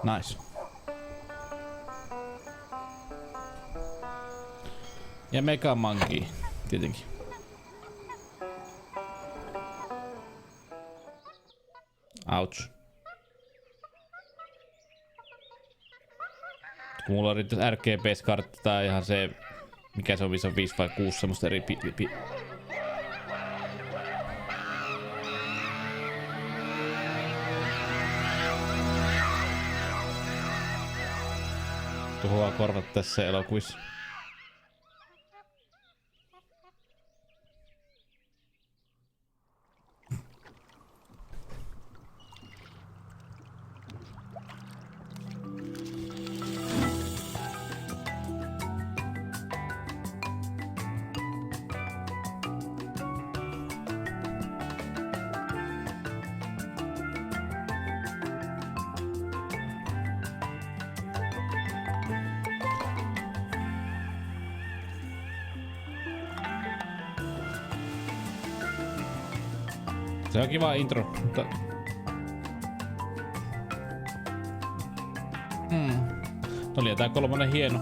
Nice. Ja Mega Monkey, tietenkin. Ouch. Kun mulla on riittäisi RGB-kartta tai ihan se, mikä se on, 5 vai 6 semmoista eri tuhoaa korvat tässä elokuvissa. Se on kiva intro, mutta... Oli tää 3 hieno.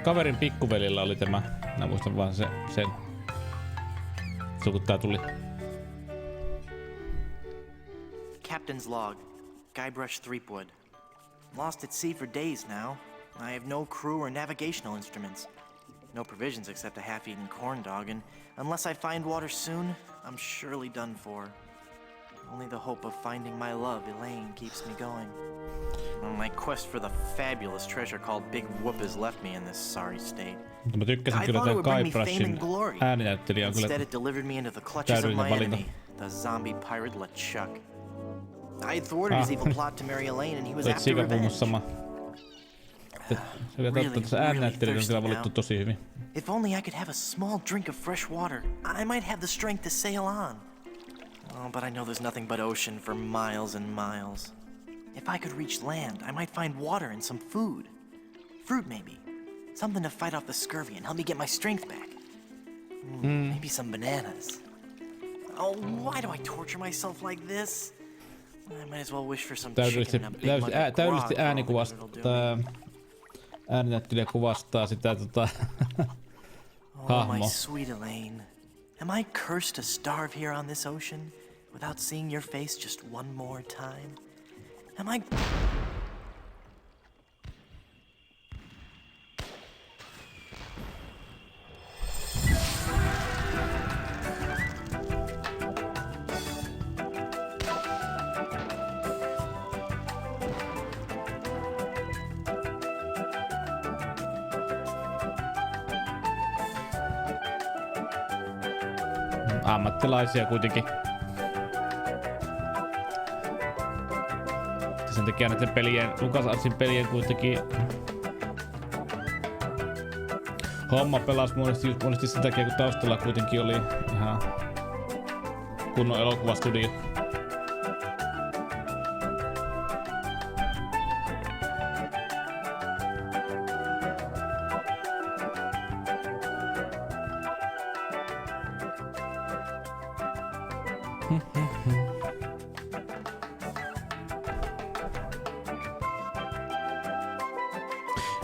Kaverin pikkuvelillä oli tämä. Mä muistan vaan sen. Se kun tää tuli. Captain's log. Guybrush Threepwood. Lost at sea for days now. I have no crew or navigational instruments. No provisions except a half-eaten corn dog, and unless I find water soon, I'm surely done for. Only the hope of finding my love, Elaine, keeps me going. My quest for the fabulous treasure called Big Whoop has left me in this sorry state. Mä tykkäsin kyllä tämän Guybrushin ääninäyttelijä on kyllä Instead it delivered me into the clutches of my enemy, the zombie pirate LeChuck. I thwarted his evil plot to marry Elaine, and he was after revenge. If only I could have a small drink of fresh water, I might have the strength to sail on. Oh, but I know there's nothing but ocean for miles and miles. If I could reach land, I might find water and some food. Fruit, maybe. Something to fight off the scurvy and help me get my strength back. Maybe some bananas. Oh, why do I torture myself like this? I might as well wish for some chicken and a big mug of grog for all the good it'll do me. Ääninäyttelijä kuvastaa sitä Oh, my sweet Elaine. Am I cursed to starve here on this ocean without seeing your face just one more time? Am I... ammattilaisia kuitenkin. Sen takia näiden pelien, LucasArtsin pelien kuitenkin homma pelasi monesti sen takia, kun taustalla kuitenkin oli ihan kunnon elokuvastudio.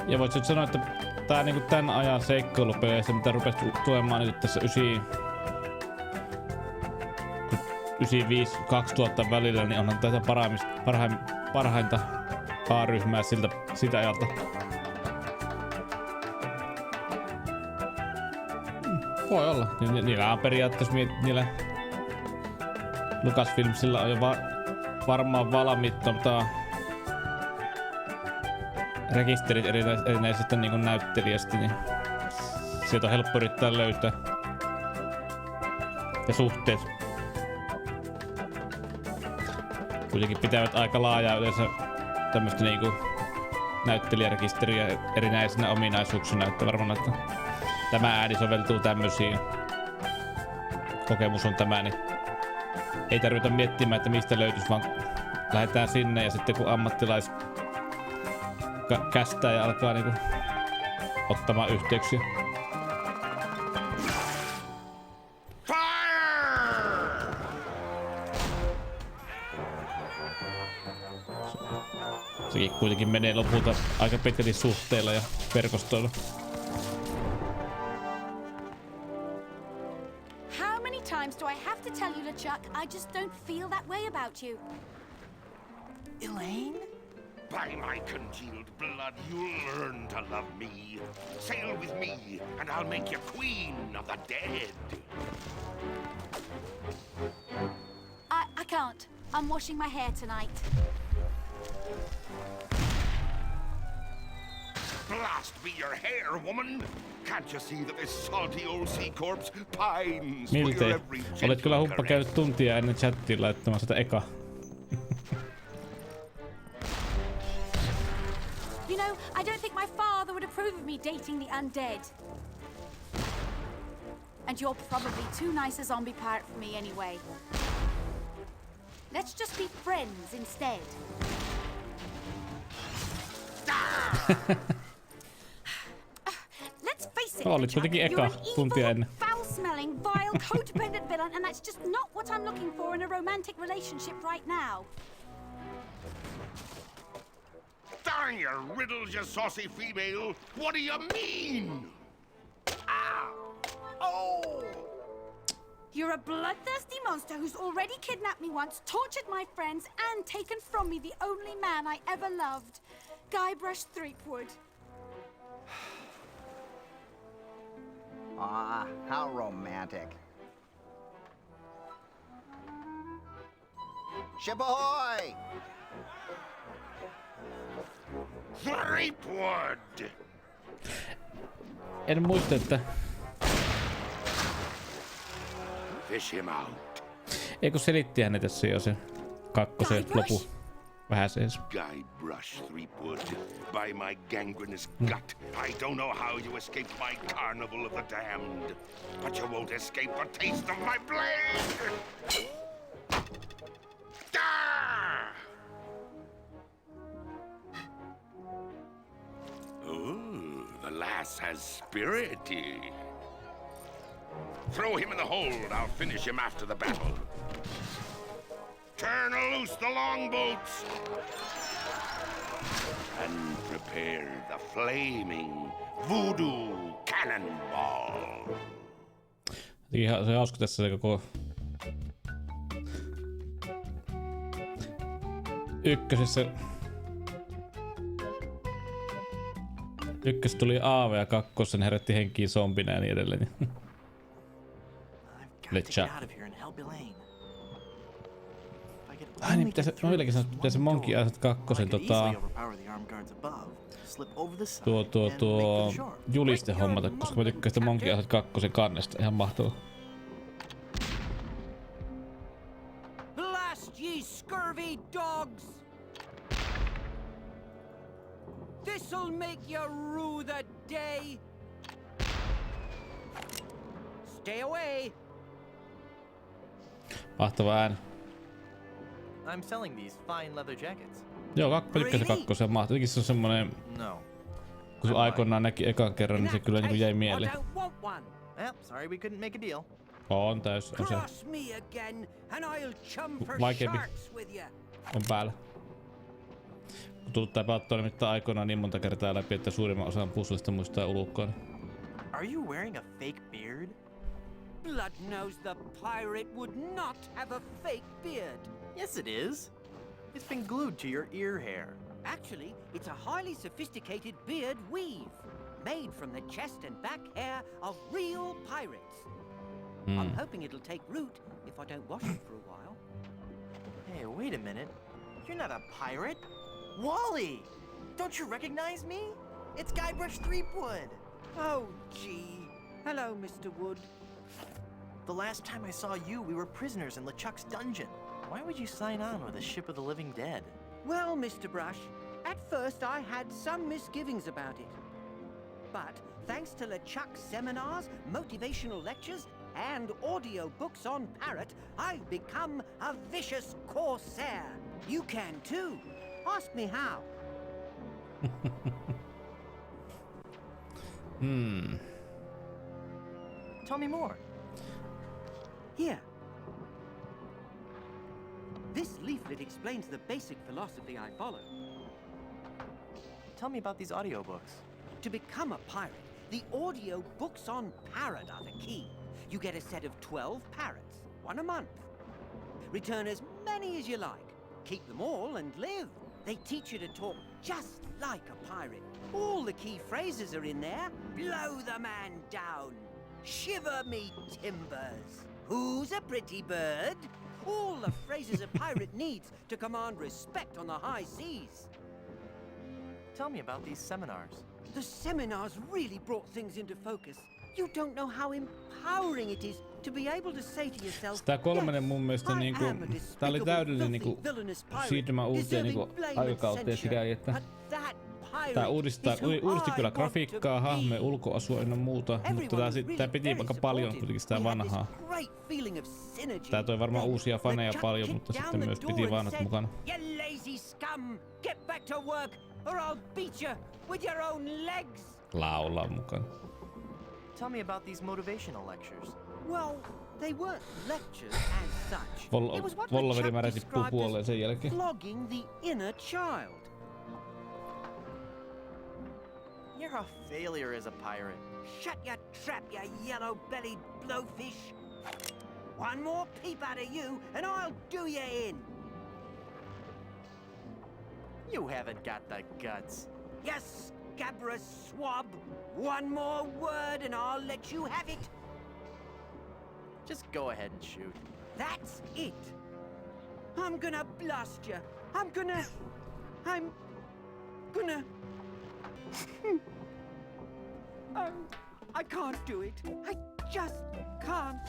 Ja voit sanoa, että tää niinku tän ajan seikkailupeleissä, mitä rupesi tulemaan nyt tässä 95-2000 välillä, niin onhan tätä parhainta A-ryhmää siltä ajalta. Voi olla. Niillä on periaatteessa niillä Lucasfilmsilla on jo varmaan valmiit rekisterit erinäisistä niin näyttelijästä, niin sieltä on helppo yrittää löytää. Ja suhteet. Kuitenkin pitävät aika laajaa yleensä tämmöstä niinku näyttelijärekisteriä erinäisinä ominaisuuksina, että varmaan että tämä ääni soveltuu tämmösiin. Kokemus on tämä, niin ei tarvita miettimään, että mistä löytyisi, vaan lähdetään sinne ja sitten kun ammattilais kästää ja alkaa niinku ottamaan yhteyksiä. Sekin kuitenkin menee lopulta aika pitkälti suhteilla ja verkostoilla. How many times do I have to tell you, LeChuck? I just don't feel that way about you. Elaine? By my congealed blood, you'll learn to love me. Sail with me, and I'll make you queen of the dead. I can't. I'm washing my hair tonight. Blast be your hair, woman! Can't you see that this salty old sea corpse pines for your Miltei. every Olet kyllä gentle humppa caress? käynyt tuntia ennen chattiin laittamaan sitä eka. You know, I don't think my father would approve of me dating the undead. And you're probably too nice a zombie pirate for me anyway. Let's just be friends instead. Let's face it, Olit LeChuck, kuitenkin you're eka an tuntia evil, ennen. foul-smelling, vile, codependent villain, and that's just not what I'm looking for in a romantic relationship right now. Darn your riddles, you saucy female! What do you mean? Ah! Oh! You're a bloodthirsty monster who's already kidnapped me once, tortured my friends, and taken from me the only man I ever loved, Guybrush Threepwood. Ah, how romantic. Ship ahoy! Threepwood! En muista, että... Fish him out. Eikö selittihän ne tässä jo se kakkosen lopu vähän se. Guybrush Threepwood, by my gangrenous gut, I don't know how you escaped my carnival of the damned, but you won't escape a taste of my blade! Ah! Ooh, the lass has spirity. Throw him in the hold. I'll finish him after the battle. Turn loose the longboats. And prepare the flaming voodoo cannonball. Ihan se hauska tässä se koko... Ykkössä tuli Aave ja kakkosen herätti henkiin zombina ja niin edelleen. LeChuck. Ai niin, mä vieläkin sanoa, että se Monkey Island kakkosen tuo juliste hommata, koska mä tykkään sitä Monkey Island kakkosen kannesta, ihan mahtavaa. Blast ye scurvy dogs! This'll make you rue the day! Stay away! Mahtava ääni. I'm selling these fine leather jackets. Joo, mä tykkään se kakkosen mahtavaa. Jotenkin se on semmonen... No. Kun se aikoinaan näki ekan kerran, niin se kyllä niinku jäi mieleen. Well, sorry we couldn't make a deal. On täys, on se. Cross me again, and I'll chum for Vaikeampi sharks with you. on päällä. Kun tullut tää pelattua nimittäin aikoinaan niin monta kertaa läpi, että suurimman osan puzzlesta muistaa ulkoa. Are you wearing a fake beard? Blood knows the pirate would not have a fake beard. Yes, it is. It's been glued to your ear hair. Actually, it's a highly sophisticated beard weave, made from the chest and back hair of real pirates. I'm hoping it'll take root if I don't wash it for a while. Hey, wait a minute. You're not a pirate. Wally! Don't you recognize me? It's Guybrush Threepwood. Oh, gee. Hello, Mr. Wood. The last time I saw you, we were prisoners in LeChuck's dungeon. Why would you sign on with a ship of the living dead? Well, Mr. Brush, at first I had some misgivings about it. But thanks to LeChuck's seminars, motivational lectures, and audio books on Parrot, I've become a vicious corsair. You can too. Ask me how. Tell me more. Here. This leaflet explains the basic philosophy I follow. Tell me about these audiobooks. To become a pirate, the audio books on parrot are the key. You get a set of 12 parrots, one a month. Return as many as you like. Keep them all and live. They teach you to talk just like a pirate. All the key phrases are in there. Blow the man down. Shiver me timbers. Who's a pretty bird? All the phrases a pirate needs to command respect on the high seas. Tell me about these seminars. The seminars really brought things into focus. You don't know how empowering it is to be able to say to yourself, Tää kolmannen mun mielestä "Yes, niinku, I am a tää oli despicable, täydellinen filthy, niinku villainous pirate, siirtymä uuteen niinku deserving blame and aikakauteen censure, sikäli, että but that pirate tää is who uudisti I kyllä want grafiikkaa, to be." hahmoja, ulkoasua ynnä muuta, mutta Everyone tää, was really tää piti very aika paljon supportive. kuitenkin sitä We had this vanhaa. great feeling of synergy. Tää toi varmaan Then uusia faneja LeChuck paljon, kicked mutta down sitten the myös door piti and vanhat said, mukana. "You lazy scum! Get back to work, or I'll beat you with your own legs!" Laulaa mukana. Tell me about these motivational lectures. Well, they weren't lectures as such. It was what Vollaveri LeChuck märäsi described puoleen as sen jälkeen. flogging the inner child. You're a failure as a pirate. Shut your trap, you yellow-bellied blowfish. One more peep out of you, and I'll do you in. You haven't got the guts. You scabrous swab. One more word, and I'll let you have it. Just go ahead and shoot. That's it. I'm gonna blast you. I'm gonna... I can't do it. I just can't.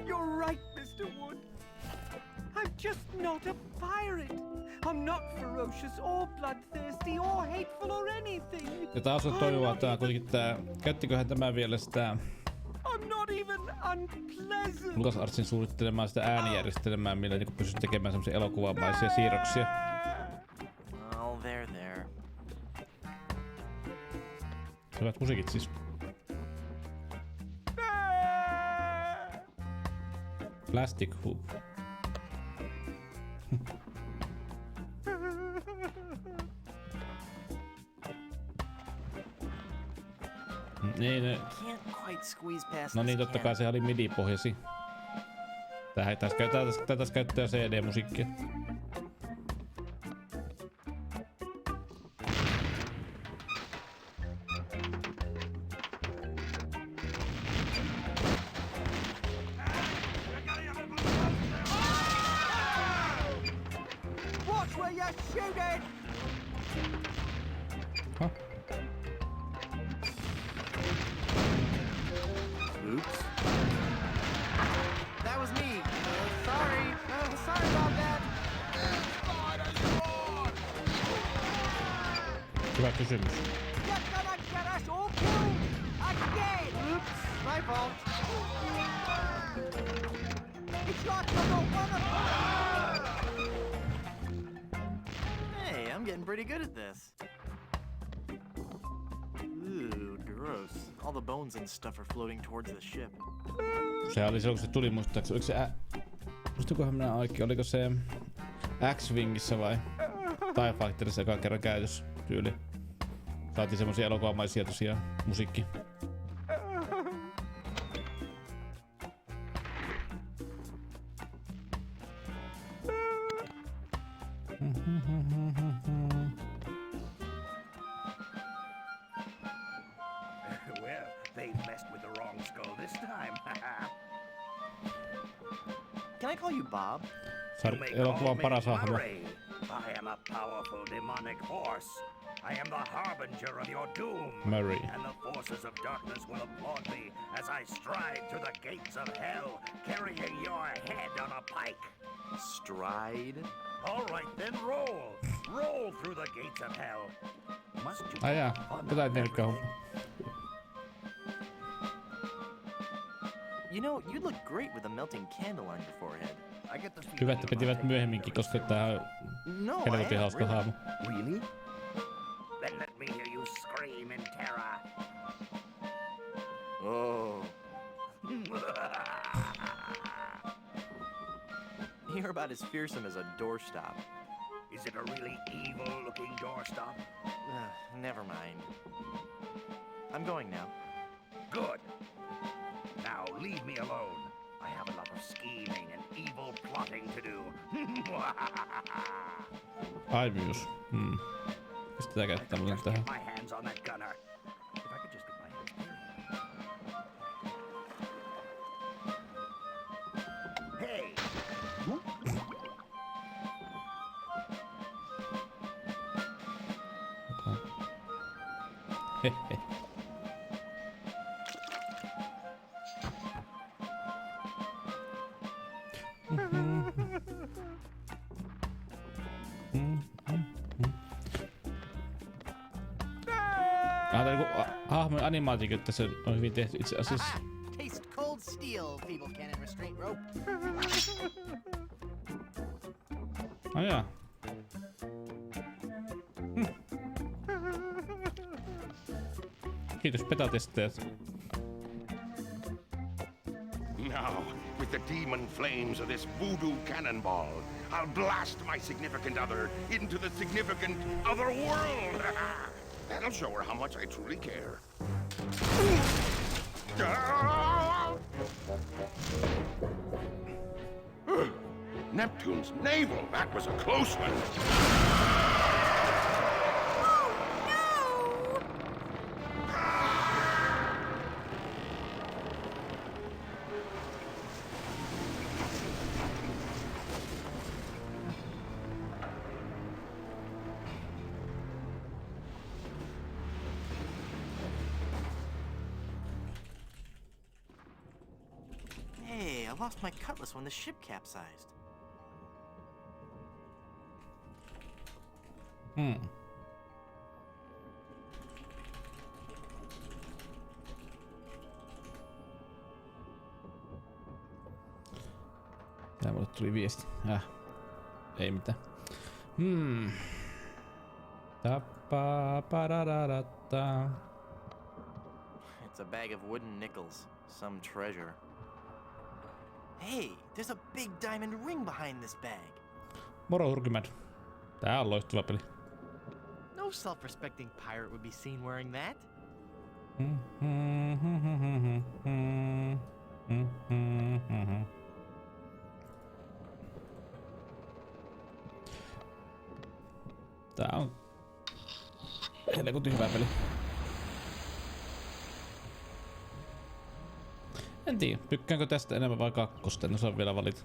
You're right, Mr. Wood. I'm just not a pirate. I'm not ferocious or bloodthirsty or hateful or anything. Ja taas on toivoa tää kuitenkin tää, käyttiköhän tämä vielä sitä I'm not even unpleasant. LucasArtsin suunnittelemaan sitä äänijärjestelmää, millä niinku pystyt tekemään semmosia elokuvamaisia siirroksia. Oh, there. Hyvät musiikit siis. Plastic Hoop. Niin, Can't quite squeeze past no this niin, totta kai cannon. se oli MIDI-pohjasi. Tää taas käyttää CD-musiikkia. Watch where you're shooting! Huh? Oops. That was me. Sorry. Sorry about that. Hyvä kysymys. You're gonna get us all killed! Again! Oops. My fault. It's like you're not one of Hey, I'm getting pretty good at this. Ooh, gross. All the bones and stuff are floating towards the ship. Se oli silloin, kun se tuli muistaakseni. Oliko se muistakohan minä oikein? Oliko se X-Wingissä vai TIE Fighterissa eka kerran käytös tyyli? Saatiin semmosia elokuvamaisia tosiaan musiikki. Well, they messed with the wrong skull this time. Can I call you Bob? You may call Elokuvan me paras hahmo. Murray. I am a powerful demonic force. I am the harbinger of your doom. Murray. And the forces of darkness will applaud me as I stride through the gates of hell, carrying your head on a pike. Stride? All right, then roll. Roll through the gates of hell. Must you Ai jaa, fun tätä ei of tiennytkään. everything? You know, you'd look great with a melting candle on your forehead. I get the feeling Hyvä, että you're pitivät not myöhemminkin, taking koska this tää on No, helvetin I am, hauska really. hahmo. Really? Then let me hear you scream in terror. Oh. You're about as fearsome as a doorstop. Is it a really evil-looking doorstop? Never mind. I'm going now. Good. Now leave me alone. I have a lot of scheming and evil plotting to do. Aivius. Pistetään käyttää mulle Just tähän. get my hands on that gunner. If I could just get my hands there. Hey! Hehe. Tää joku hahmon animaatiikot tässä on hyvin tehty itse asiassa. Aha! Taste cold steel, feeble cannon restraint rope. No jaa. Kiitos betatesteet. Now, with the demon flames of this voodoo cannonball, I'll blast my significant other into the significant other world. That'll show her how much I truly care. Neptune's navel, that was a close one. Hey, I lost my cutlass when the ship capsized. Tää mulle tuli viesti. Ei mitään. Tappa parararatta. It's a bag of wooden nickels. Some treasure. Hey, there's a big diamond ring behind this bag. Moro hurkimät. Tää on loistava peli. No self-respecting pirate would be seen wearing that. Tää on helkutin hyvä peli. En tiedä, tykkäänkö tästä enemmän vai kakkosta, en osaa vielä valita.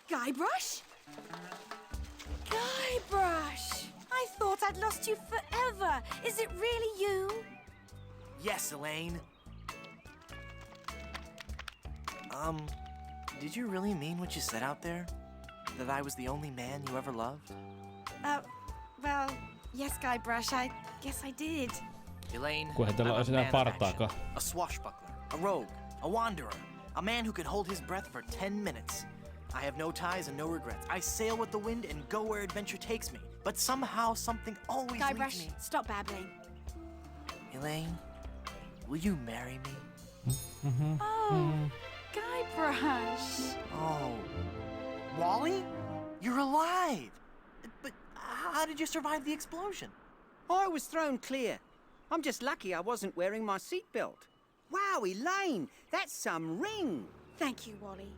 Guybrush? Guybrush! I thought I'd lost you forever. Is it really you? Yes, Elaine. Did you really mean what you said out there? That I was the only man you ever loved? Well, yes, Guybrush, I guess I did. Elaine, Kun I'm heillä a on enää man of partaakaan. action, a swashbuckler, a rogue, a wanderer, a man who could hold his breath for 10 minutes. I have no ties and no regrets. I sail with the wind and go where adventure takes me. But somehow something always Guybrush, leads me. stop babbling. Elaine, will you marry me? Oh, Guybrush. Oh, Wally? You're alive! But how did you survive the explosion? I was thrown clear. I'm just lucky I wasn't wearing my seatbelt. Wow, Elaine, that's some ring. Thank you, Wally.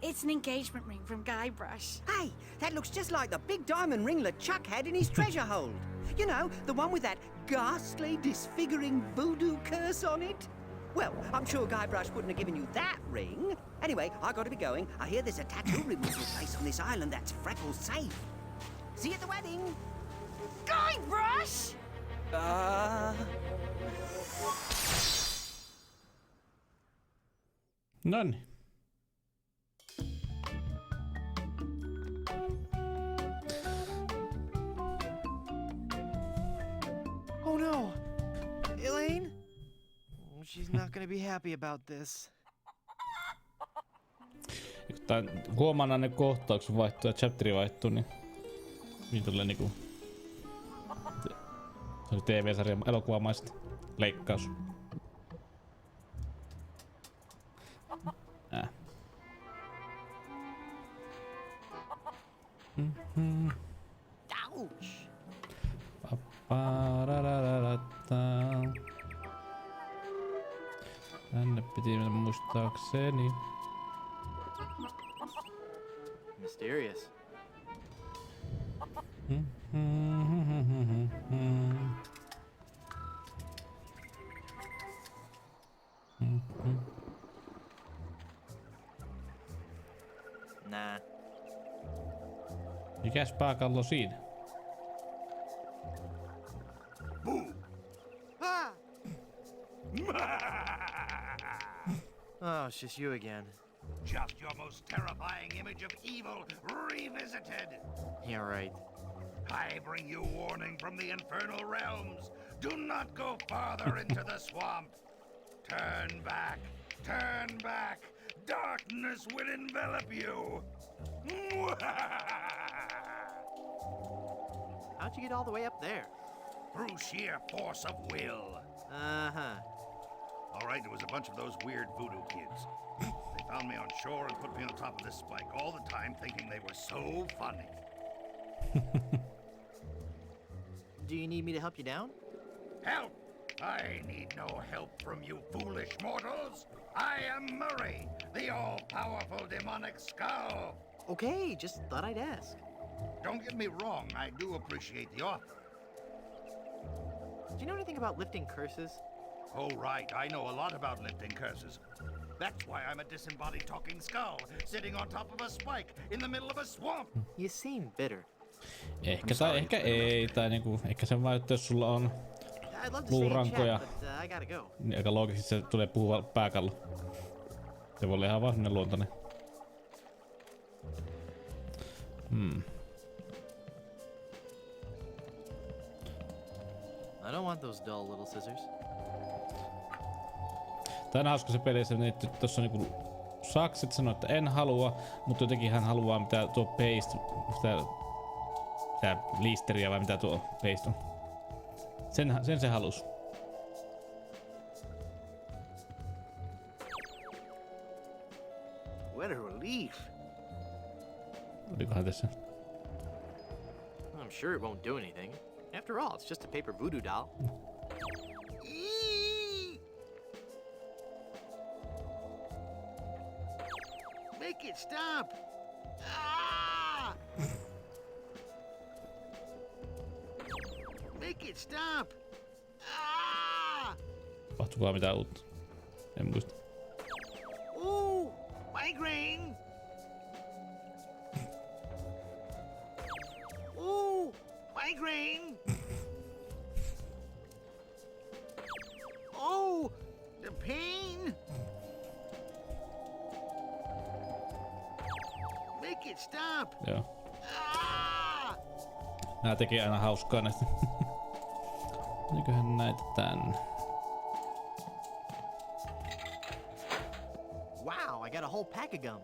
It's an engagement ring from Guybrush. Hey, that looks just like the big diamond ring LeChuck had in his treasure hold. You know, the one with that ghastly, disfiguring voodoo curse on it. Well, I'm sure Guybrush wouldn't have given you that ring. Anyway, I gotta be going. I hear there's a tattoo removal place on this island that's Freckles safe. See you at the wedding. Guybrush! Noniin. Oh no! Elaine? Oh, she's not gonna be happy about this. Huomaan ne kohtaukset vaihtuu ja chapteri vaihtuu, niin tulee niinku... Se oli TV-sarjan elokuvamaista leikkaus. Ouch! Tänne piti mennä muistaakseni. Mysterious. Nah. Mikäs pääkallo siinä? Ah! Oh, it's just you again. Just your most terrifying image of evil revisited. Yeah, right. I bring you warning from the infernal realms. Do not go farther into the swamp. Turn back. Turn back. Darkness will envelop you. How'd you get all the way up there? Through sheer force of will. Uh-huh. All right, there was a bunch of those weird voodoo kids. They found me on shore and put me on top of this spike all the time, thinking they were so funny. Do you need me to help you down? Help! I need no help from you foolish mortals. I am Murray, the all-powerful demonic skull. Okay, just thought I'd ask. Don't get me wrong, I do appreciate the offer. Do you know anything about lifting curses? Oh, right, I know a lot about lifting curses. That's why I'm a disembodied talking skull, sitting on top of a spike in the middle of a swamp. You seem bitter. Ehkä tai ehkä ei, tai niinku, ehkä se vaan, että jos sulla on I'd love to stay and luurankoja, chat, but I gotta go. niin aika loogisesti se tulee puhuva pääkallo. Se voi olla ihan vaan sinne luontainen. I don't want those dull little scissors. Tää on hauska se pelissä, että tossa on niinku sakset sanoo, että en halua, mutta jotenkin hän haluaa mitä tuo paste, mitä liisteriä vai mitä tuo paste on. Sen se halus. What a relief. Olikohan tässä? I'm sure it won't do anything. After all, it's just a paper voodoo doll. Make it stop! Ah! Make it stop! Ah! Tapahtuukohan mitään uutta? En muista. Ooh! Migraine! Ooh! Migraine! Oh! The pain! Make it stop! Joo. Ah! Nää tekee aina hauskaa näistä. Eiköhän näitä tänne. Wow, I got a whole pack of gum.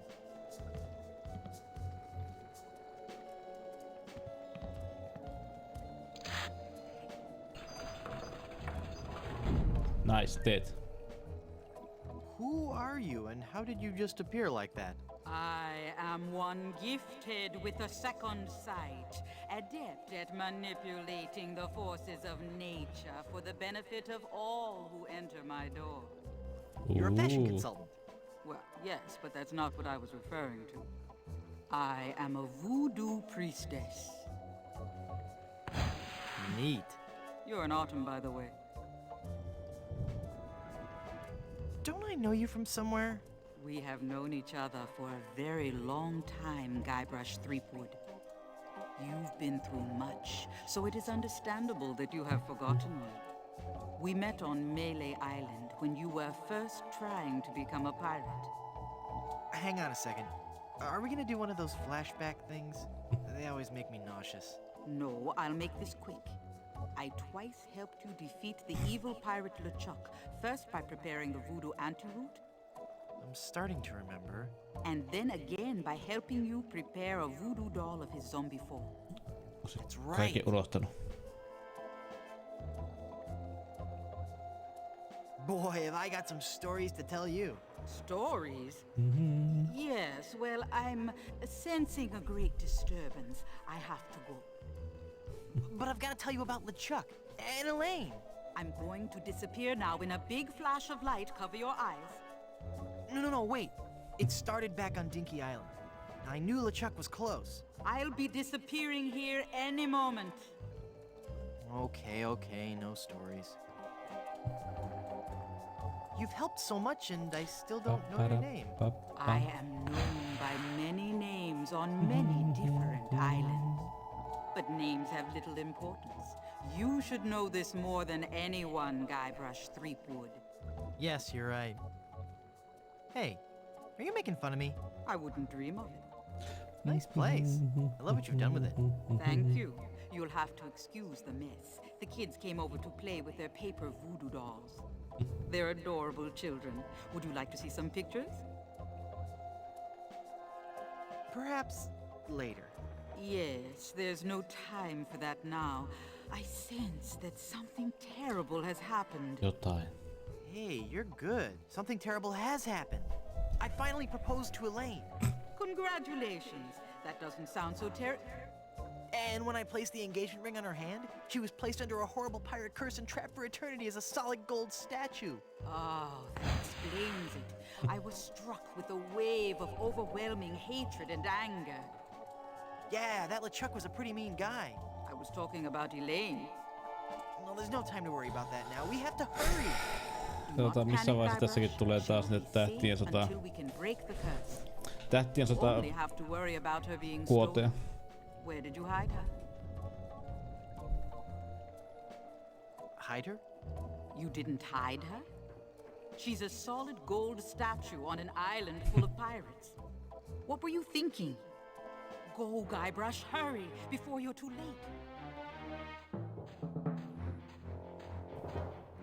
Nice, dead. Who are you and how did you just appear like that? I am one gifted with a second sight, adept at manipulating the forces of nature for the benefit of all who enter my door. You're a fashion Ooh. consultant. Well, yes, but that's not what I was referring to. I am a voodoo priestess. Neat. You're an autumn, by the way. Don't I know you from somewhere? We have known each other for a very long time, Guybrush Threepwood. You've been through much, so it is understandable that you have forgotten me. We met on Melee Island when you were first trying to become a pirate. Hang on a second. Are we gonna do one of those flashback things? They always make me nauseous. No, I'll make this quick. I twice helped you defeat the evil pirate LeChuck, first by preparing the voodoo antidote, I'm starting to remember. and then again by helping you prepare a voodoo doll of his zombie form. That's right. Kaikki unohtanut. Boy, have I got some stories to tell you. Stories? Yes, well, I'm sensing a great disturbance. I have to go. But I've got to tell you about LeChuck and Elaine. I'm going to disappear now in a big flash of light. Cover your eyes. No, wait. It started back on Dinky Island. I knew LeChuck was close. I'll be disappearing here any moment. Okay, no stories. You've helped so much and I still don't know your name. I am known by many names on many different islands. But names have little importance. You should know this more than anyone, Guybrush Threepwood. Yes, you're right. Hey, are you making fun of me? I wouldn't dream of it. Nice place. I love what you've done with it. Thank you. You'll have to excuse the mess. The kids came over to play with their paper voodoo dolls. They're adorable children. Would you like to see some pictures? Perhaps later. Yes, there's no time for that now. I sense that something terrible has happened. Jotain. Hey, you're good. Something terrible has happened. I finally proposed to Elaine. Congratulations. That doesn't sound so And when I placed the engagement ring on her hand, she was placed under a horrible pirate curse and trapped for eternity as a solid gold statue. Oh, that explains it. I was struck with a wave of overwhelming hatred and anger. Yeah, that LeChuck was a pretty mean guy. I was talking about Elaine. Well, there's no time to worry about that now. We have to hurry. Katsotaan missä vaiheessa tässäkin tulee taas nyt tähtien sota. Tähtien sota kuote. Where did you hide her? Hide her? You didn't hide her? She's a solid gold statue on an island full of pirates. What were you thinking? Go, Guybrush, hurry, before you're too late.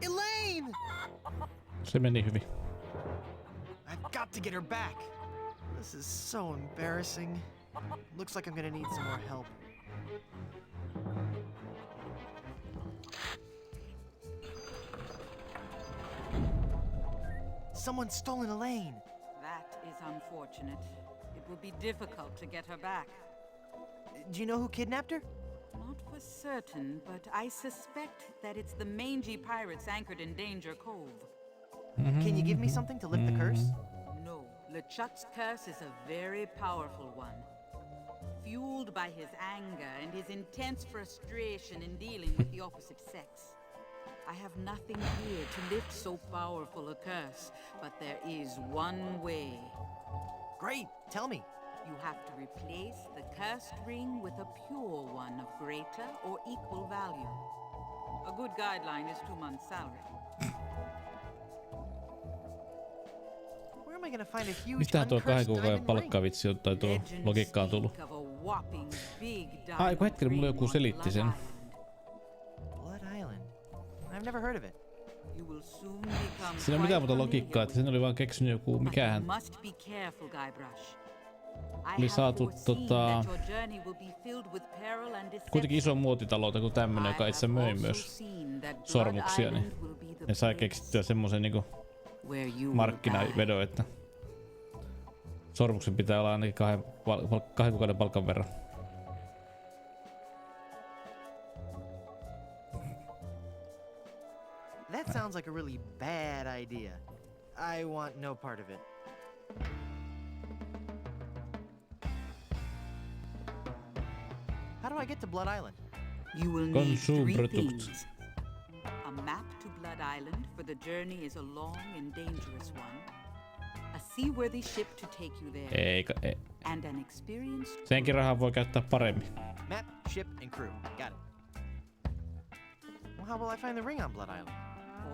Elaine! Se meni hyvin. I've got to get her back. This is so embarrassing. Looks like I'm gonna need some more help. Someone's stolen Elaine. That is unfortunate. It will be difficult to get her back. Do you know who kidnapped her? Not for certain, but I suspect that it's the mangy pirates anchored in Danger Cove. Can you give me something to lift the curse? No, LeChuck's curse is a very powerful one. Fueled by his anger and his intense frustration in dealing with the opposite sex. I have nothing here to lift so powerful a curse, but there is one way. Great, tell me. You have to replace the cursed ring with a pure one of greater or equal value. A good guideline is 2 months' salary. Where am I gonna find a huge Mistähän tuo 2 uncursed kuukauden diamond ring? palkkavitsi tai tuo logiikka on tullut? Ai kun hetkinen, mulle joku selitti sen. Blood Island. I've never heard of it. Siinä on mitään muuta logiikkaa, että sen oli vaan keksinyt joku, mikähän oli saatu kuitenkin iso muotitalo kuin tämmönen, joka itse möi myös sormuksia, niin ne sai keksittyä semmosen niinku markkinavedon, että sormuksen pitää olla ainakin 2 kuukauden palkan verran. That sounds like a really bad idea. I want no part of it. How do I get to Blood Island? You will need 3 things. A map to Blood Island, for the journey is a long and dangerous one. A seaworthy ship to take you there. Ei. And an experienced... Senkin rahaa voi käyttää paremmin. Map, ship, and crew. Got it. Well, how will I find the ring on Blood Island?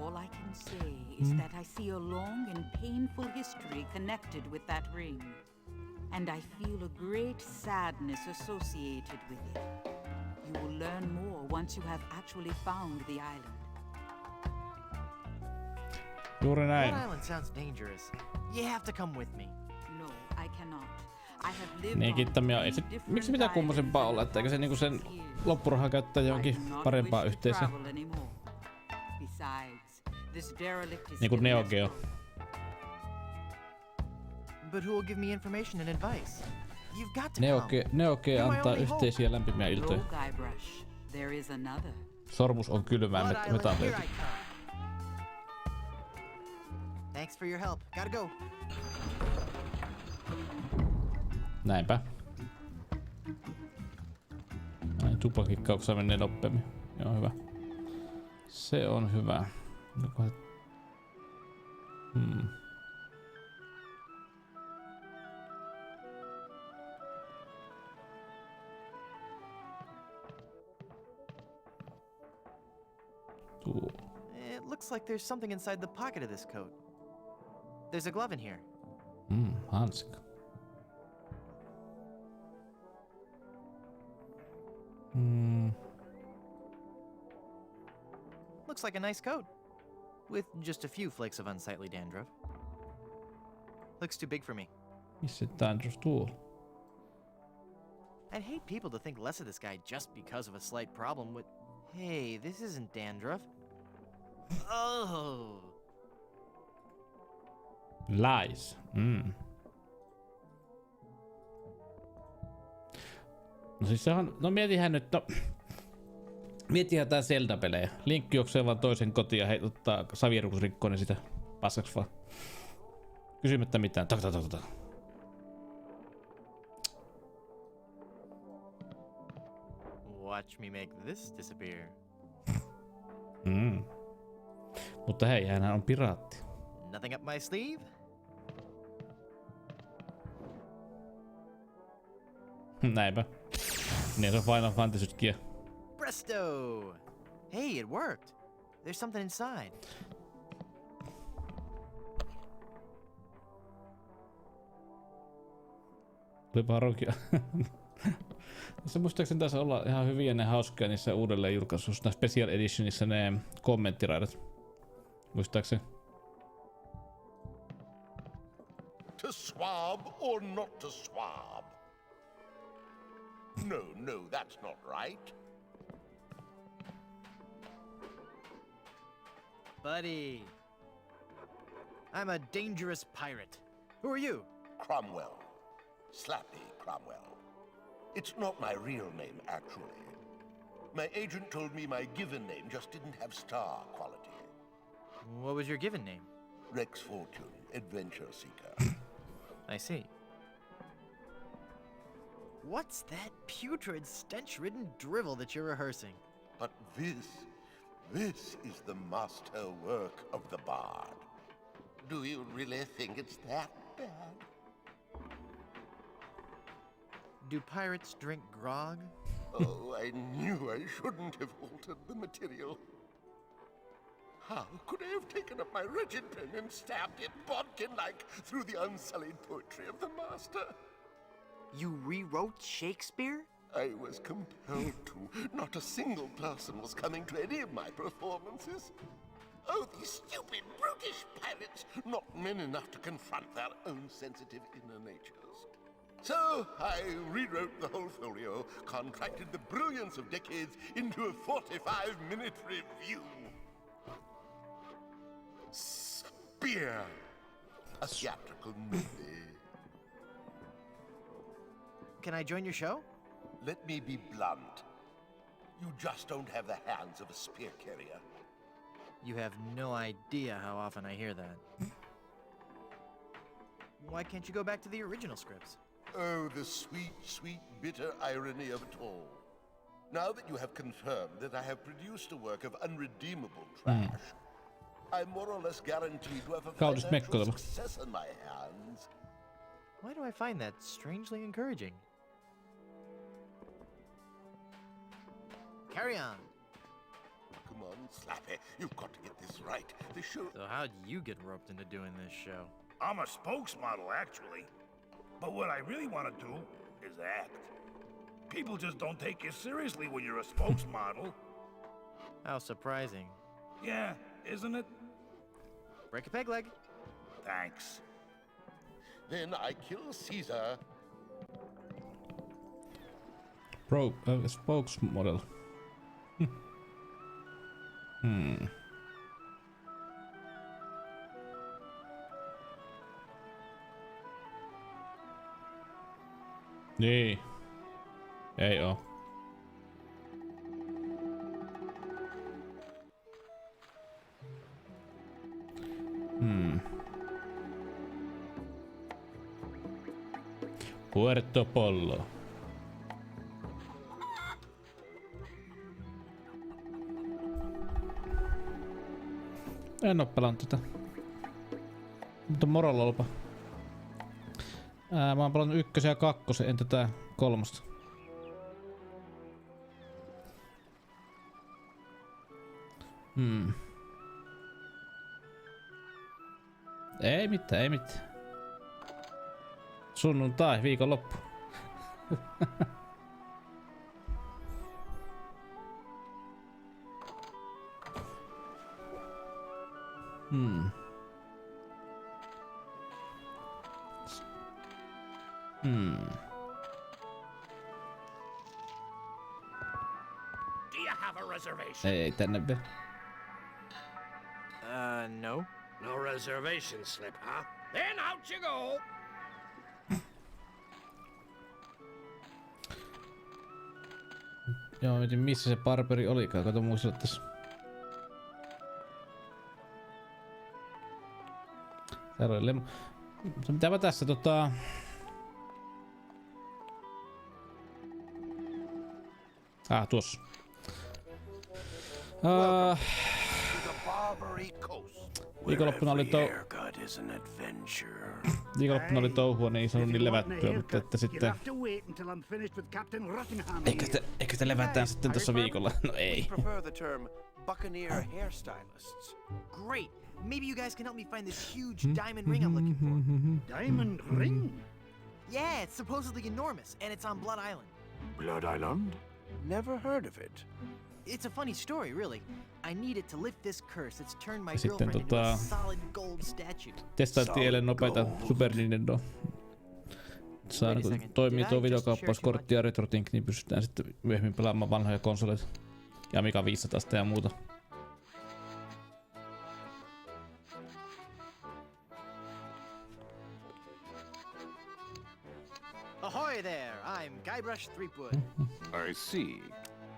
All I can say is that I see a long and painful history connected with that ring. And I feel a great sadness associated with it. You will learn more once you have actually found the island. Juuri näin. Blood Island sounds dangerous. You have to come with me. No, I cannot. I have lived Niin kittamia ei se, miksi mitään kummosempaa olla, että eikö se niinku sen loppurahaa käyttää johonkin parempaan yhteisöön. Besides, This derelict is Niinku still Neo less Geo. But who will give me information and advice? You've got to come. Neo Geo You're my antaa only hope. yhteisiä lämpimiä Go, iltoja. Guybrush. There is another. Sormus on kylmää Blood Island, metallia. here I come. Thanks for your help. Gotta go. Näinpä. Näin tuplakikkauksessa menee nopeammin. Joo, hyvä. Se on hyvä. It looks like there's something inside the pocket of this coat. There's a glove in here. Hanska. Looks like a nice coat. With just a few flakes of unsightly dandruff. Looks too big for me. Missä dandruff tuolla? I'd hate people to think less of this guy just because of a slight problem with... Hey, this isn't dandruff. Oh! Lies. No siis se on... No mietihän nyt... No, mietihän tää Zelda-pelejä. Linkki juoksee vaan toisen kotiin ja ottaa savierukusrikkoon sitä paskaksi vaan. Kysymättä mitään. Watch me make this disappear. Mutta hei, hän on piraatti. Nothing up my sleeve? Näinpä. Niin se on Final Fantasytkin. Presto! Hey, it worked. There's something inside. Olipa rokia. Se muistaakseni taisi olla ihan hyviä ne hauskoja niissä uudelleen julkaisuissa, näissä Special Editionissa ne kommenttiraidat. Muistaakseni. To swab or not to swab? No, that's not right. Buddy. I'm a dangerous pirate. Who are you? Cromwell. Slappy Cromwell. It's not my real name, actually. My agent told me my given name just didn't have star quality. What was your given name? Rex Fortune, Adventure Seeker. I see. What's that putrid, stench-ridden drivel that you're rehearsing? But this is the master work of the bard. Do you really think it's that bad? Do pirates drink grog? Oh, I knew I shouldn't have altered the material. How could I have taken up my wretched pen and stabbed it bodkin-like through the unsullied poetry of the master? You rewrote Shakespeare? I was compelled to. Not a single person was coming to any of my performances. Oh, these stupid, brutish pirates, not men enough to confront their own sensitive inner natures. So I rewrote the whole folio, contracted the brilliance of decades into a 45-minute review. Spear! A theatrical movie. Can I join your show? Let me be blunt. You just don't have the hands of a spear carrier. You have no idea how often I hear that. Why can't you go back to the original scripts? Oh, the sweet, sweet, bitter irony of it all. Now that you have confirmed that I have produced a work of unredeemable trash, I'm more or less guaranteed to have a financial success in my hands. Why do I find that strangely encouraging? Carry on. Come on, Slappy, you've got to get this right. The show... So how'd you get roped into doing this show? I'm a spokesmodel, actually. But what I really want to do is act. People just don't take you seriously when you're a spokesmodel. How surprising. Yeah, isn't it? Break a peg leg. Thanks. Then I kill Caesar. Spokesmodel. Niin. Ei oo. Puerto Pollo. En oo pelannut tätä. Mutta morololpa. Mä oon pelannut 1 ja 2, en tätä 3. Ei mitään, ei mitään. Sunnuntai, viikonloppu. Do you have a reservation? Ei tänne vielä. No. No reservation slip, huh? Then out you go! Joo, mietin missä se barberi olikaan, kato muistella tässä. Täällä oli mitä mä tässä tuossa. Viikonloppuna oli touhua, niin ei saanut niin levättyä, mutta että sitten... Eikö sitä levätään sitten tossa viikolla? No ei. Great. Maybe you guys can help me find this huge diamond ring I'm looking for. Diamond ring? Yeah, it's supposedly enormous, and it's on Blood Island. Blood Island? Never heard of it. It's a funny story, really. I need it to lift this curse that's turned my Sitten girlfriend into a solid gold statue. Testailtiin eilen nopeita Super Nintendo. Saa kun toimii tuo videokauppauskortti ja RetroTink, niin pystytään sitten myöhemmin pelaamaan vanhoja konsoleita. Ja Amiga 500 ja muuta. Ahoy there! I'm Guybrush Threepwood. I see.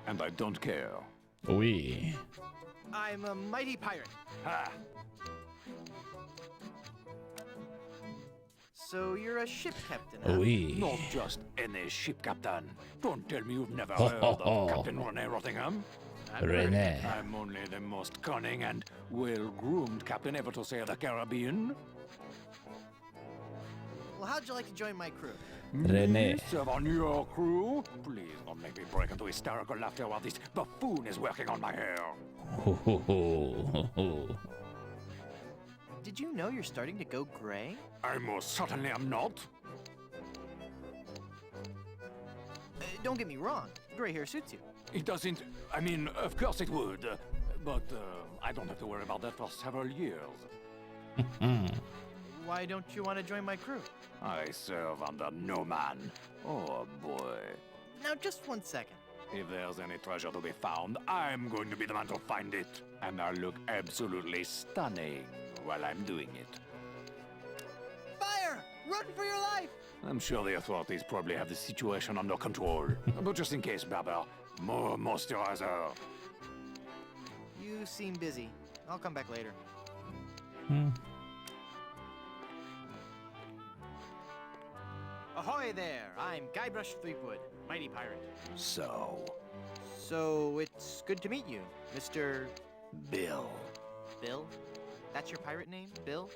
And I don't care. Oui. I'm a mighty pirate. Ha! So you're a ship captain, huh? Oui. Not just any ship captain. Don't tell me you've never heard of Captain Rene Rottingham. Rene. I'm only the most cunning and well-groomed captain ever to sail the Caribbean. Well, how'd you like to join my crew? Rene. Serve on your crew? Please don't make me break into hysterical laughter while this buffoon is working on my hair. Did you know you're starting to go gray? I most certainly am not. Don't get me wrong, gray hair suits you. It doesn't... I mean, of course it would. But I don't have to worry about that for several years. Why don't you want to join my crew? I serve under no man. Oh boy. Now, just 1 second. If there's any treasure to be found, I'm going to be the man to find it. And I'll look absolutely stunning while I'm doing it. Fire! Run for your life! I'm sure the authorities probably have the situation under control. But just in case, Baba, more moisturizer. You seem busy. I'll come back later. Ahoy there! I'm Guybrush Threepwood, mighty pirate. So, It's good to meet you, Mr. Bill. Bill? That's your pirate name, Bill?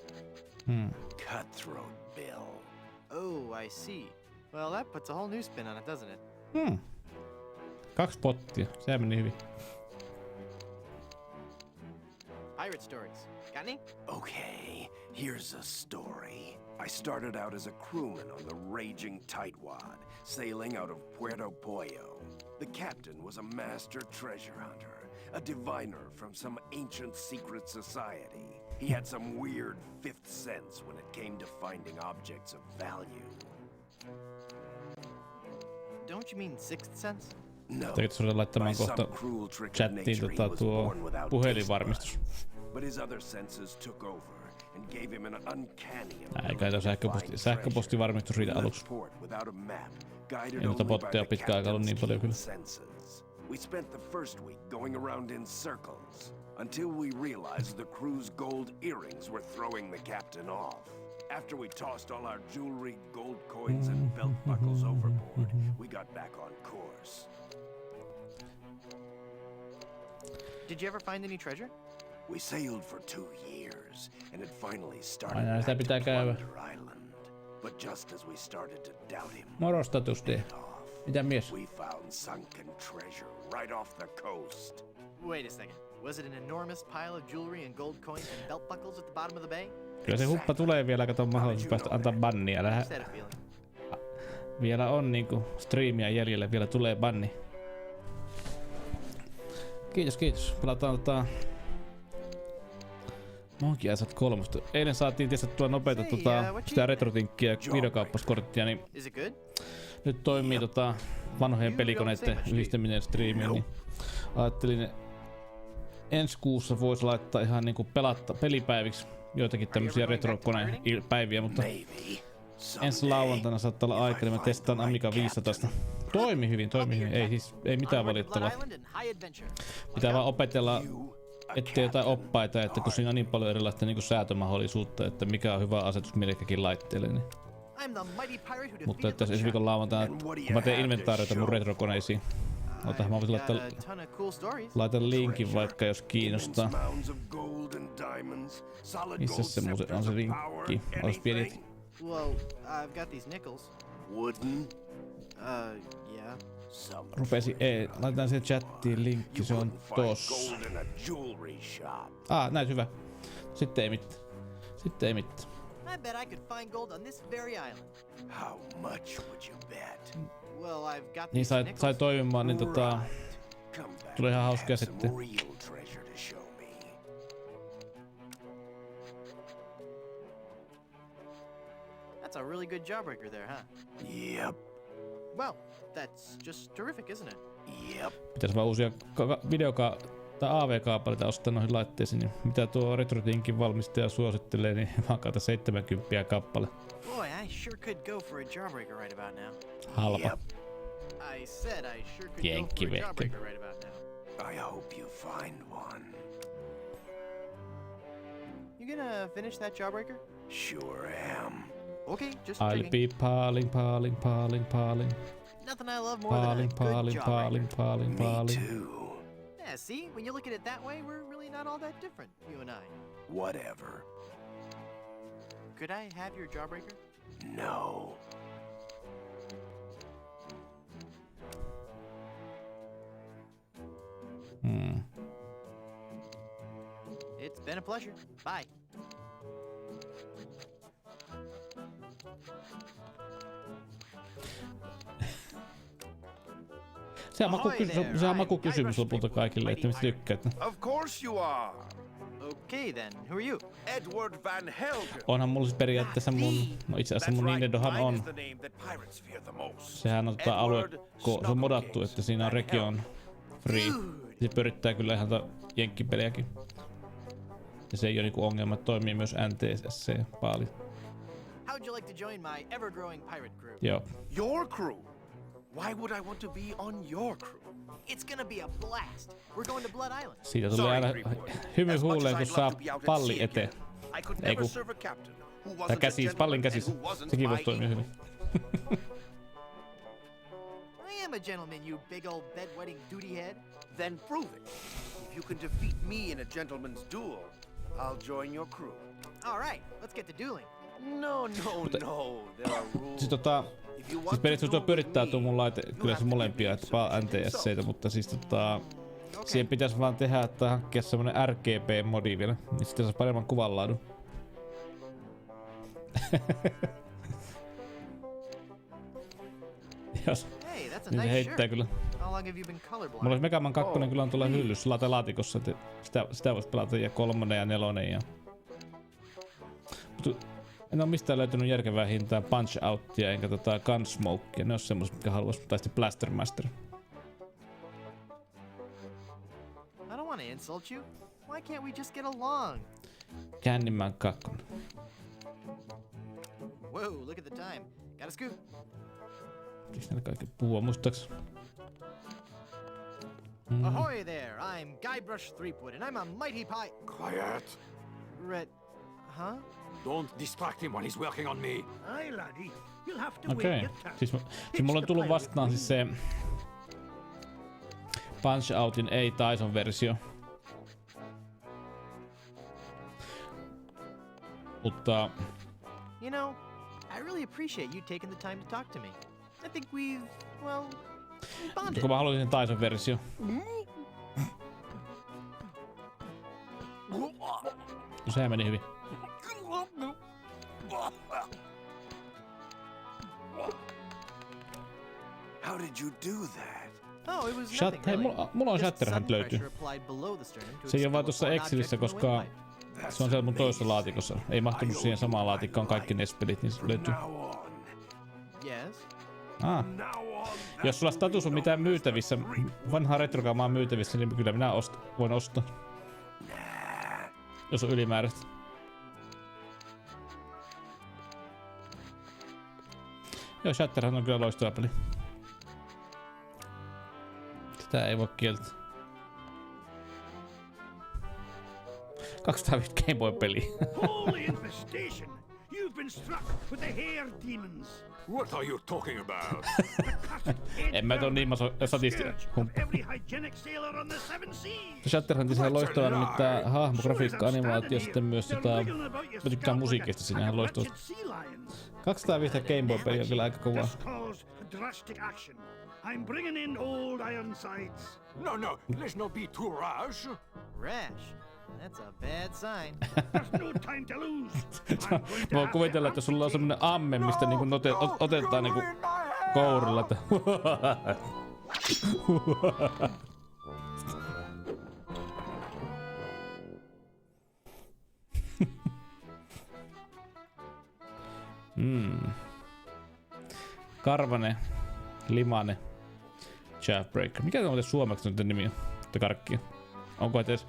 Cutthroat Bill. Oh, I see. Well, that puts a whole new spin on it, doesn't it? 2 pottia, se meni hyvin. Pirate stories. Got any? Okay, here's a story. I started out as a crewman on the raging tightwad, sailing out of Puerto Pollo. The captain was a master treasure hunter, a diviner from some ancient secret society. He had some weird fifth sense when it came to finding objects of value. Don't you mean sixth sense? No, Teikö sulle laittamaan by some kohta cruel trick of chattiin nature he was tuo born without puhelinvarmistus. But his other senses took over, and gave him an uncanny Eikä tuo sähköpostivarmistus riitä aluksi. Ei noita botteja pitkään aikaa ollut niin paljon kyllä. We spent the first week going around in circles until we realized the crew's gold earrings were throwing the captain off. After we tossed all our jewelry, gold coins, and belt buckles overboard, we got back on course. Did you ever find any treasure? We sailed for 2 years, and it finally started Aina sitä back pitää to käydä. Plunder Island. But just as we started to doubt him, Morostatus D. Mitä mies? we found sunken treasure right off the coast. Wait a second. Was it an enormous pile of jewelry and gold coins and belt buckles at the bottom of the bay? Kyllä se huppa tulee vielä, kato mahdollisuus päästä antaa bannia. Just had a feeling. Vielä on niinku striimiä jäljellä, vielä tulee banni. Kiitos. Pelataan Monkey Island 3. Eilen saatiin testattua nopeita sitä retrotinkkiä ja videokauppauskorttia, niin Is it good? nyt toimii vanhojen pelikoneiden yhdistäminen striimiin, niin ajattelin ensi kuussa voisi laittaa ihan niinku pelipäiviksi joitakin tämmösiä retrokonepäiviä, mutta ensi lauantaina saattaa olla aika, niin mä testaan Amiga 500. Toimi hyvin. Ei mitään valittavaa. Pitää vaan opetella ettei jotain oppaita, että kun siinä on niin paljon erilaista niinku säätömahdollisuutta, että mikä on hyvä asetus millekäkin laitteelle. Niin. Mutta että jos ensi viikon lauantaina, kun mä teen inventaarioita mun retrokoneisiin, mä voisin laittaa linkin vaikka jos kiinnostaa. Missä se on se linkki? Olis pieni. Well, I've got these nickels. Wooden? Yeah. Rupesi laitetaan siihen chattiin linkki, se on tossa. Näin hyvä. Sitten ei mitään. I bet I could find gold on this very island. How much would you bet? Well, I've got Niin these sai toimimaan, niin Come back tulee ihan and hauskaa have some sitten. real treasure to show me. That's a really good jawbreaker there, huh? Yep. Well, that's just terrific, isn't it? Yep. Pitäis vaan uusia tai AV-kaapaleita ostaa noihin laitteisiin, niin mitä tuo retrotinkin valmistaja suosittelee, niin vaan kautta 70 kappale. Boy, I sure could go for a jawbreaker right about now. Halpa. Yep. I said I sure could go for a jawbreaker right about now. I hope you find one. You gonna finish that jawbreaker? Sure am. Okay, just I'll checking. be palling. Nothing I love more than a good jawbreaker. Palling. Me too. Yeah, see? When you look at it that way, we're really not all that different, you and I. Whatever. Could I have your jawbreaker? No. It's been a pleasure. Bye. Se on makukysymys lopulta kaikille, että mistä tykkäät. Of course you are. Okay then, who are you? Edward Van Helgen. Onhan mulla siis periaatteessa no itse asiassa mun Nintendohan on. Sehän on se on modattu, että siinä on region free. Se pyörittää kyllä ihan jenkkipeliäkin. Ja se ei oo niinku ongelma, että toimii myös NTSC paljon. How'd you like to join my ever-growing pirate crew? Joo. Your crew? Why would I want to be on your crew? It's gonna be a blast. We're going to Blood Island. Siitä tulee aina hymy huuleen, kun saa palli eteen. Ei kun. Tai pallin käsissä. Sekin voisi toimia hyvin. I am a gentleman, you big old bedwetting duty head. Then prove it. If you can defeat me in a gentleman's duel, I'll join your crew. All right, let's get to dueling. No. There are rules. Siis siis periaatteessa tuo pyörittää tuo mun laite kyllä se molempia, että NTSC:tä, mutta siis siihen pitäisi vaan tehdä, että hankkia semmonen RGB-modi vielä, niin sitten saa paremman kuvanlaadun. Jos, niin se heittää kyllä. Mulla olisi Mega Man 2 kyllä on tuolla hyllyssä laatikossa, että sitä voisi pelata ja 3 ja 4 ja... En oo mistään löytynyt järkevää hintaa Punch Outia enkä Gunsmokea. Ne on semmoset, mitkä haluais, tai sitten Blaster Master. I don't want to insult you. Why can't we just get along? Kännimään kakkonen. Whoa, look at the time. Got a scoop. Pitäis näillä kaikki puhua mustaks? Ahoy there, I'm Guybrush Threepwood, and I'm a mighty Quiet! Huh? Don't distract him while he's working on me. Aye, laddie. You'll have to Okei. wait your turn. Siis mulla on tullut vastaan siis se Punch Outin ei Tyson versio. Mutta You know, I really appreciate you taking the time to talk to me. I think we've, well, bonded. kun mä haluaisin sen Tyson versio. No sehän meni hyvin. How did you do that? Oh, it was Shut- nothing hei, really. mulla on Just Shatterhand sun löytyy. pressure applied below the sternum to Se ei oo vaan expel a tuossa foreign Excelissä, object from the koska windpipe. se on siellä mun toisessa laatikossa. Ei mahtunut siihen samaan laatikkoon kaikki NES-pelit, niin se löytyy. Now on. Yes. Now on. Jos sulla status on mitään myytävissä, vanhaa retrokaamaa myytävissä, niin kyllä minä voin ostaa. Jos on ylimääräistä. Joo, Shatterhan on kyllä loistava peli. Sitä ei voi kieltää. 250 Game Boy peli. Holy infestation! You've been struck with the hair demons. What are you talking about? En mä ton niin satisti. Every hygienic sailor on the seven seas. Shatterhand on loistava, nimittäin hahmo, grafiikka, animaatio, sitten myös mä tykkään musiikista siinä ihan loistavasti. 250 Game Boy peli on kyllä aika kovaa. This calls for drastic action. I'm bringing in old Ironsides. No, let's not be too rash. Rash. That's a bad sign. There's no time to lose. I'm going to Mä voin have kuvitella, to että sulla on semmonen amme, mistä niinku otetaan niinku kourilla. Että Karvane, Limane, Shaftbreaker. Mikä on muuten suomeksi nyt nimi on? Karkkia. Onko edes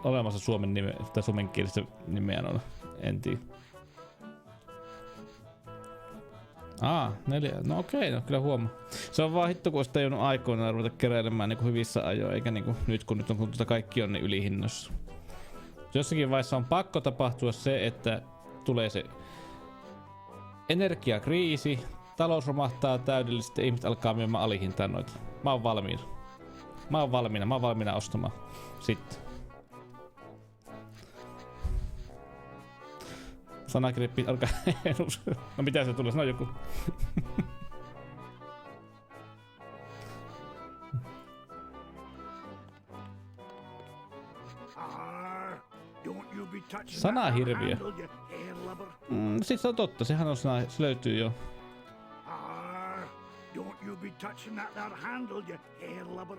olemassa suomen nime tai suomenkielistä nimeä noilla? En tiedä. 4. No okei, no kyllä huomaa. Se on vaan hitto, kun olisi tajunnut aikoinaan ruveta keräilemään niinku hyvissä ajoin, eikä niinku nyt kun kaikki on niin ylihinnossa. Jossakin vaiheessa on pakko tapahtua se, että tulee se energiakriisi, talous romahtaa täydellisesti ja ihmiset alkaa myymään alihintaan noita. Mä oon valmiina ostamaan. Sitten. Sanakirjappi alkaa. No mitä se tulee? Sano joku. Don't you be touching Sanahirviö. that handle, you hair-lubber. Siis se on totta, sehän on se löytyy jo. Don't you be touching that handle, you hair-lubber.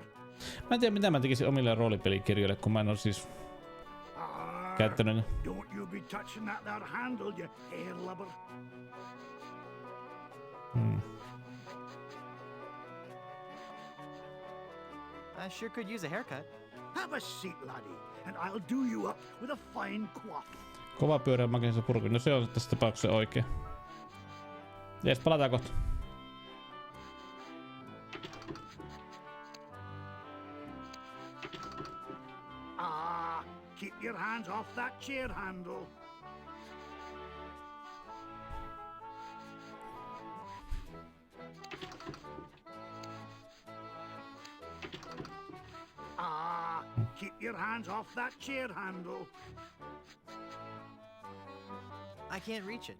Mä en tiedä mitä mä tekisin omille roolipelikirjoille, kun mä en oo siis käyttänyt ne. Don't you be touching that handle, you hair-lubber. I sure could use a haircut. Have a seat, laddie, and I'll do you up with a fine coif. Kova pyörä makeisessa purku. No se on tässä tapauksessa oikein. Jees, palataan kohta. Keep your hands off that chair handle. Keep your hands off that chair handle. I can't reach it.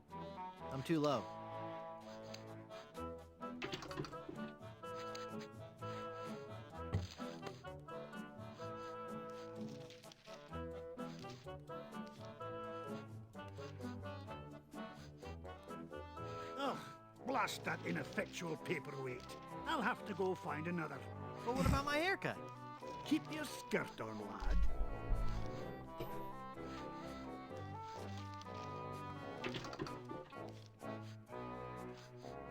I'm too low. Ugh, blast that ineffectual paperweight. I'll have to go find another. But what about my haircut? Keep your skirt on, lad.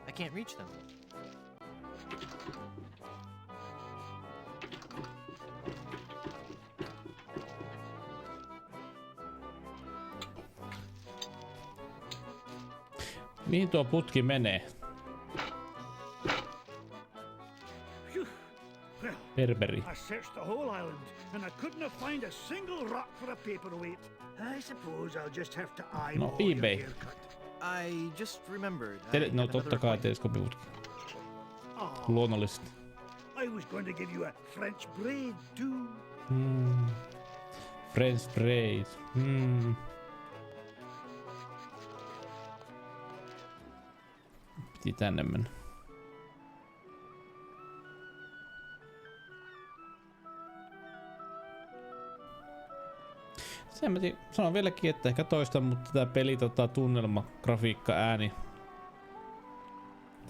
I can't reach them. Mihin tuo putki menee? Phew. Well, Berberi. I searched the whole island, and I couldn't find a single rock for a paperweight. I suppose I'll just have to eyeball your eBay. haircut. I just remembered. No totta kai teleskooppiputki. Aw, Luonnollisesti. I was going to give you a French braid too. French braid. Piti tänne mennä. Sen mä sanon vieläkin, että ehkä toista, mutta tää peli, tunnelma, grafiikka, ääni.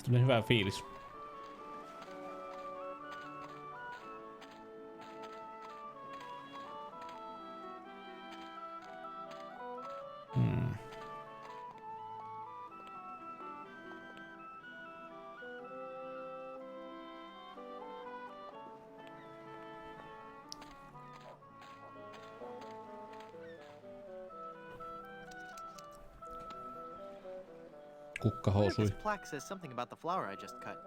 Tuli hyvä fiilis. Kukka housui. This plaque says something about the flower I just cut.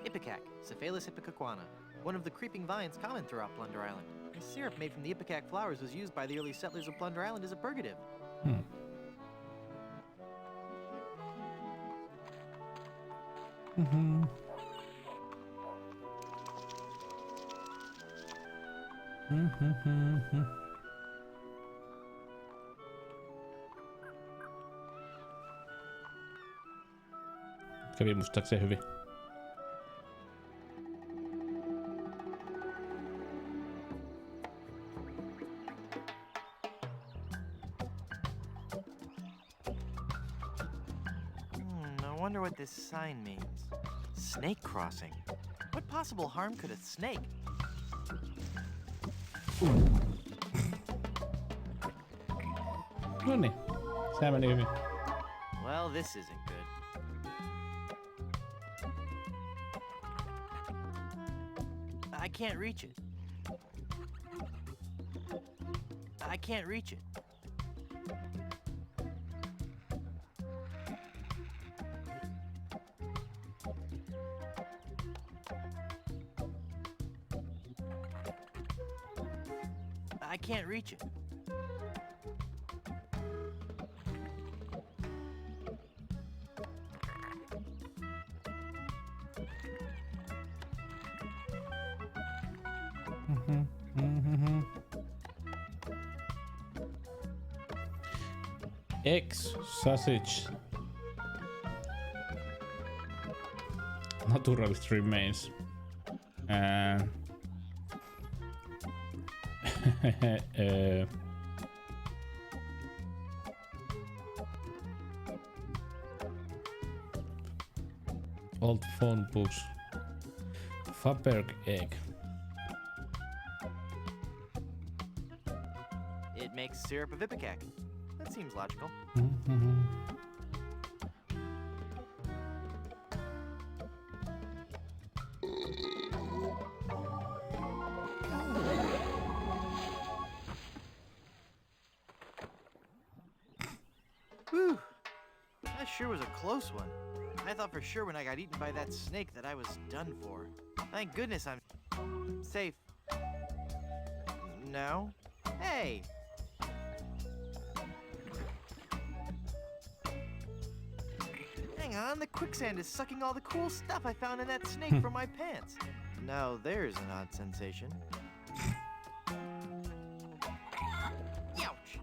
Ipecac, Cephalus ipecacuana, one of the creeping vines common throughout Plunder Island. The syrup made from the ipecac flowers was used by the early settlers of Plunder Island as a purgative. Kävi muistaakseni hyvin. I wonder what this sign means. Snake crossing. What possible harm could a snake? Noniin. Se meni hyvin. Well, this isn't good. I can't reach it. I can't reach it. I can't reach it. Eggs, sausage. Naturalist remains. Old phone books. Faberg egg. It makes syrup of ipecac. That seems logical. Whew. That sure was a close one. I thought for sure when I got eaten by that snake that I was done for. Thank goodness I'm safe. No? Hey! Hang on, the quicksand is sucking all the cool stuff I found in that snake from my pants. Now there's an odd sensation. Ouch!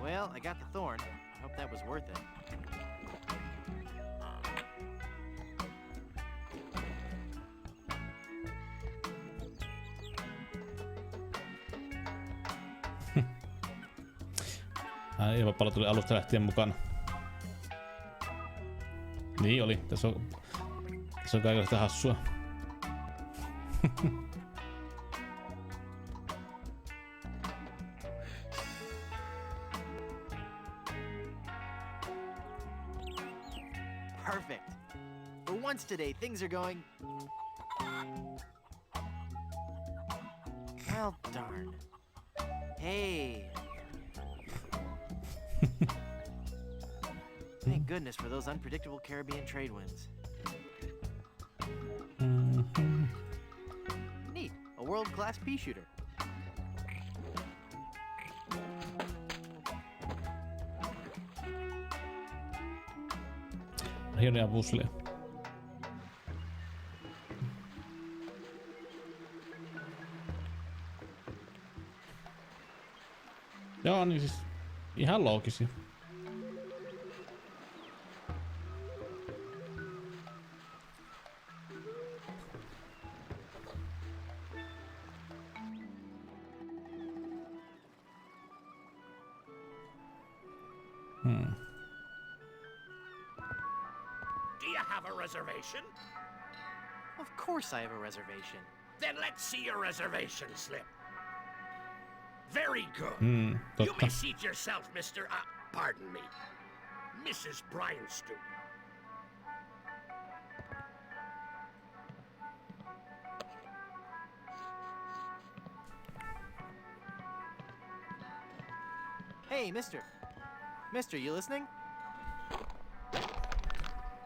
Well, I got the thorn. I hope that was worth it. Ilmapallo tuli alusta lähtien mukana. Niin oli. Tässä on kaikenlaista hassua. Perfect. For once today, things are going... Well, darn. Hey. Thank goodness for those unpredictable Caribbean trade winds. Neat, a world-class pea shooter. Hienoja pusleja. Joo, niin siis ihan loogisia. Do you have a reservation? Of course I have a reservation. Then let's see your reservation slip. Very good. You Totta. may seat yourself, Mr. Pardon me, Mrs. Bryanstoop. Hey, mister. Mister, you listening?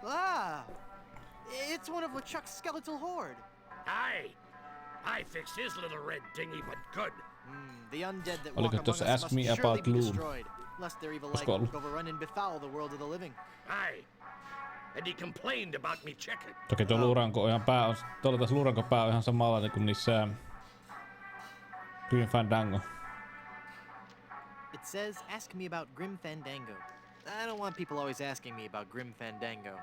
Ah! It's one of LeChuck's skeletal horde. Aye. I fixed his little red dinghy, but good. The undead that Oliko walk among tuossa us Ask must Me surely About be Gloom? destroyed, lest their evil Olisiko light ollut? overrun and befoul the world of the living. Aye. And he complained about me checking. Toki tuo luuranko on ihan pää on, tuolla taas luuranko pää on ihan samanlainen kuin niissä Grim Fandango. It says, ask me about Grim Fandango. I don't want people always asking me about Grim Fandango.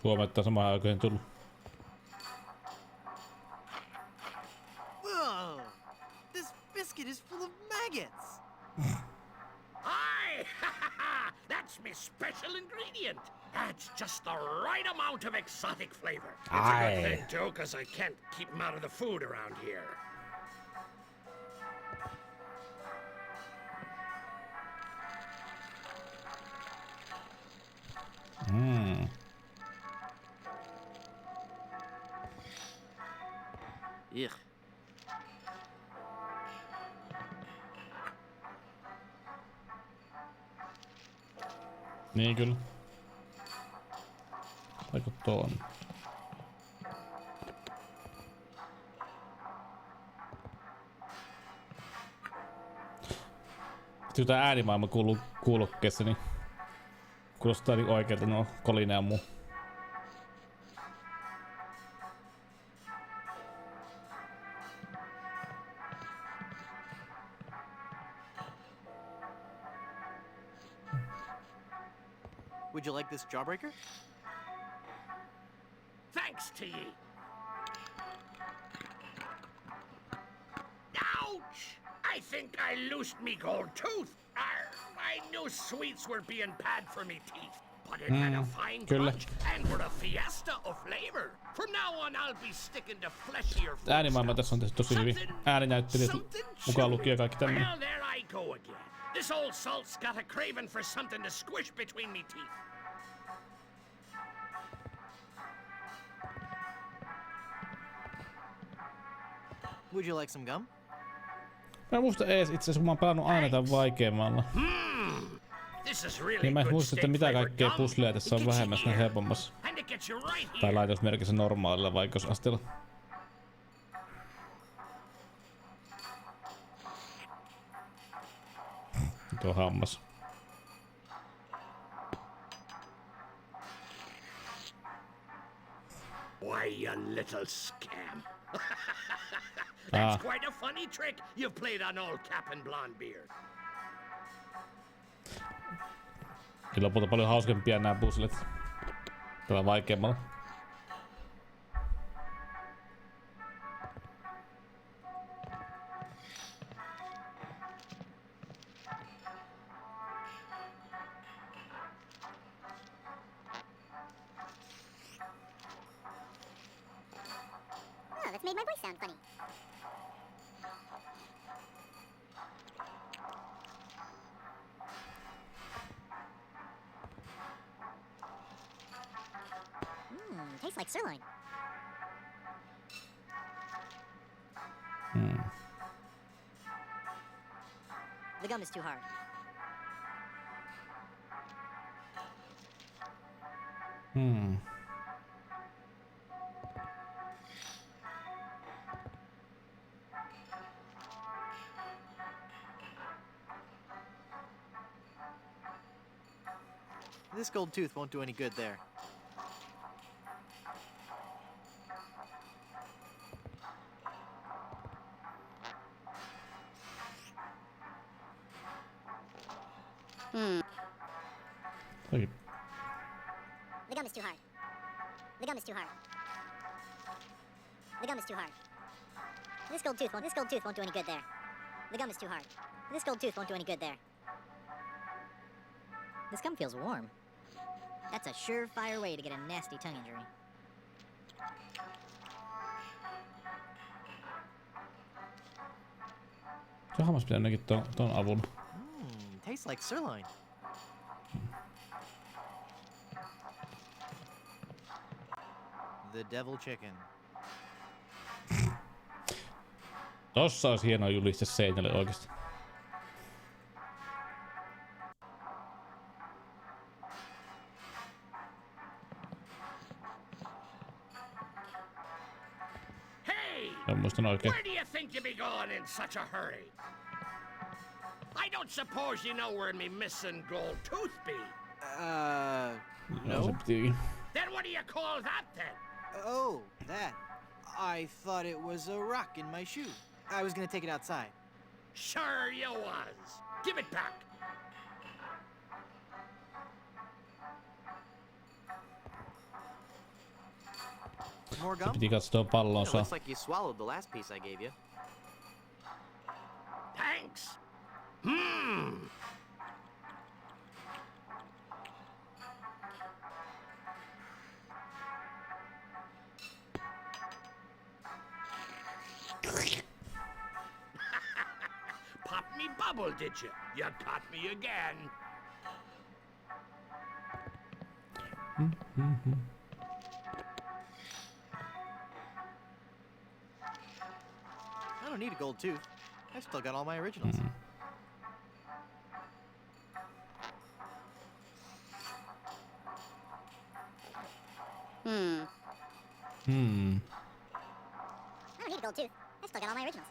Huomatta samaan aikaan tullut. Whoa! This biscuit is full of maggots! Aye! That's my special ingredient. Adds just the right amount of exotic flavor. It's a good thing, too, because I can't keep them out of the food around here. Ugh. Niin kyllä. Aika tuon. Sitten kun tää äänimaailma kuuluu kuulokkeessa, niin kuulostaa niin oikealta nuo kolina ja muu. Would you like this jawbreaker? Thanks to ye. Ouch! I think I loosed me gold tooth. I knew sweets were being bad for me teeth, but it had a fine kyllä. crunch and were a fiesta of flavor. From now on, I'll be sticking to fleshier food. Äänimaailma tässä on tehty tosi hyvin. Ääninäyttelijät mukaan lukien kaikki tämmönen. Well, there I go again. This old salt's got a craving for something to squish between me teeth. Would you like some gum? Mä en muista ees itse asiassa, mä oon pelannut aina tän vaikeammalla. This is really Niin mä en good muista, että mitä steak-flavored kaikkea gum. pusleja tässä on It gets you vähemmässä ja here, helpommassa. and it gets you right Tai here. lainausmerkissä normaalilla vaikeusasteella. Tuo hammas. Why, you little scam. That's quite a funny trick you've played on old Cap'n Blondebeard. Niin lopulta paljon hauskempia nämä puzzlet. Tällä vaikeammalla. Oh, that's made my voice sound funny. Tastes like sirloin. The gum is too hard. This gold tooth won't do any good there. Okay. The gum is too hard. The gum is too hard. The gum is too hard. This gold tooth won't do any good there. The gum is too hard. This gold tooth won't do any good there. This gum feels warm. That's a surefire way to get a nasty tongue injury. Se hammas pitää ainakin ton avun. Tastes like sirloin. The devil chicken. Tossa olisi hieno juliste seinälle oikeesti. Where do you think you be going in such a hurry? I don't suppose you know where me missing gold tooth be? No. Then what do you call that then? Oh, that. I thought it was a rock in my shoe. I was gonna take it outside. Sure you was. Give it back. More gum? Piti katsoa pallonsa. Looks like you swallowed the last piece I gave you. Thanks. Pop me bubble, did you? You caught me again. I don't need a gold tooth. I've still got all my originals. I don't need a gold tooth. I've still got all my originals.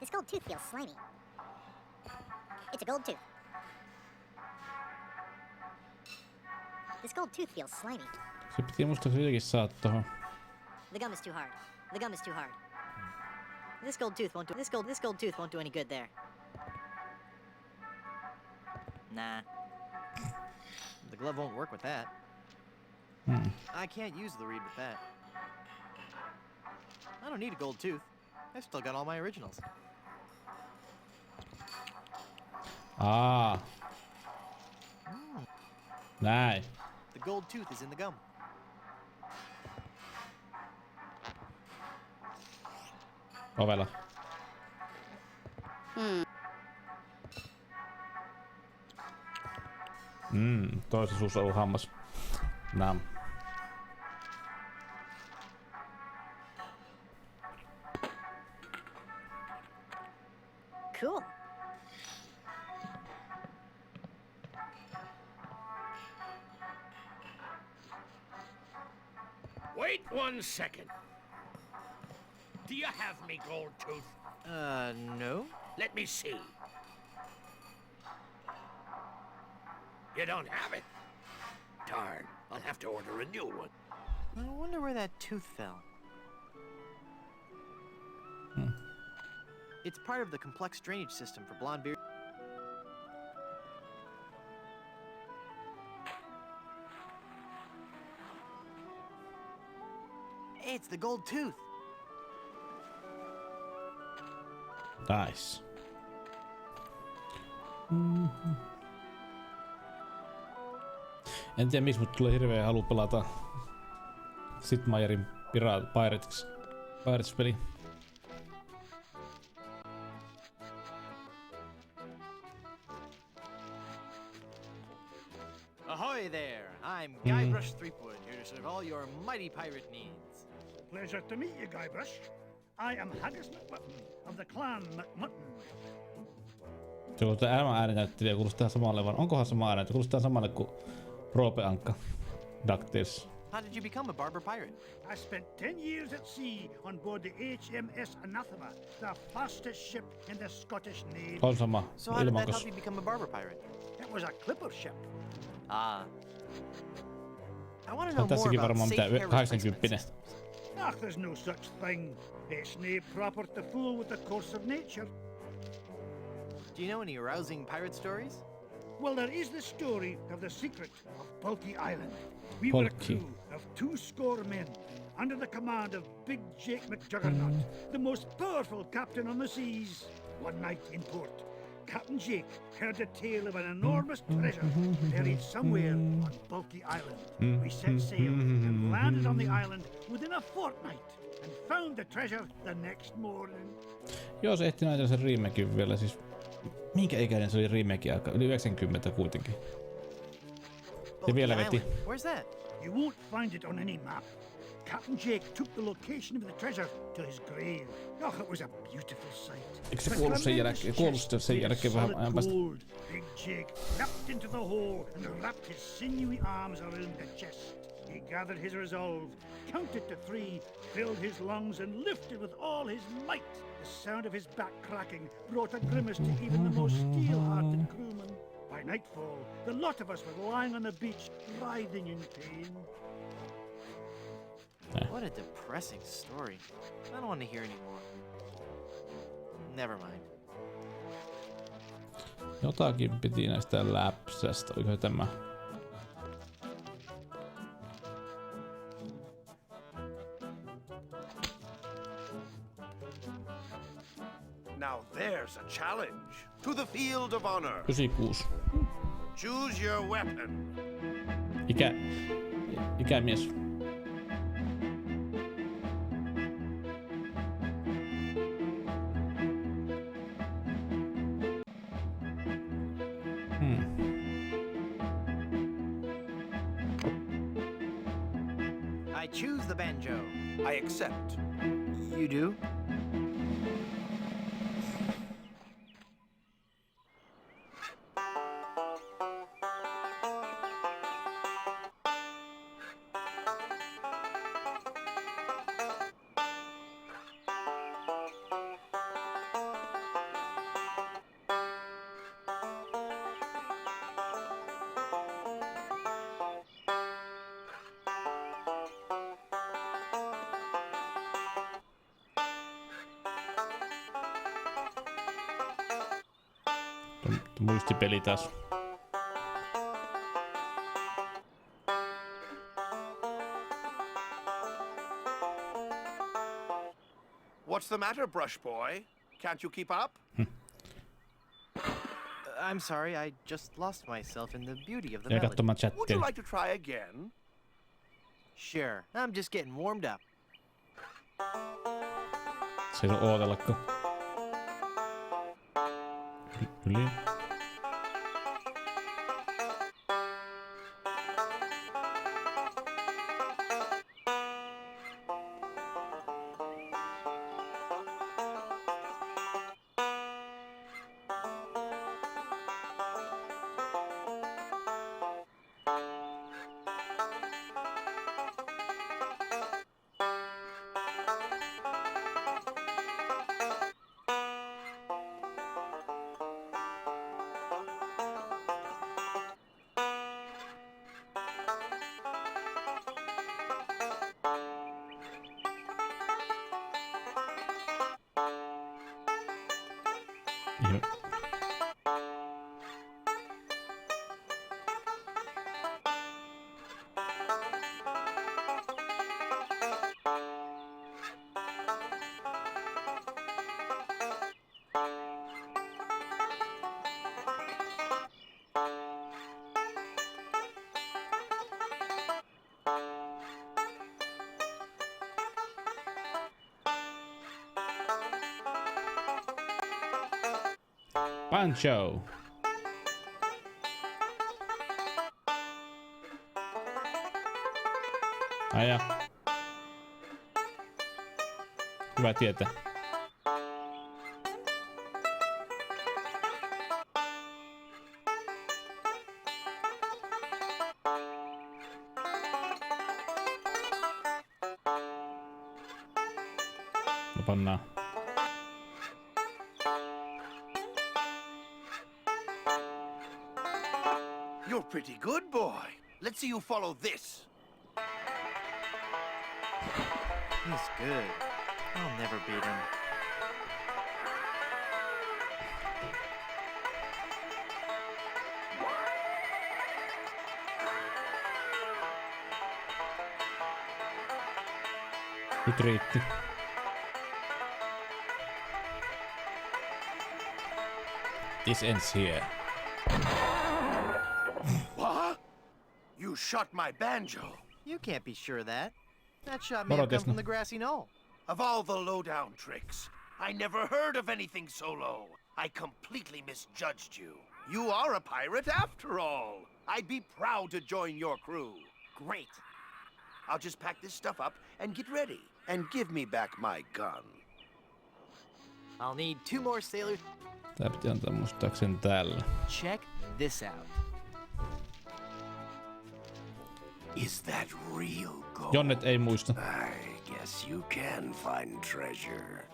This gold tooth feels slimy. It's a gold tooth. This gold tooth feels slimy. Se piti musta jotenkin saada tohon. The gum is too hard. The gum is too hard. This gold tooth won't do. This gold tooth won't do any good there. Nah. The glove won't work with that. I can't use the reed with that. I don't need a gold tooth. I've still got all my originals. Näin. The gold tooth is in the gum. Ovella. Toisessa suussa on ollut hammas. Nam. Cool. Wait 1 second. Do you have me gold tooth? No. Let me see. You don't have it? Darn, I'll have to order a new one. I wonder where that tooth fell. It's part of the complex drainage system for blonde beard. It's the gold tooth. Nice. En tiedä miksi mut tulee hirveä halu pelata Sid Meierin Pirates-peli. Ahoy there! I'm Guybrush Threepwood, here to serve all your mighty pirate needs. Pleasure to meet you, Guybrush. I am Haggis McMutton of the clan McMutton. Se kun tää ääninäyttelijä kuulostaa samalle, vaan onkohan sama ääni? Kuulostaa samalle kuin Roope Ankka DuckTales. How did you become a barber pirate? I spent 10 years at sea on board the HMS Anathema, the fastest ship in the Scottish Navy. On sama. So how did that Ilmakas. help you become a barber pirate? It was a clipper ship. Ah. I want to know more Tässäkin about varmaan safe mitään hair 80. replacement systems. There's no such thing. It's nae proper to fool with the course of nature. Do you know any rousing pirate stories? Well, there is the story of the secret of Bulky Island. We were a crew of 200 men under the command of Big Jake McJuggernaut, the most powerful captain on the seas. One night in port, Captain Jake heard the tale of an enormous treasure buried somewhere on Bulky Island. We set sail and landed on the island within a fortnight and found the treasure the next morning. Joo, se ehti näytellä sen remakein vielä. Siis, minkä ikäinen se oli remakein aika? Yli 90 kuitenkin. Ja vielä veti. Where's that? You won't find it on any map. Captain Jake took the location of the treasure to his grave. Oh, it was a beautiful sight. Eikö se kuollut sen jälkeen? Kuollut sen jälkeen vähän ajan päästä? Big Jake leapt into the hole and wrapped his sinewy arms around the chest. He gathered his resolve, counted to 3, filled his lungs and lifted with all his might. The sound of his back cracking brought a grimace to even the most steel-hearted crewman. By nightfall, the lot of us were lying on the beach, writhing in pain. What a depressing story. I don't want to hear anymore. Never mind. Jotakin piti näistä läpsästä. Oliko tämä? Now there's a challenge. To the field of honor. 96. Choose your weapon. Ikämies. I choose the banjo. I accept. You do? Muistipeli taas. What's the matter, Brush Boy? Can't you keep up? I'm sorry, I just lost myself in the beauty of the Ja melody. katsomaan Would you chattia. like to try again? Sure, I'm just getting warmed up. Se on ootellako. Yli. Joo. Pancho. Aja. Hyvä tietää. No pannaan. You're pretty good, boy. Let's see you follow this. He's good. I'll never beat him. Nyt riitti. This ends here. What? You shot my banjo. You can't be sure of that. That shot may have come from the grassy knoll. Of all the lowdown tricks, I never heard of anything so low. I completely misjudged you. You are a pirate after all. I'd be proud to join your crew. Great. I'll just pack this stuff up and get ready. And give me back my gun. I'll need 2 more sailors. Tää piti antaa muistaakseni tällä. Check this out. Is that real gold? Jonnet ei muista. I guess you can find treasure.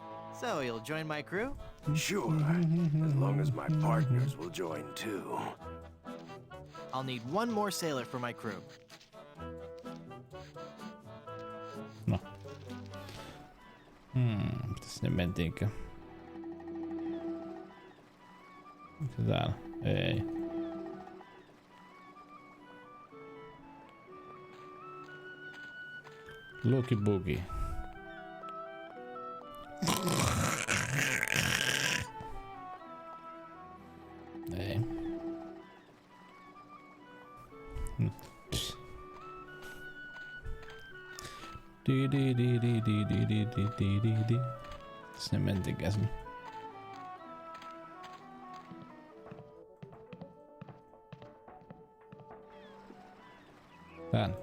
So, you'll join my crew? Sure, as long as my partners will join too. I'll need 1 more sailor for my crew. No. Mitäs sinne mentiinkö? Onko se täällä? Ei. Looky boogie. Ei. Di. Sinne mentiinkään sinne. Tän.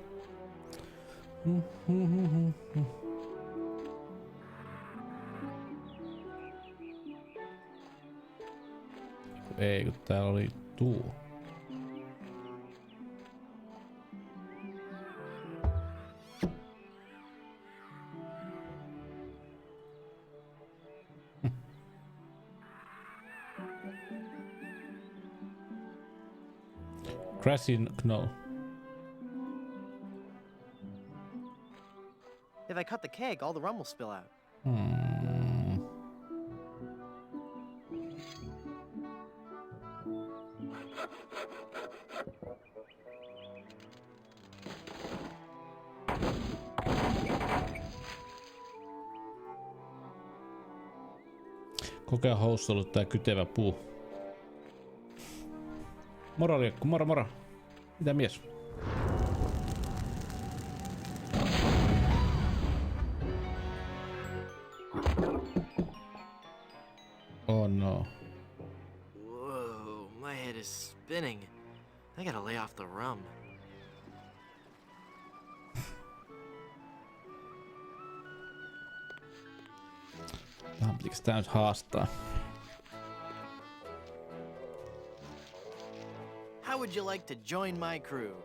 Ei, kun täällä oli tuo. Grassy knoll. If I cut the keg, all the rum will spill out. Kokea housussa ollut tää kytevä puu. Moro Liekku, moro. Mitä mies? Oh no. Whoa, my head is spinning. I gotta lay off the rum. Pitikö tää nyt haastaa? How would you like to join my crew?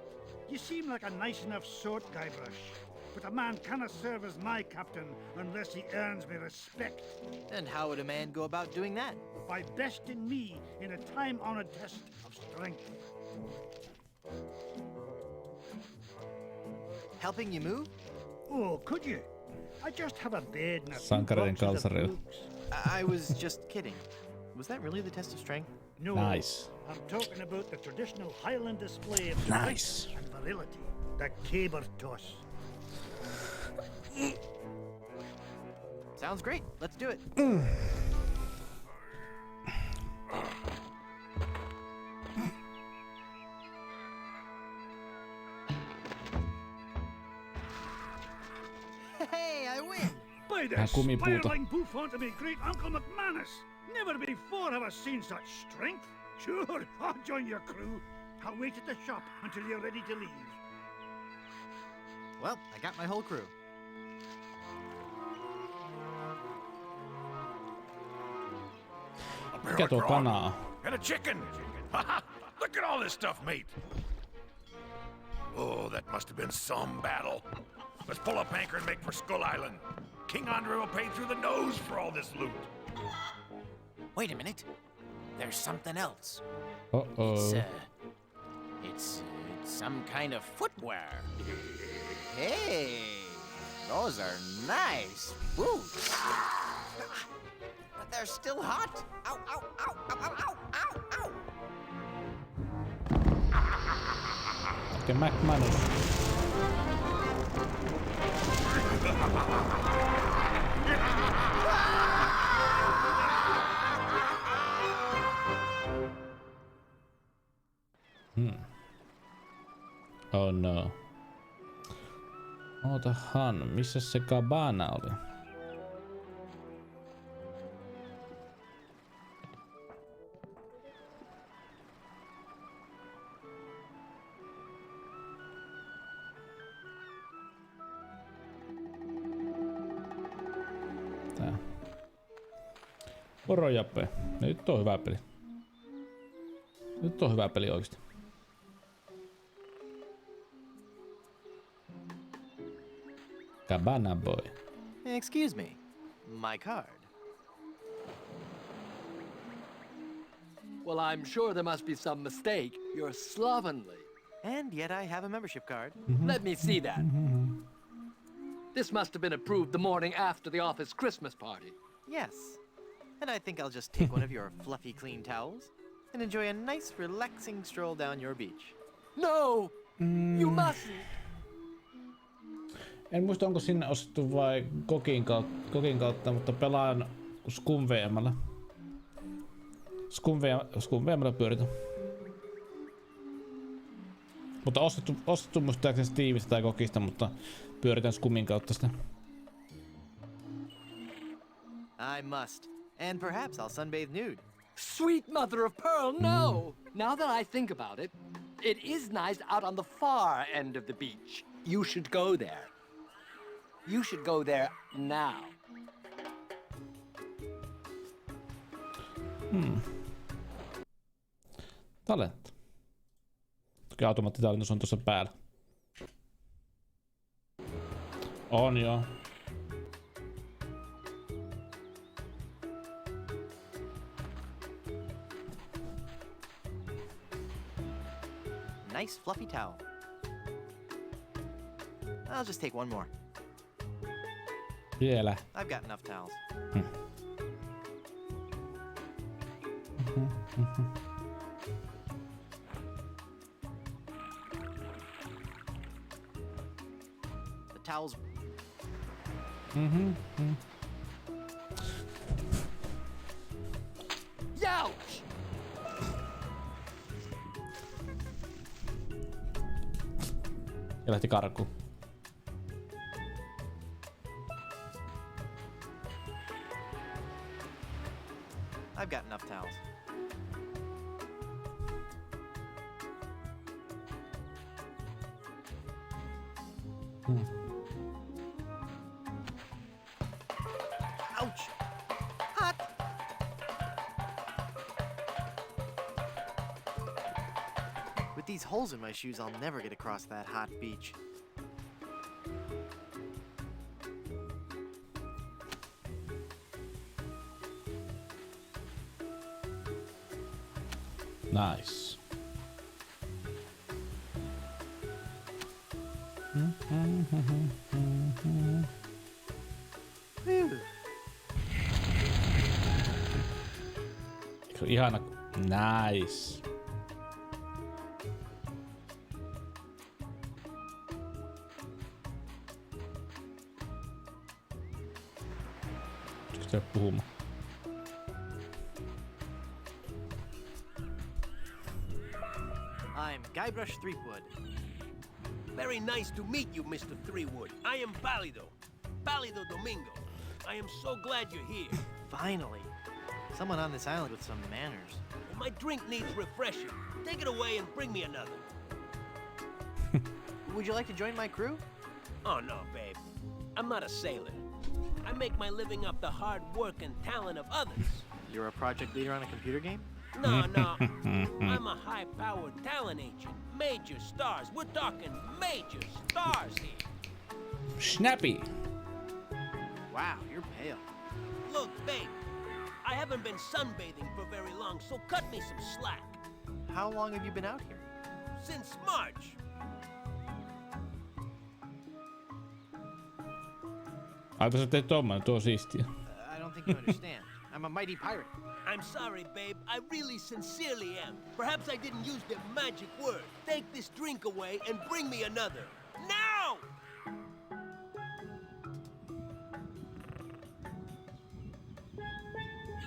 You seem like a nice enough sort, Guybrush. But a man cannot serve as my captain unless he earns me respect. And how would a man go about doing that? By besting me in a time-honored test of strength. Helping you move? Oh, could you? I just have a bed and a few Sankareiden boxes of kalsareilla. books. I was just kidding. Was that really the test of strength? No, Nice. I'm talking about the traditional Highland display of Nice. strength and virility, the caber toss. Sounds great. Let's do it. Hey, I win! By the kumipuuta. spiraling bouffant of me great Uncle McManus! Never before have I seen such strength. Sure, I'll join your crew. I'll wait at the shop until you're ready to leave. Well, I got my whole crew. Mikä tuo kanaa? And a chicken. Look at all this stuff, mate. Oh, that must have been some battle. Let's pull up anchor and make for Skull Island. King Andre will pay through the nose for all this loot. Wait a minute. There's something else. Uh-oh. It's some kind of footwear. Hey, those are nice boots. But they're still hot. Ow, ow, ow, ow, ow, ow, ow. Okay, McManus. Oh no. Ootahan, missä se cabana oli? Tää. Moro Jape. Nyt on hyvä peli. Nyt on hyvä peli oikeesti. Cabana boy. Excuse me. My card. Well, I'm sure there must be some mistake. You're slovenly. And yet I have a membership card. Let me see that. This must have been approved the morning after the office Christmas party. Yes. And I think I'll just take one of your fluffy clean towels and enjoy a nice relaxing stroll down your beach. No! You mustn't! En muista onko sinne ostettu vai kokin kautta, mutta pelaan Scum VM:llä. Scum VM:llä pyöritän. Mutta ostettu muistaakseni Steamista tai kokista, mutta pyöritän Scumin kautta sitä. I must. And perhaps I'll sunbathe nude. Sweet mother of pearl, no! Now that I think about it, it is nice out on the far end of the beach. You should go there. You should go there now. Talent. Toki automaattitallentus on tuossa päällä. On joo. Nice fluffy towel. I'll just take one more. Vielä. I've got enough towels. The towels. Youch! Ja lähti karkuun. I've got enough towels. Ouch! Hot! With these holes in my shoes, I'll never get across that hot beach. Nice. Ihana. Nice. Pitääkö puhumaan? I'm Guybrush Threepwood. Very nice to meet you, Mr. Threewood. I am Pálido Domingo. I am so glad you're here. Finally. Someone on this island with some manners. My drink needs refreshing. Take it away and bring me another. Would you like to join my crew? Oh, no, babe. I'm not a sailor. I make my living off the hard work and talent of others. You're a project leader on a computer game? No, no. I'm a high-powered talent agent. Major stars. We're talking major stars here. Snappy. Wow, you're pale. Look, babe. I haven't been sunbathing for very long, so cut me some slack. How long have you been out here? Since March. Aika sä teit tommonen, tuo on siistiä. I don't think you understand. I'm a mighty pirate. I'm sorry, babe. I really sincerely am. Perhaps I didn't use the magic word. Take this drink away and bring me another. Now!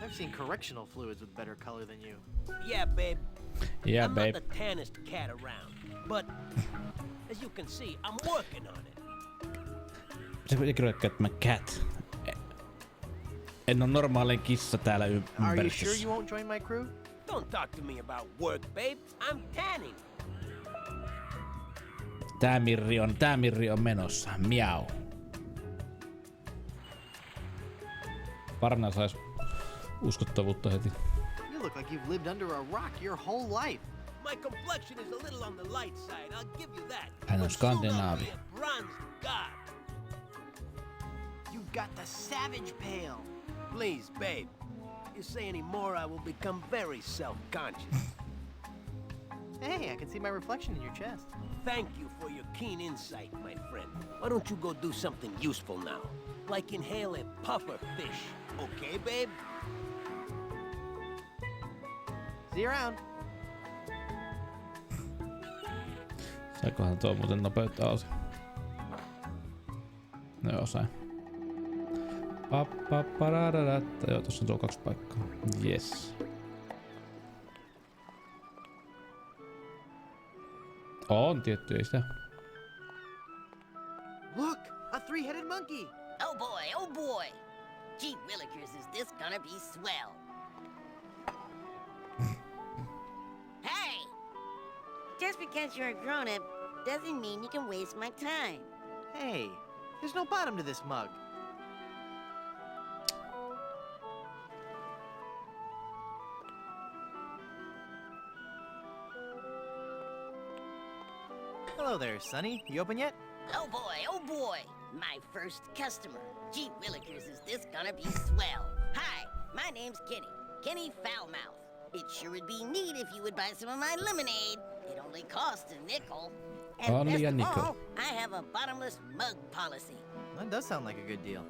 I've seen correctional fluids with better color than you. Yeah, babe. Yeah, I'm babe. not the tannest cat around, but as you can see, I'm working on it. Se kuitenkin oli mä cat. En oo normaalin kissa täällä Are you sure ympäristössä. you won't join my crew? Don't talk to me about work, babe. I'm tanning. Tää mirri on menossa. Miau. Parna sais uskottavuutta heti. You look like you've lived under a rock your whole life. My complexion is a little on the light side, I'll give you that. Hän on But soon I'll be skandinaavi. a bronzed god. You've got the savage pale. Please, babe. If you say any more, I will become very self-conscious. Hey, I can see my reflection in your chest. Thank you for your keen insight, my friend. Why don't you go do something useful now? Like inhale a puffer fish. Okay, babe? See you around. Saikohan tuo muuten nopeuttaa osa? No joo, sain. Joo, tossa on tuo 2 paikkaa. Yes. On tietty, ei sitä. Look, a three-headed monkey. Oh boy, oh boy. Gee willikers, is this gonna be swell? Hey! Just because you're a grown-up doesn't mean you can waste my time. Hey, there's no bottom to this mug. Hello there, Sonny. You open yet? Oh boy, oh boy. My first customer. Gee willikers, is this gonna be swell? Hi, my name's Kenny. Kenny Foulmouth. It sure would be neat if you would buy some of my lemonade. It only costs a nickel. And Only best a of nickel. all, I have a bottomless mug policy. That does sound like a good deal.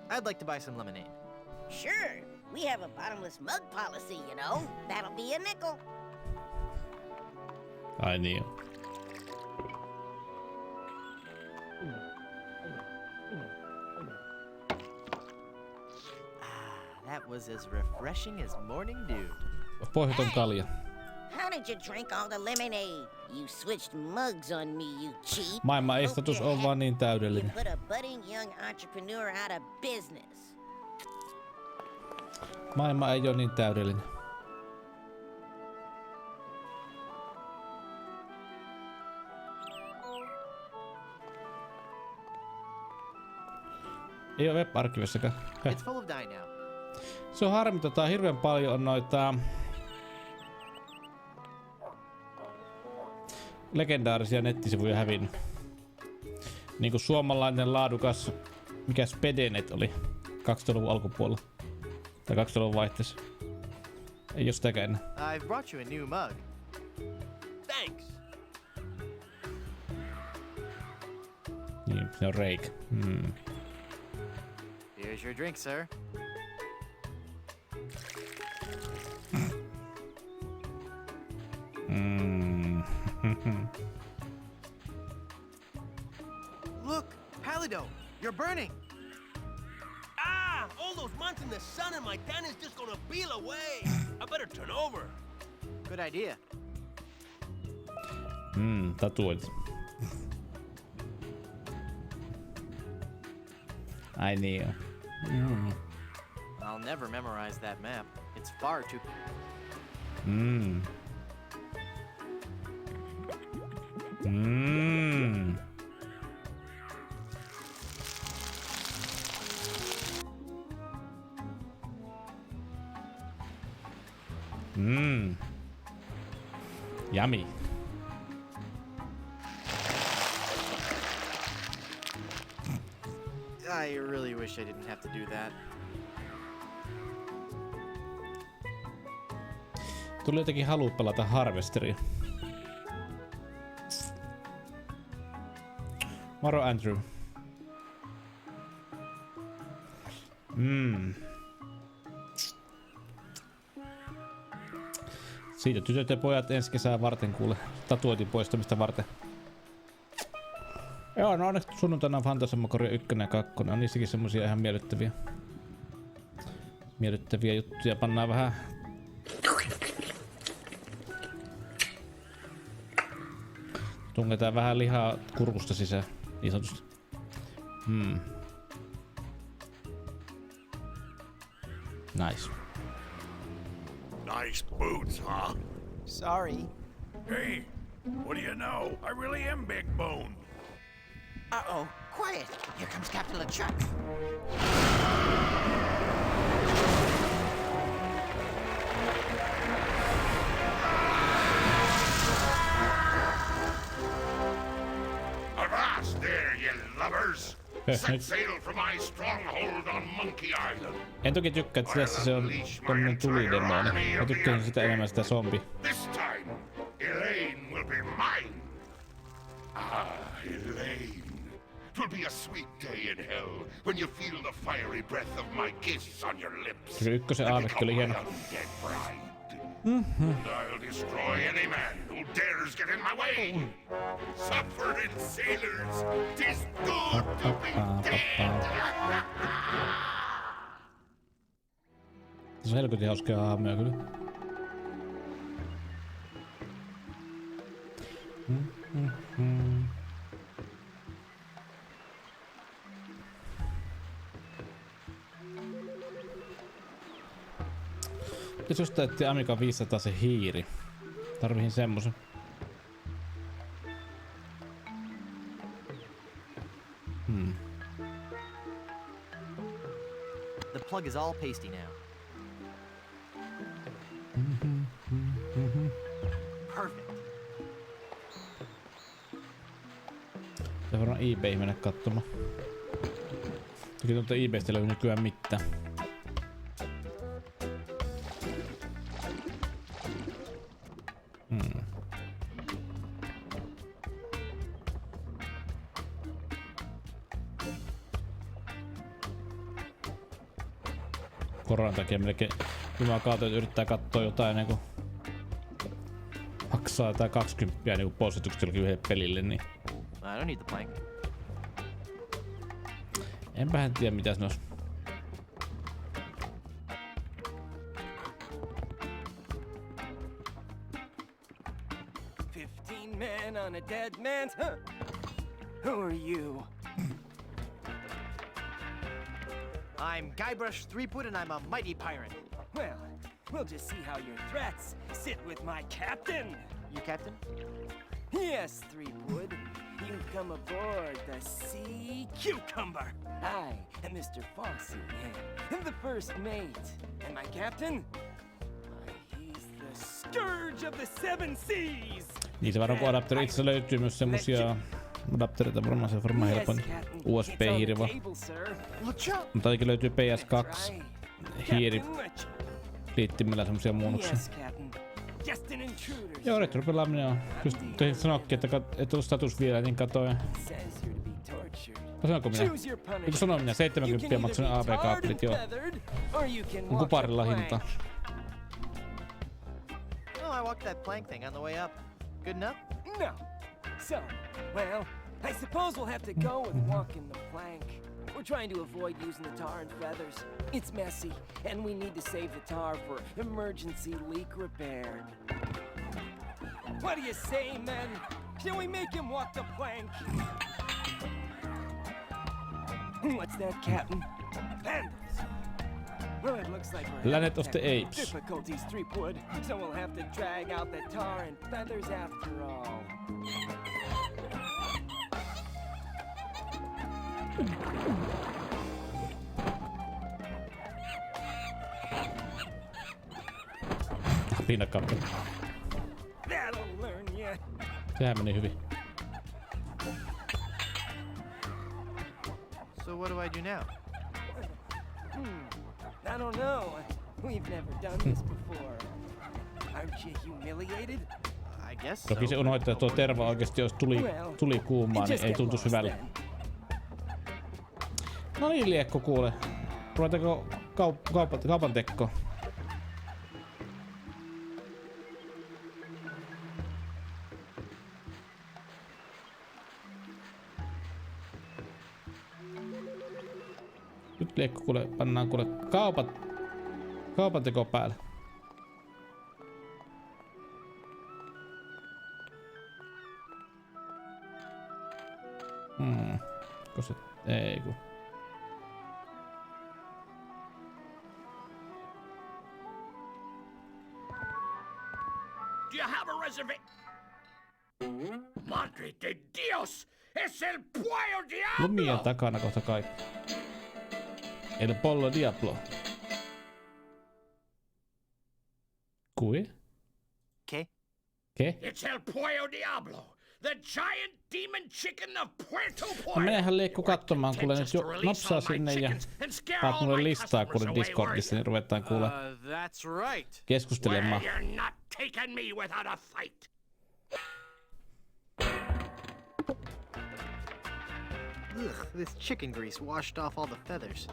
I'd like to buy some lemonade. Sure, we have a bottomless mug policy, you know. That'll be a nickel. Ai niin. That was as refreshing as morning dew. Pohjaton kalja. How did you drink all the lemonade? You switched mugs on me, you cheat. Maailman estatus on vaan niin You täydellinen. put a budding young entrepreneur out of business. Maailma ei oo niin täydellinen. Ei oo web-arkivissakaan. It's full of dye now. Se on harmi, hirveän paljon on noita legendaarisia nettisivuja hävinnyt. Niinku suomalainen laadukas, mikä Spedenet oli 2000-luvun alkupuolella. Tai 2000-luvun vaihteessa. Ei oo sitäkään enää. I've brought you a new mug. Thanks. Niin, se on Rake. Here's your drink, sir. Look, Palido, you're burning. Ah! All those months in the sun and my tan is just gonna peel away. I better turn over. Good idea. Tatuointi. Ai niin joo. I'll never memorize that map. It's far too... Yummy. I really wish I didn't have to do that. Tuli jotenkin halu pelata Harvesteria. Moro Andrew. Siitä tytöt ja pojat ensi kesää varten kuule. Tatuoitin poistamista varten. Joo, no onneksi sunnuntaina on Phantasma Corps 1 ja 2. On niissäkin semmosia ihan miellyttäviä juttuja. Pannaan vähän tungetaan vähän lihaa kurkusta sisään, niin sanotusti. Nice. Nice boots, huh? Sorry. Hey, what do you know? I really am big boned. Uh-oh. Quiet. Here comes Captain LeChuck. Avast there, you lubbers! Set sail for my stronghold on Monkey Island. En toki tykkää, että tässä se on tommonen tulidemoni. Mä tykkään sitä enemmän sitä zombi. This time, Elaine will be mine. Ah, Elaine. 'Twill be a sweet day in hell when you feel the fiery breath of my kiss on your lips. Se ykkösen aavekin oli hieno. And I'll destroy any man who dares get in my way. Suffering sailors, 'tis good to be dead. Se on helkutin hauskaa hahmoja kyllä. Pitäis ostaa ettei Amiga 500 se hiiri. Tarvihin semmosen. The plug is all pasty now. Perfect. Se varmaan eBay mennä katsomaan. Toki tuolta eBaystä löytyy nykyään mitään. Koronan takia melkein jumalauta yrittää katsoa jotain niinku maksaa jotain 20 niinku postitukset jollakin yhdelle pelille, niin I don't need the plank. enpähän tiedä mitä se olisi. Men on a dead man's. Huh? Who are you? I'm Guybrush Threepwood and I'm a mighty pirate. Well, we'll just see how your threats sit with my captain. You captain? Yes, Threepwood. You've come aboard the Sea Cucumber. I am Mr. Fossey, and the first mate. And my captain? Why, he's the scourge of the seven seas. Niin se varmaan kun adapteri itse löytyy myös semmosia adaptereita, varmaan se on varmaan helpoin USB-hiiri vaan. Mutta ainakin löytyy PS2 hiiri liittimellä semmosia muunnuksia. Joo, retro-pelaaminen on. Just toisin sanoikin, että on status vielä, niin katoin. Sanoinko minä? Eikö sanoin minä? 70 maksoin AV-kaapelit, joo. On kuparilla hinta. Oh, I walked that plank thing on the way up. Good enough? No. So, well, I suppose we'll have to go with walking the plank. We're trying to avoid using the tar and feathers. It's messy, and we need to save the tar for emergency leak repair. What do you say, men? Shall we make him walk the plank? What's that, Captain? Pandas. Well, it looks like we're Planet of the having Apes. difficulties, Threepwood, so we'll have to drag out the tar and feathers after all. Piinakkaampi. That'll learn you. Sehän meni hyvin. So what do I do now? I don't know. We've never done this before. Aren't you humiliated? I guess so. Toki se unohtaa, että tuo terva oikeesti jos tuli kuumaa, niin ei tuntuisi hyvälle. No niin, Liekko, kuule. Ruvetaanko kaupan tekkoon? Nyt Liekko, kuule, pannaan kuule kaupan teko päälle. Koska ei kun. Do you have a reservation? Madre de Dios! Es el Puello Diablo! Lumien takana kohta kaikki. El Pollo Diablo. Kui? Okay. Ke? It's el Puello Diablo! The giant demon chicken of Puerto No Puerto! menehän Liekko katsomaan, kuule nyt jo napsaa sinne ja paat mulle listaa kuule Discordissa, niin ruvetaan kuule That's right. keskustelemaan. You're not taking me without a fight! Ugh, this chicken grease washed off all the feathers.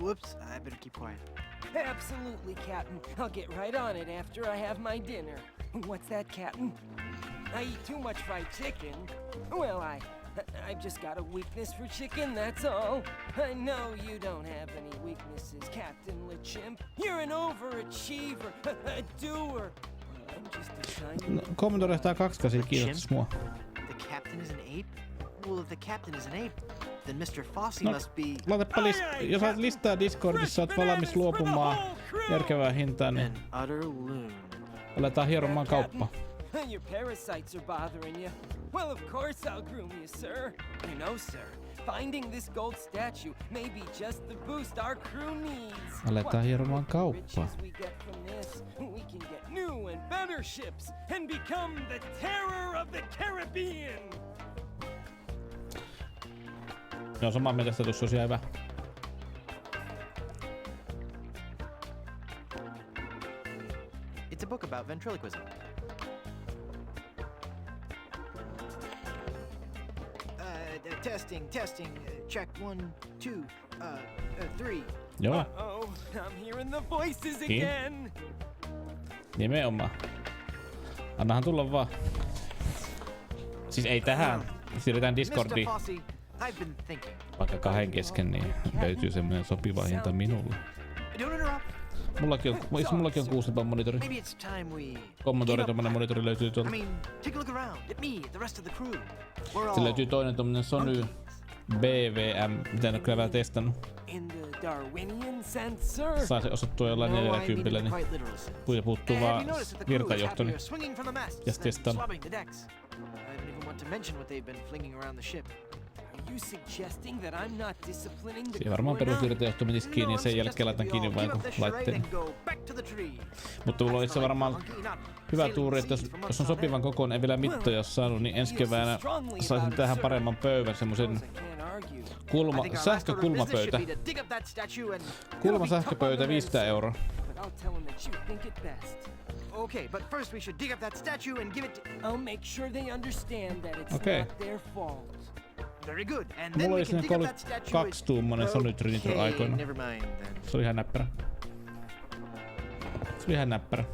Whoops, I better keep quiet. Absolutely, Captain. I'll get right on it after I have my dinner. What's that, Captain? I eat too much fried chicken. Well, I've just got a weakness for chicken, that's all. I know you don't have any weaknesses, Captain LeChimp. You're an overachiever, a doer. I'm just a tiny... No, Commodore 2 kiinnostais mua. The captain is an ape? Well, if the captain is an ape, then Mr. Fossey must be... Laitapa jos olet listaa Discordissa, oot valmis luopumaan järkevää hintaa, niin aletaan hieromaan kauppaa. Your parasites are bothering you. Well, of course I'll groom you, sir. You know, sir, finding this gold statue may be just the boost our crew needs. Aletaan hieromaan kauppaa. We get from this, we can get new and better ships and become the terror of the Caribbean. No, samaa mieltä, että tuossa olisi ihan hyvä. It's a book about ventriloquism. Testing. Check 1, 2, 3. Joo. Oh, I'm hearing the voices again. Nimenomaan. Annahan tulla vaan. Siis ei tähän. Siirretään Discordiin. Vaikka kahden kesken, niin löytyy semmoinen sopiva hinta minulle. Mullakin on 6 monitori. Commodore tommonen monitori löytyy tuolta. Se löytyy toinen tommonen Sony BVM, mitä en oo kyllä vielä testannut. Saa se osattua jollain 40, niin kuinka puuttuu vaan virtajohto, niin ja se testannut. Siihen varmaan perusvirtajohto menisi kiinni ja sen jälkeen laitan kiinni vain laitteen. Mutta mulla olisi varmaan hyvä tuuri, että jos on sopivan kokoinen, ei vielä mittoja saanut, niin ensi keväänä saisin tähän paremman pöydän, semmosen sähkökulmapöytä. Kulmasähköpöytä 500 €. Okay, but first we should dig up that statue and give it to... I'll make sure they understand that it's not their fault. Very good. And mulla oli siinä 32-tuumainen Sony Trinitro aikoina. Never mind then. Se oli ihan näppärä.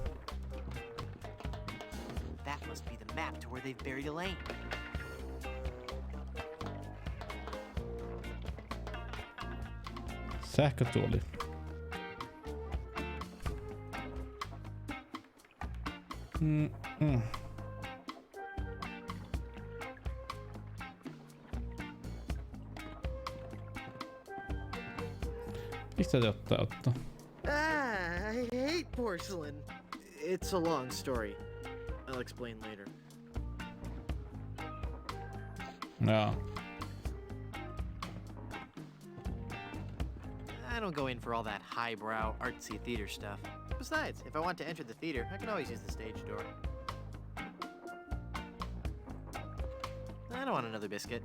That must be the map to where they've buried Elaine. Sähkötuoli. Mistä te ottaa? I hate porcelain. It's a long story. I'll explain later. Joo. I don't go in for all that highbrow, artsy theater stuff. Besides, if I want to enter the theater, I can always use the stage door. I don't want another biscuit.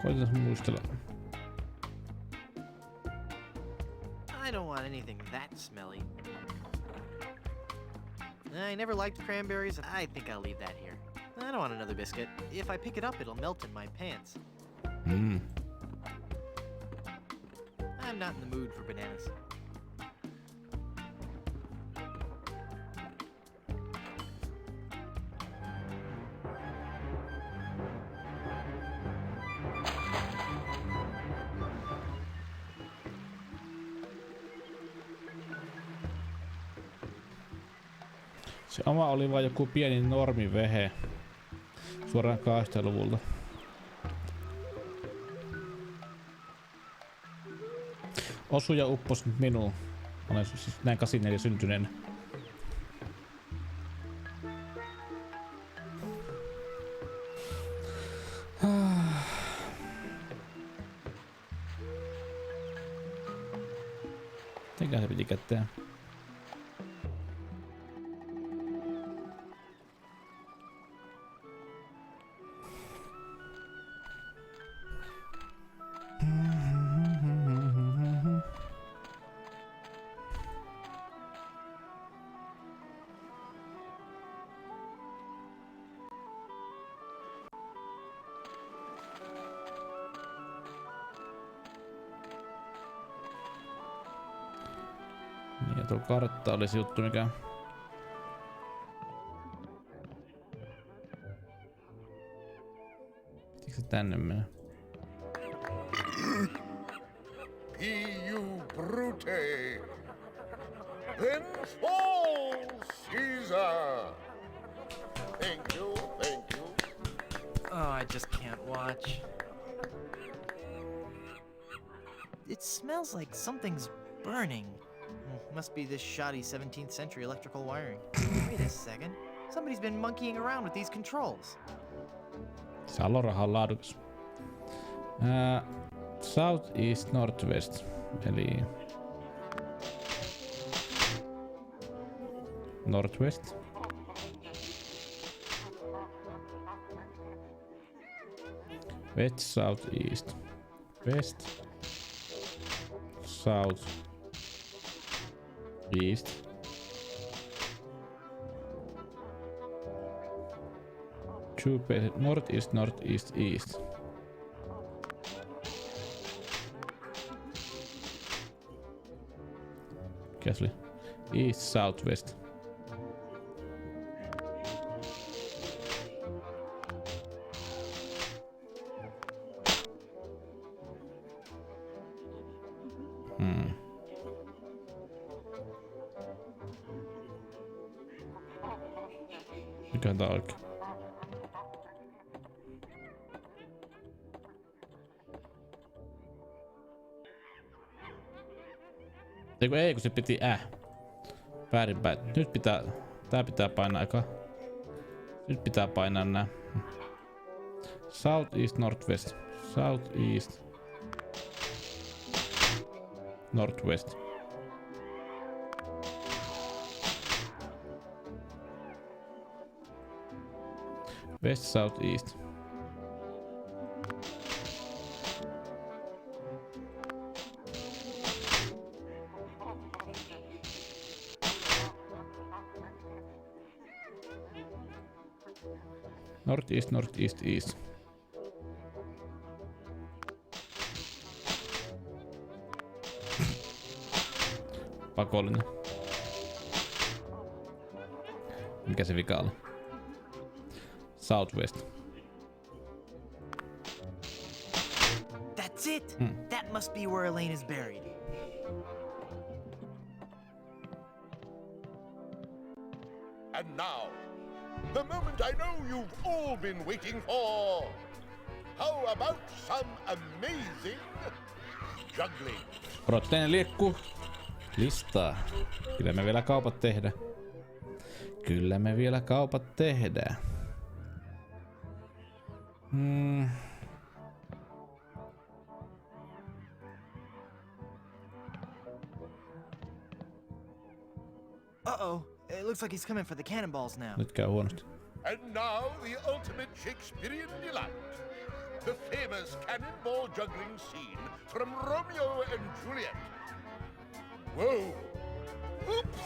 Koitetaan muistella. I don't want anything that smelly. I never liked cranberries. I think I'll leave that here. I don't want another biscuit. If I pick it up, it'll melt in my pants. I'm not in the mood for bananas. Se oma oli vain joku pieni normivehe. Suoraan 80-luvulta. Osuja uppos nyt minuun. Olen siis näin 84 syntyneenä. Mikä se piti käteen? Ja tuo kartta oli se juttu, mikä... Pitikö se tänne mennä? Piu brute! Then fall, Caesar! Thank you, thank you. Oh, I just can't watch. It smells like something's burning. Must be this shoddy 17th century electrical wiring. Wait a second. Somebody's been monkeying around with these controls. Saloraha on laadukas. South East Northwest. Eli... Northwest. West, South, East. West. South. East. Two paces. Northeast, northeast, east. Mikäs oli? East, south, west. Mikä tää oikein? Ei kun se piti väärinpäin. Nyt pitää, tää pitää painaa aika. Nyt pitää painaa nää. South East Northwest. South East Northwest. West, South, East. Northeast, northeast, east. Pakollinen. Mikä se vika oli? Southwest. That's it! That must be where Elaine is buried. And now, the moment I know you've all been waiting for. How about some amazing juggling? Odotteinen liekku. Listaa. Kyllä me vielä kaupat tehdä. Kyllä me vielä kaupat tehdään. Uh-oh. It looks like he's coming for the cannonballs now. Nyt käy huonosti. And now the ultimate Shakespearean delight. The famous cannonball juggling scene from Romeo and Juliet. Whoa! Oops!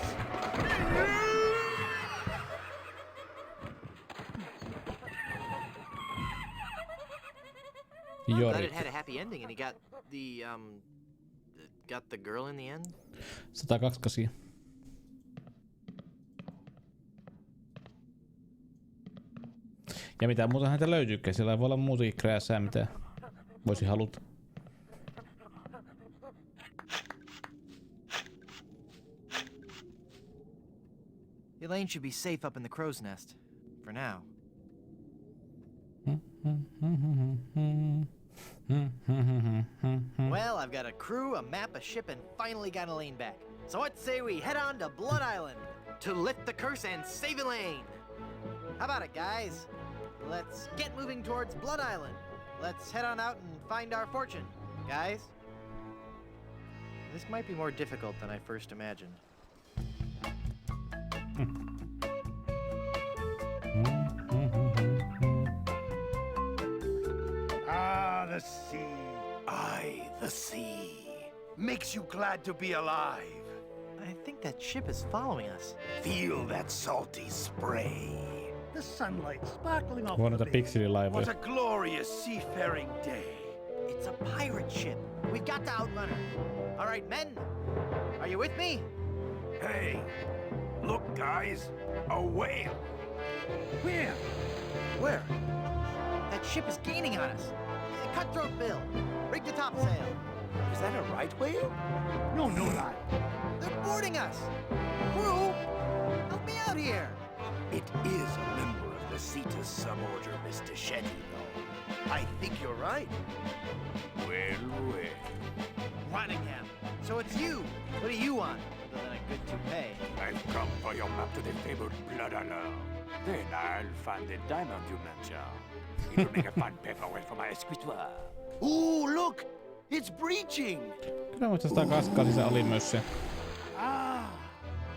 Glad it had a happy ending and he got the girl in the end. 128. Ja mitä muuta häntä löytyykään, siellä ei voi olla musiikkikräässää mitä voisi haluta. Elaine should be safe up in the crow's nest. For now. Well, I've got a crew, a map, a ship, and finally got Elaine back. So what say we head on to Blood Island to lift the curse and save Elaine? How about it, guys? Let's get moving towards Blood Island. Let's head on out and find our fortune, guys. This might be more difficult than I first imagined. Ah, the sea. Aye, the sea. Makes you glad to be alive. I think that ship is following us. Feel that salty spray. The sunlight sparkling off Huonoita the bay. pikselilaivoja. What a glorious seafaring day. It's a pirate ship. We've got to outrun her. All right, men. Are you with me? Hey, look, guys. A whale. Where? Where? That ship is gaining on us. Cutthroat Bill, rig the topsail. Is that a right whale? No, lad. They're boarding us. Crew, help me out here. It is a member of the Cetus suborder, Mr. Shetty, though. I think you're right. Well. Rottingham. So it's you. What do you want? Other than a good toupee. I've come for your map to the fabled Blood Island. Then I'll find the diamond you mentioned. It'll make a fine paperweight for my escritoire. Ooh, look! It's breaching! Kyllä muista 128 oli myös se.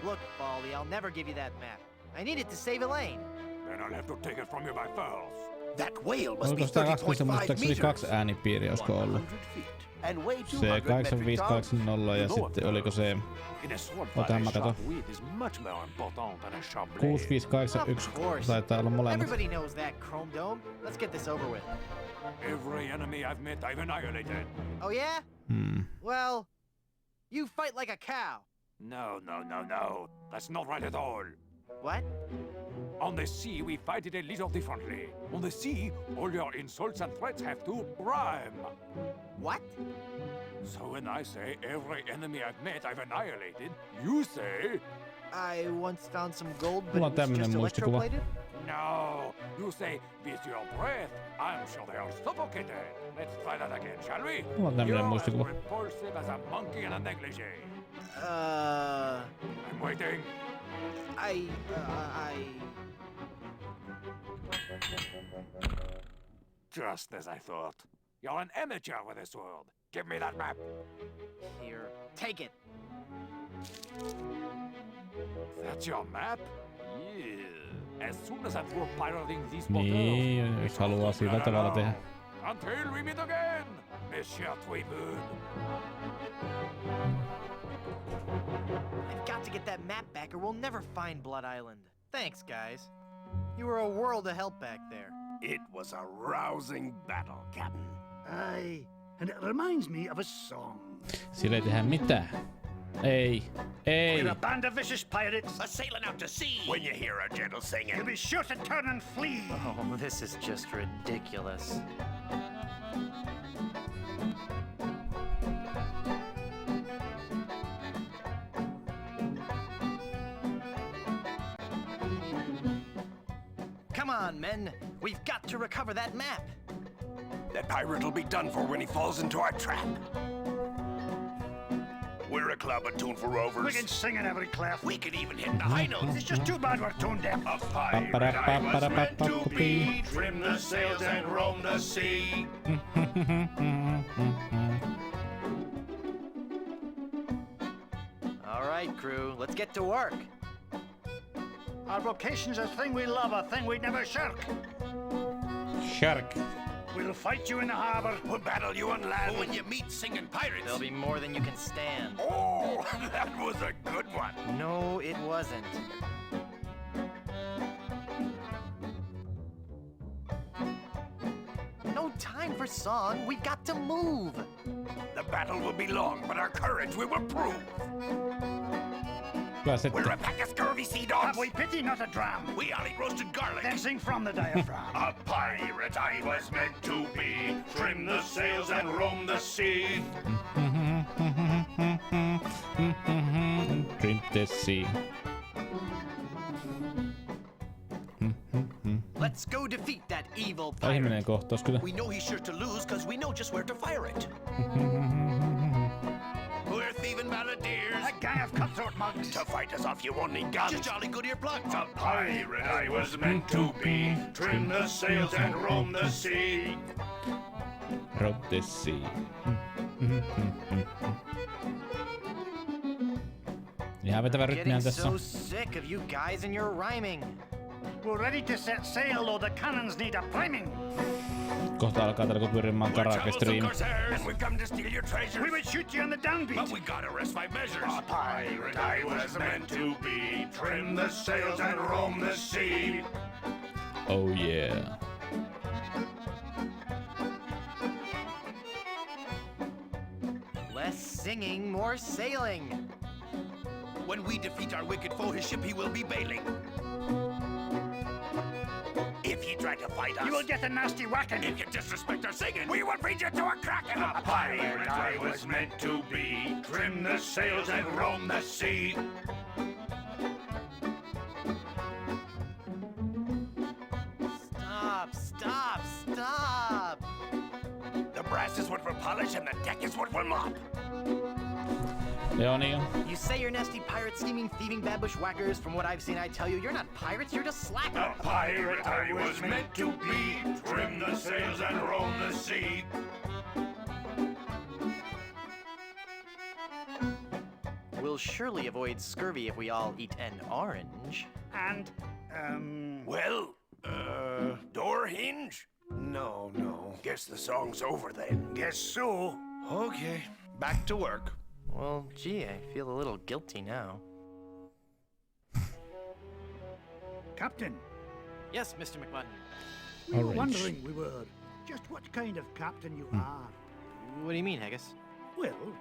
Look, Baldy, I'll never give you that map. I need it to save Elaine. Then I'll have to take it from you by force. That whale must be Oliko 120 30.5 muistaakseni meters. 2 äänipiiriä, olisiko ollut? 100 feet. And weigh Se 200 metric 8580 ja sitten oliko se... Otahan mä kato. 6581 taitaa olla molemmat. Everybody knows that, Chrome Dome. Let's get this over with. Every enemy I've met, I've annihilated. Oh yeah? Well, you fight like a cow. No. That's not right at all. What? On the sea, we fight it a little differently. On the sea, all your insults and threats have to rhyme. What? So when I say every enemy I've met, I've annihilated, you say... I once found some gold, but Mulla it on was tämmönen just muistikuva. electroplated? No, you say, with your breath, I'm sure they are suffocated. Let's try that again, shall we? Mulla on tämmönen You're as muistikuva. repulsive as a monkey in a negligee. I'm waiting. Just as I thought. You're an amateur with this world. Give me that map. Here, take it. That's your map? Yeah. As soon as I'm through pirating these motors, Niin, jos haluaa sillä tavalla tehdä. Until we meet again, Monsieur Tweemoon. I've got to get that map back or we'll never find Blood Island. Thanks, guys. You were a world of help back there. It was a rousing battle, Captain. Aye, and it reminds me of a song. Sillä ei tehdä mitään. Ei. We're a band of vicious pirates. Sailing out to sea. When you hear a gentle singing, You'll be sure to turn and flee. Oh, this is just ridiculous. Come on, men. We've got to recover that map. that pirate will be done for when he falls into our trap. We're a club attuned for rovers. We can sing in every clef. We can even hit the high notes. It's just too bad we're tone deaf. A pirate I was meant to be. Trim the sails and roam the sea. All right, crew, let's get to work. Our vocation's a thing we love, a thing we'd never shirk. Shark. We'll fight you in the harbor. We'll battle you on land. When you meet singing pirates. There'll be more than you can stand. Oh, that was a good one. No, it wasn't. No time for song. We've got to move. The battle will be long, but our courage we will prove. We're a pack of scurvy sea dogs. Have we pity, not a dram? We all eat roasted garlic. Then sing from the diaphragm. A pirate I was meant to be. Trim the sails and roam the sea. Trim the sea. Let's go defeat that evil Ihminen kohtaus kyllä. We know he's sure to lose because we know just where to fire it. We're thieving balladeers. A gang of cutthroat mugs. To fight us off, you won't need guns. Just jolly good earplugs. A pirate I was meant to be. Trim the sails and roam the sea. Roam the sea. Ihan vetävä rytmiä tässä. So sick of you guys and your rhyming. We're ready to set sail, though the cannons need a priming. Kohta alkaa täällä kun pyrimaan karaoke-striimi. We would shoot you on the downbeat. But we gotta rest my measures. A pirate I was meant to be. Trim the sails and roam the sea. Oh yeah. Less singing, more sailing. When we defeat our wicked foe, his ship he will be bailing. If you try to fight us, you will get a nasty whacking. If you disrespect our singing, we will feed you to a kraken. A pirate I was meant to be. Trim the sails and roam the sea. Stop, stop, stop. The brass is what we'll polish and the deck is what we'll mop. Joo niin. You say you're nasty pirate, scheming, thieving, bad bushwhackers. From what I've seen, I tell you, you're not pirates, you're just slackers. A pirate I was meant to be. Trim the sails and roam the sea. We'll surely avoid scurvy if we all eat an orange. And, door hinge? No. Guess the song's over then. Guess so. Okay, back to work. Well, gee, I feel a little guilty now. Captain. Yes, Mr. McMutton. We were wondering, just what kind of captain you are. What do you mean, Haggis? Well,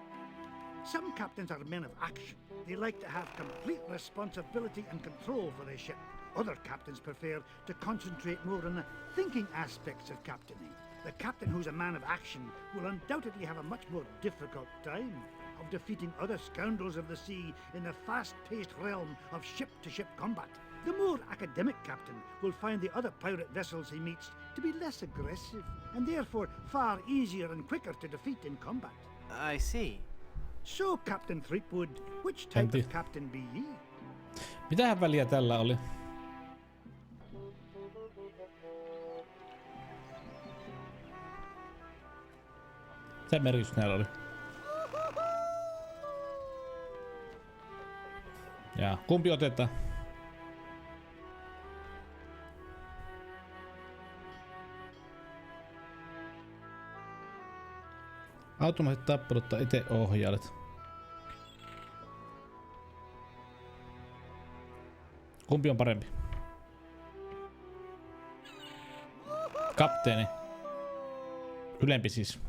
some captains are men of action. They like to have complete responsibility and control for their ship. Other captains prefer to concentrate more on the thinking aspects of captaining. The captain who's a man of action will undoubtedly have a much more difficult time of defeating other scoundrels of the sea in the fast-paced realm of ship-to-ship combat. The more academic captain will find the other pirate vessels he meets to be less aggressive, and therefore far easier and quicker to defeat in combat. I see. So, Captain Threepwood, which type of captain be ye? Mitähän väliä tällä oli? Mitä merkitys näillä oli? Ja kumpi otetaan? Automaattiset tappelut tai itse ohjailet. Kumpi on parempi? Kapteeni. Ylempi siis.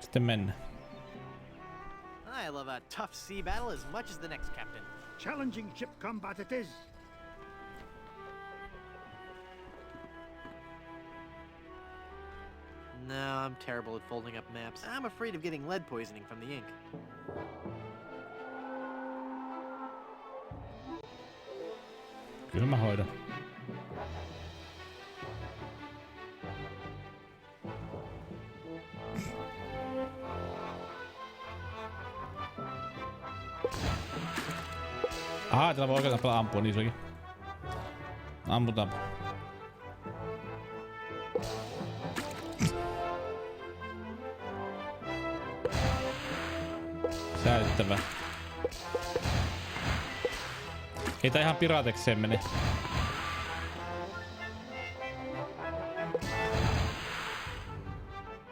Sitten mennään. I love a tough sea battle as much as the next captain. Challenging ship combat it is. No, I'm terrible at folding up maps. I'm afraid of getting lead poisoning from the ink. Kyllä mä hoidan. Täällä voi oikeastaan pelaa ampua niissäkin. Ammutaan. Säilyttävä. Ei tää ihan piratekseen mene.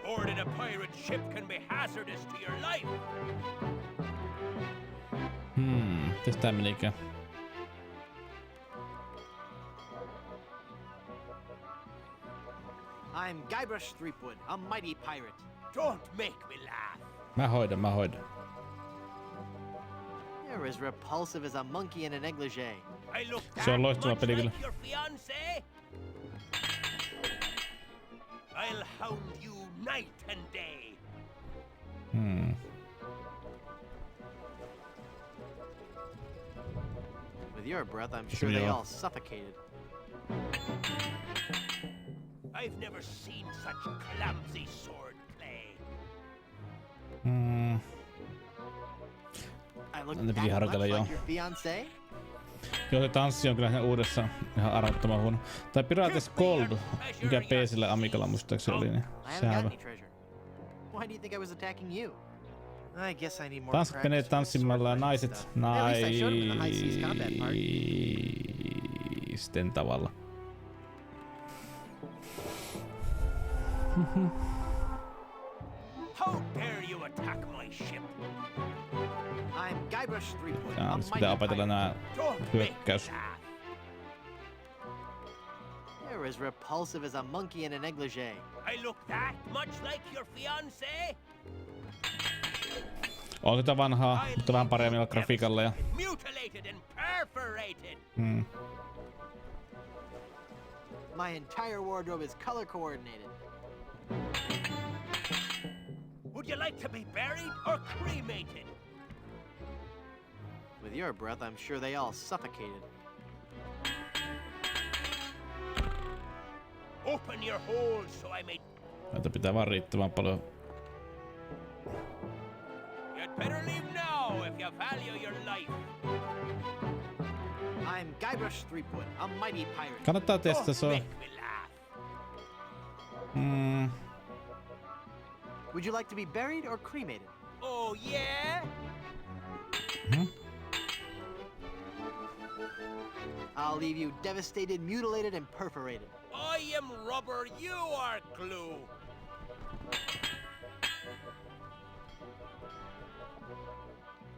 Boarding a pirate ship can be hazardous to your life. Mitäs tää menikään? I'm Guybrush Threepwood, a mighty pirate. Don't make me laugh. Mä hoidan. You're as repulsive as a monkey in a negligee. I look Se on that loistava much peli like kyllä. your fiancé. I'll hound you night and day. With your breath, I'm sure they all suffocated. I've never seen such clumsy swordplay. I look Ne that piti much harjoitella joo. like your fiancé? Joo, se tanssi on kyllä siinä uudessa ihan arvottoman huono. Tai Pirates Gold, mikä PC:llä Amigalla muistaakseni oli, niin I haven't sehän got on. any treasure. Why do you think I was attacking you? I guess I need more Tanssit menee practice with tanssimalla ja sword naiset fighting stuff. At least I showed him the high seas combat part. naisten tavalla. How dare you attack my ship? I'm Guybrush Threepwood, Jaa, a nyt mighty pitää opetella pirate. nää hyökkäys. You're as repulsive as a monkey in a negligee. I look that much like your fiancé. On tätä vanhaa, mutta vähän paremmilla grafiikalla ja... Mutilated and perforated. My entire wardrobe is color coordinated. Would you like to be buried or cremated? With your breath, I'm sure they all suffocated. Open your hole so I may... Näitä pitää vaan riittävän paljon. You'd better leave now if you value your life. I'm Guybrush Threepwood, a mighty pirate. Kannattaa testata, se on... Would you like to be buried or cremated? Oh, yeah? I'll leave you devastated, mutilated, and perforated. I am rubber, you are glue.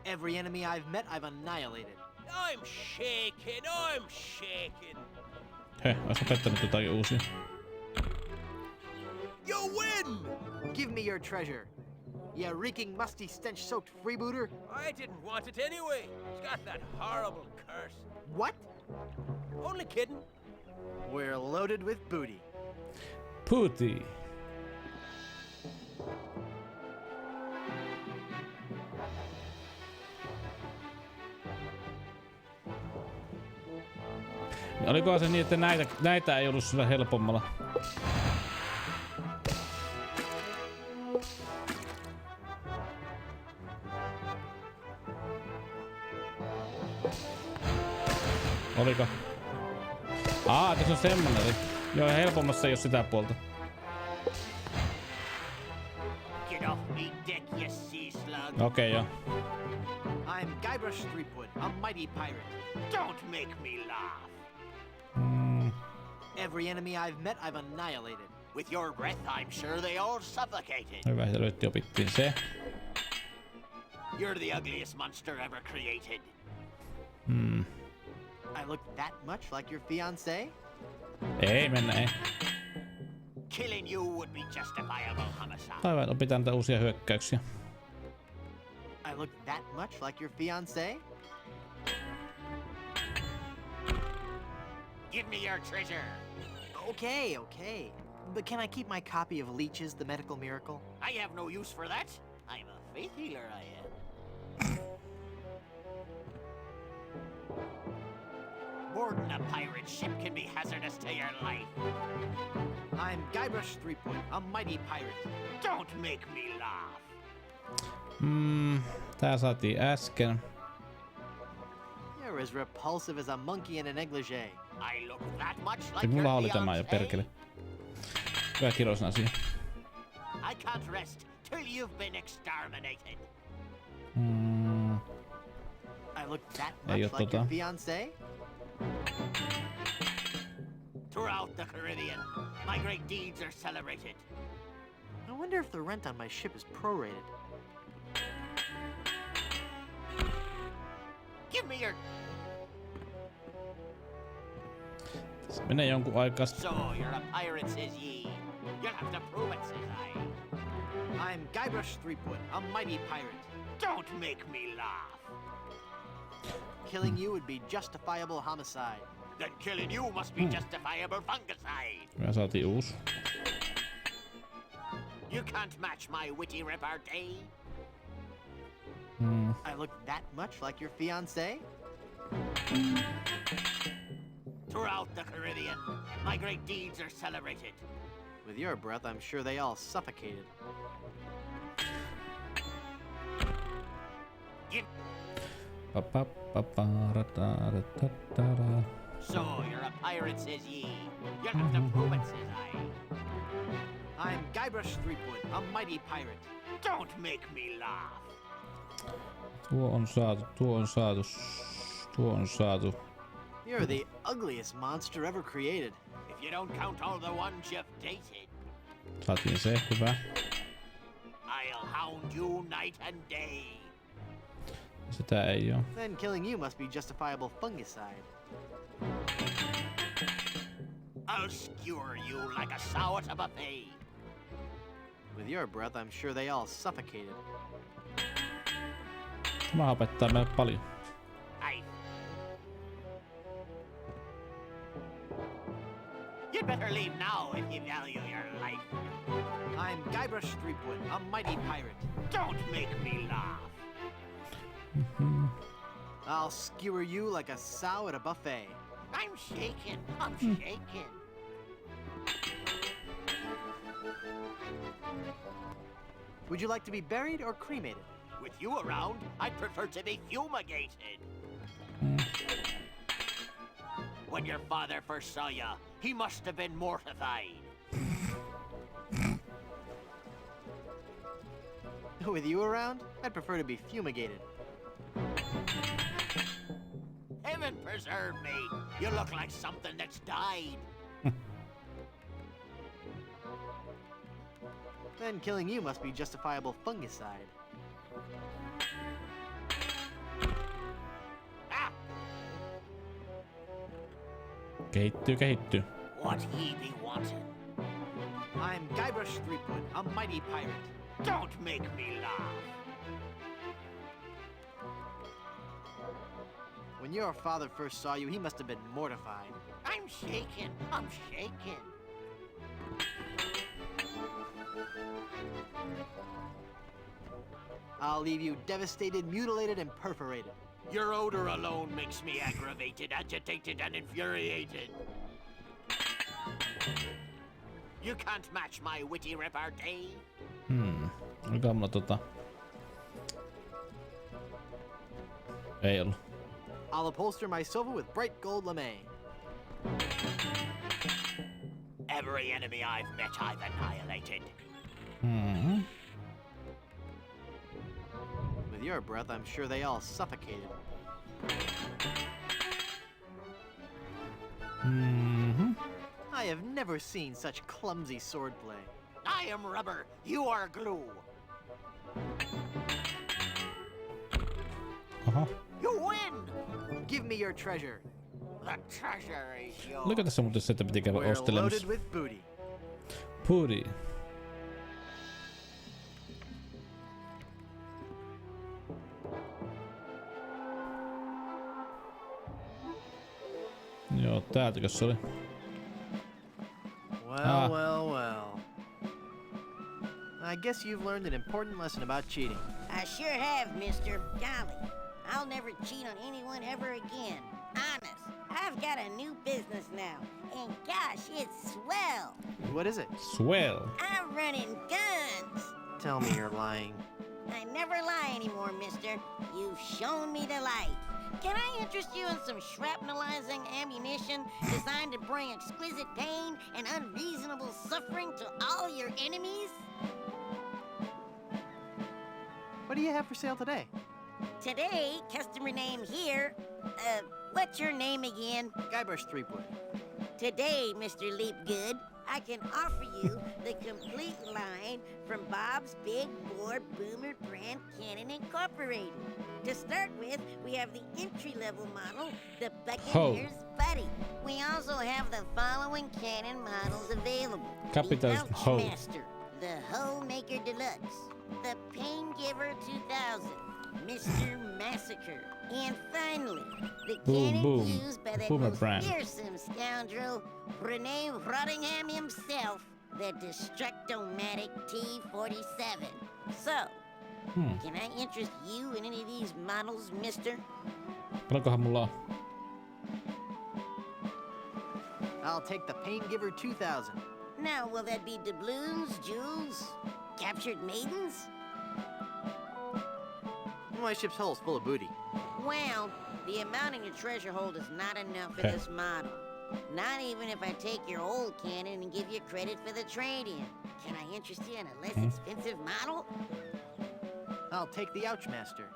Every enemy I've met, I've annihilated. I'm shaking, I'm shaking. Heh, ois opettanut jotain uusia. You win! Give me your treasure. You reeking, musty, stench-soaked freebooter. I didn't want it anyway. It's got that horrible curse. What? Only kidding. We're loaded with booty. Booty. Olikohan se niin, että näitä ei ollut sillä helpommalla? Oliko? Tässä on semmonen. Joo, helpommassa ei oo sitä puolta. Get off me deck, you sea slug. Okei, joo. I'm Guybrush Threepwood, a mighty pirate. Don't make me laugh. Every enemy I've met, I've annihilated. With your breath, I'm sure they all suffocated. Hyvä, että löytti opittiin se. You're the ugliest monster ever created. I look that much like your fiancé? Ei mennä, ei. Killing you would be justifiable homicide. Aivan, opitaan näitä uusia hyökkäyksiä. I look that much like your fiancé? Give me your treasure. Okay. But can I keep my copy of Leech's The Medical Miracle? I have no use for that. I'm a faith healer, I am. Boarding a pirate ship can be hazardous to your life. I'm Guybrush Threepwood, a mighty pirate. Don't make me laugh. Tää saatiin äsken. You're as repulsive as a monkey in a negligee. I look that much like Mulla your oli tämä jo fiancé. perkele. Hyvä kirjoisin asia. I can't rest till you've been exterminated. I look that Ei much oo like your fiancé? Throughout the Caribbean, my great deeds are celebrated. I wonder if the rent on my ship is prorated. Give me your... Se menee jonkun aikaa. So, you're a pirate, says ye. You'll have to prove it, says I. I'm Guybrush Threepwood, a mighty pirate. Don't make me laugh. Killing you would be justifiable homicide. Then killing you must be justifiable fungicide. Me saatiin uusi. You can't match my witty repartee. I look that much like your fiancé? Throughout the Caribbean, my great deeds are celebrated. With your breath, I'm sure they all suffocated. Give... So, you're a pirate, says ye. You'll have to prove it, says I. I'm Guybrush Threepwood, a mighty pirate. Don't make me laugh. Tuo on saatu. You're the ugliest monster ever created. If you don't count all the ones you've dated, Saatiin se, hyvä. I'll hound you night and day. Sitä ei oo. Then killing you must be justifiable fungicide. I'll skewer you like a sow at a buffet. With your breath, I'm sure they all suffocated. Tämä opettaa meille paljon. You'd better leave now if you value your life. I'm Guybrush Threepwood, a mighty pirate. Don't make me laugh. I'll skewer you like a sow at a buffet. I'm shaking. I'm shaking. Would you like to be buried or cremated? With you around, I'd prefer to be fumigated. When your father first saw you, he must have been mortified. With you around, I'd prefer to be fumigated. Heaven preserve me. You look like something that's died. Then killing you must be justifiable fungicide. Ah! Kehittyy. What he be wanting? I'm Guybrush Threepwood, a mighty pirate. Don't make me laugh. When your father first saw you, he must have been mortified. I'm shaking. I'm shaking. I'll leave you devastated, mutilated, and perforated. Your odor alone makes me aggravated, agitated, and infuriated. You can't match my witty repartee. Oliko mulla Ei ollut. I'll upholster my sofa with bright gold lame. Every enemy I've met, I've annihilated. With your breath, I'm sure they all suffocated. I have never seen such clumsy swordplay. I am rubber. You are glue. You win. Give me your treasure. The treasure is yours. Oliko tässä muuten se, että piti käydä We're ostelemassa? loaded with booty. Booty. Joo, täältäkö se oli? Well. I guess you've learned an important lesson about cheating. I sure have, mister. Golly, I'll never cheat on anyone ever again. Honest, I've got a new business now, and gosh, it's swell. What is it? Swell. I'm running guns. Tell me you're lying. I never lie anymore, mister. You've shown me the light. Can I interest you in some shrapnelizing ammunition designed to bring exquisite pain and unreasonable suffering to all your enemies? What do you have for sale today? Today, customer name here. What's your name again? Guybrush Threepwood. Today, Mr. Leapgood, I can offer you the complete line from Bob's Big Bore Boomer Brand Cannon Incorporated. To start with, we have the entry-level model, the Buccaneer's Buddy. We also have the following cannon models available. Capitalist the Hoe. Master, the Hoe Maker Deluxe, the Pain Giver 2000, Mr. Massacre, and finally, the cannon boom. used by that Boomer most brand. fearsome scoundrel, Rene Rottingham himself, the Destructomatic T-47. So, can I interest you in any of these models, mister? Paljonkohan mulla on? I'll take the Pain Giver 2000. Now, will that be doubloons, jewels, captured maidens? My ship's hull's full of booty. Well, the amount in your treasure hold is not enough for this model. Not even if I take your old cannon and give you credit for the trade-in. Can I interest you in a less expensive model? I'll take the Ouchmaster.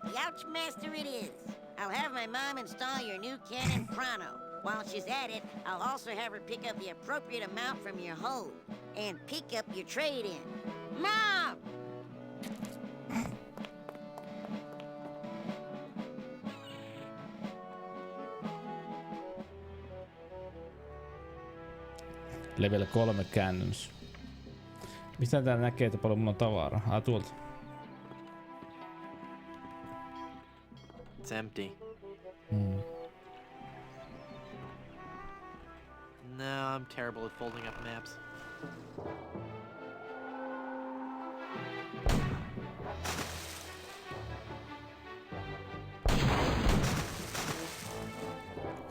The Ouchmaster it is. I'll have my mom install your new cannon pronto. While she's at it, I'll also have her pick up the appropriate amount from your hold and pick up your trade-in. Mom! Level 3 käännös. Mistä täällä näkee, että paljon mulla on tavaraa? Tuolta. It's empty. No, I'm terrible at folding up maps.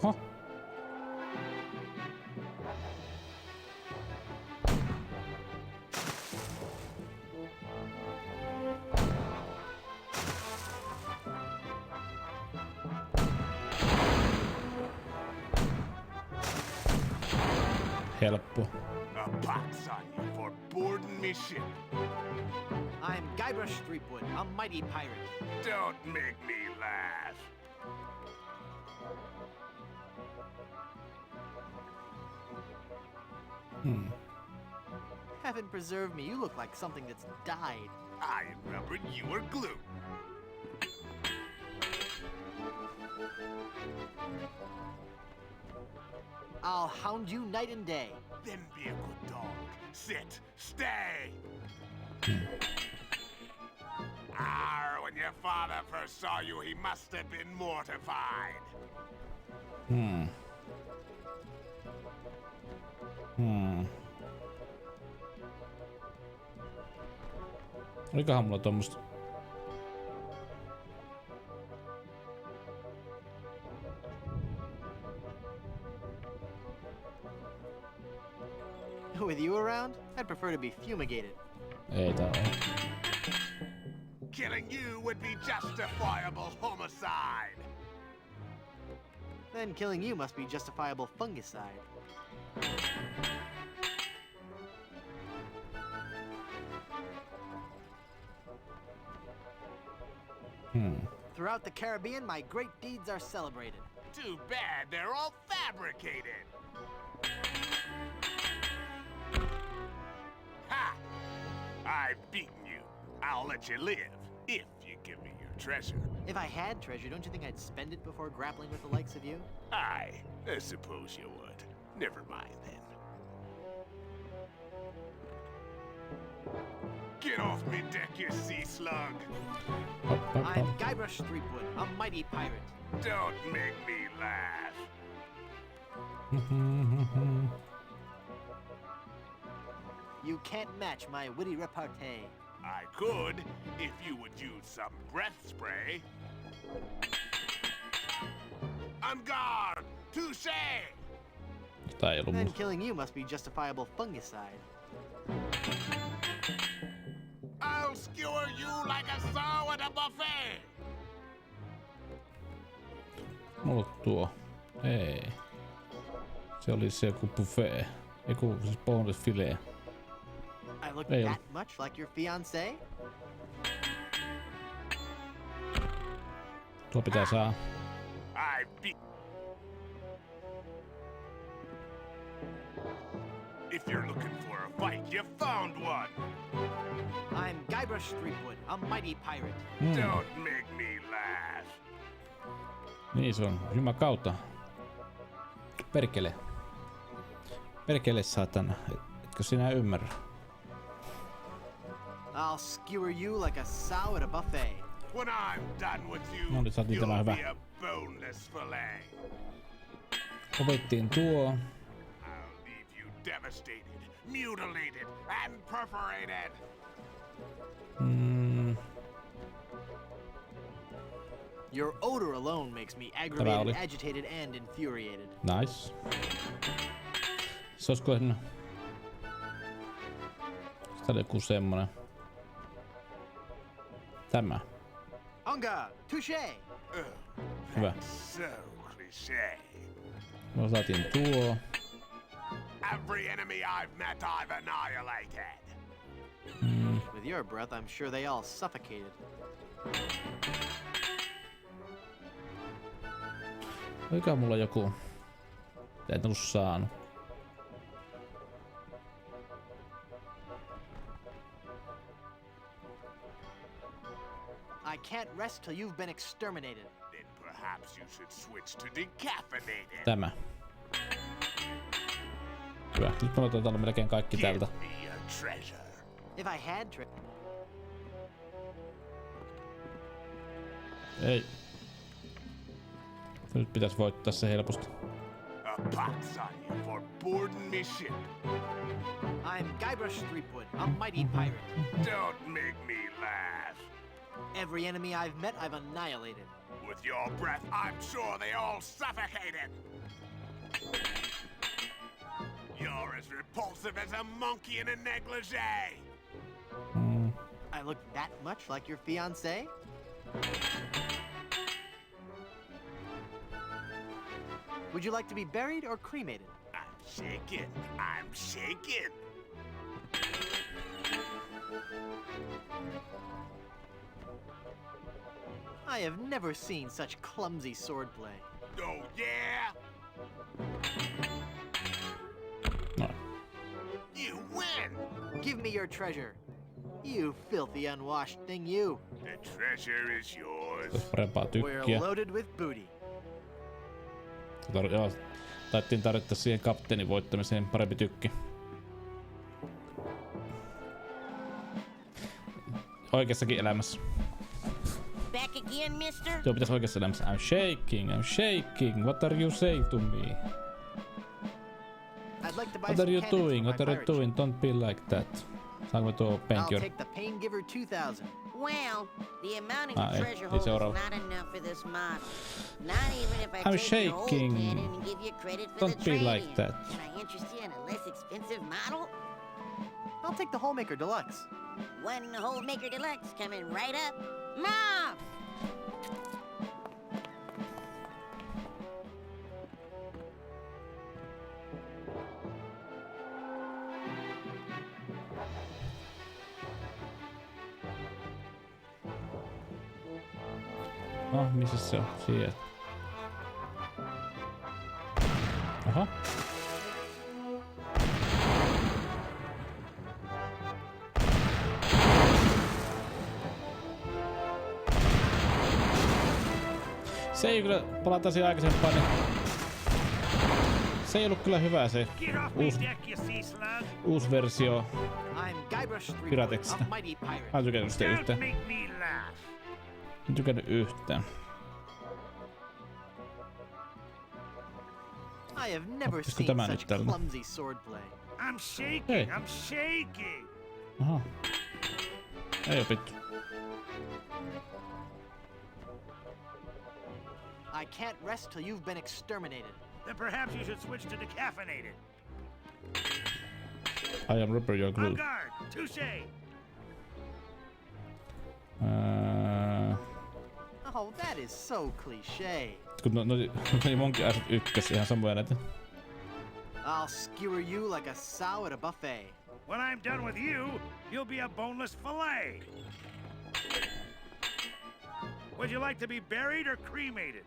Huh? Helppo. A pox on you for boarding me ship. I'm Guybrush Threepwood, a mighty pirate. Don't make me laugh. Heaven preserve me, you look like something that's died. I remembered you were glue. I'll hound you night and day. Then be a good dog. Sit. Stay. When your father first saw you, he must have been mortified. Olikohan mulla tommosta? With you around, I'd prefer to be fumigated. Ei tää oo. Killing you would be justifiable homicide. Then killing you must be justifiable fungicide. Throughout the Caribbean, my great deeds are celebrated. Too bad they're all fabricated. Ha! I've beaten you. I'll let you live, if you give me your treasure. If I had treasure, don't you think I'd spend it before grappling with the likes of you? I suppose you would. Never mind then. Get off me deck, you sea slug! I'm Guybrush Threepwood, a mighty pirate. Don't make me laugh. You can't match my witty repartee. I could, if you would use some breath spray. En garde! Touché! Tää ei ollut Then mulla. killing you must be justifiable fungicide. I'll skewer you like a sow at a buffet! Mulla on tuo. Ei. Se oli se joku buffet. Joku siis bonusfilet. I look Ei that much like your fiancé? Tuo pitää saa. If you're looking for a fight, you found one. I'm Guybrush Threepwood, a mighty pirate. Don't make me laugh. Niin se on. Jumakauta. Perkele. Perkele saatana. Etkö sinä ymmärrä? I'll skewer you like a sow at a buffet. When I'm done with you, No niin, saatiin tämä you'll hyvä. be a boneless fillet. Opettiin tuo. I'll leave you devastated, mutilated, and perforated. Your odor alone makes me aggravated, agitated, and infuriated. Nice. Se olisiko siinä... Sitä oli joku semmonen. Tämä. Unga, touché! Hyvä. So cliché. Me saatiin tuo. Every enemy I've met, I've annihilated. With your breath, I'm sure they all suffocated. Oikaa mulla joku... Et oo saanut. I can't rest till you've been exterminated. Then perhaps you should switch to decaffeinated. Tämä. Hyvä. Nyt me otetaan melkein kaikki tältä. Me a treasure. If I had Ei. Nyt pitäis voittaa se helposti. A pox on you for boarding me ship. I'm Guybrush Threepwood, a mighty pirate. Don't make me laugh. Every enemy I've met, I've annihilated. With your breath, I'm sure they all suffocated. You're as repulsive as a monkey in a negligee. I look that much like your fiancé? Would you like to be buried or cremated? I'm shaking. I'm shaking. I have never seen such clumsy swordplay. Oh, yeah? No. You win! Give me your treasure. You filthy unwashed thing, you. The treasure is yours. Parempaa We're tykkiä. loaded with booty. Joo, taittiin tarvita siihen kapteenin voittamiseen parempi tykki. Oikeassakin elämässä. Back again, mister? Joo, pitäis oikeassa elämässä. I'm shaking. What are you saying to me? I'd like to buy What some are you cannons doing? for What my are you pirate doing? Don't be like that. Saanko tuo ship. I'll penkior? take the Pain Giver 2000. Well, the amount in your ei, treasure ei hole is seuraava. not enough for this model. Not even if I I'm take your old shaking. cannon and give you credit for Don't the be trade-in. like that. Can I interest you in a less expensive model? I'll take the Homemaker Deluxe. One Homemaker Deluxe coming right up. Mom! No, missä se on? Siellä. Aha. Se ei kyllä, palataan siihen aikaisempaan, niin se ei ollut kyllä hyvä se uusi versio I'm Guybrush Threepwood, Pirateksista. a mighty pirate. Mä en tykännyt sitä Don't yhtään. make me laugh. En tykännyt yhtään. I have never Oppisiko seen tämä such nyt tällä? clumsy swordplay. I'm shaking. Hey. I'm shaking. Aha. Ei opittu. I can't rest till you've been exterminated. Then perhaps you should switch to decaffeinated. I am rubber, your glue. En garde. Touché. Oh, that is so cliche. Kun no monkin asut ykkös, ihan samoja näitä. I'll skewer you like a sow at a buffet. When I'm done with you, you'll be a boneless fillet. Would you like to be buried or cremated?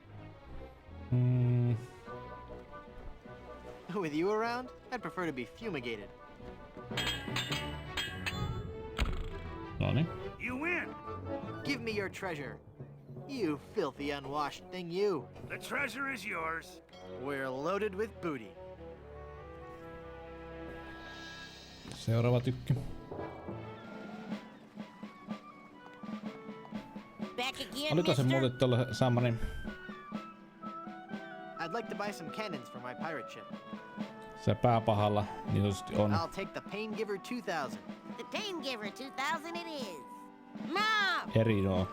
With you around, I'd prefer to be fumigated. Noniin. You win. Give me your treasure. You filthy unwashed thing, you. The treasure is yours. We're loaded with booty. Seuraava tykki. Back again, Oliko se mister? muuten tuolla Samarin? I'd like to buy some cannons for my pirate ship. Se pääpahalla niin tietysti on. I'll take the Pain Giver 2000. The Pain Giver 2000 it is. Mom! Eri nuo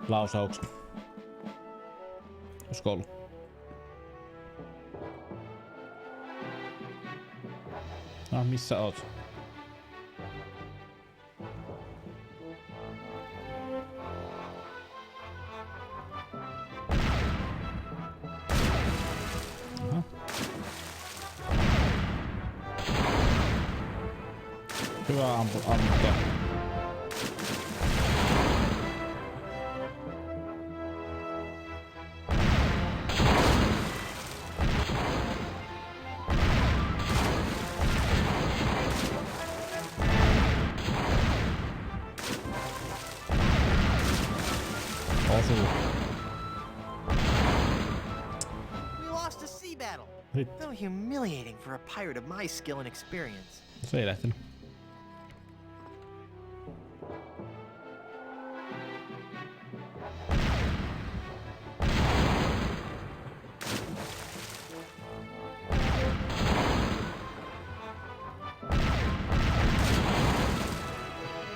lausaukset. Olisiko ollut? Ah, missä oot? Aha. Hyvä amputtaa. We lost a sea battle. Hitto. How humiliating for a pirate of my skill and experience. Se ei lähtenyt.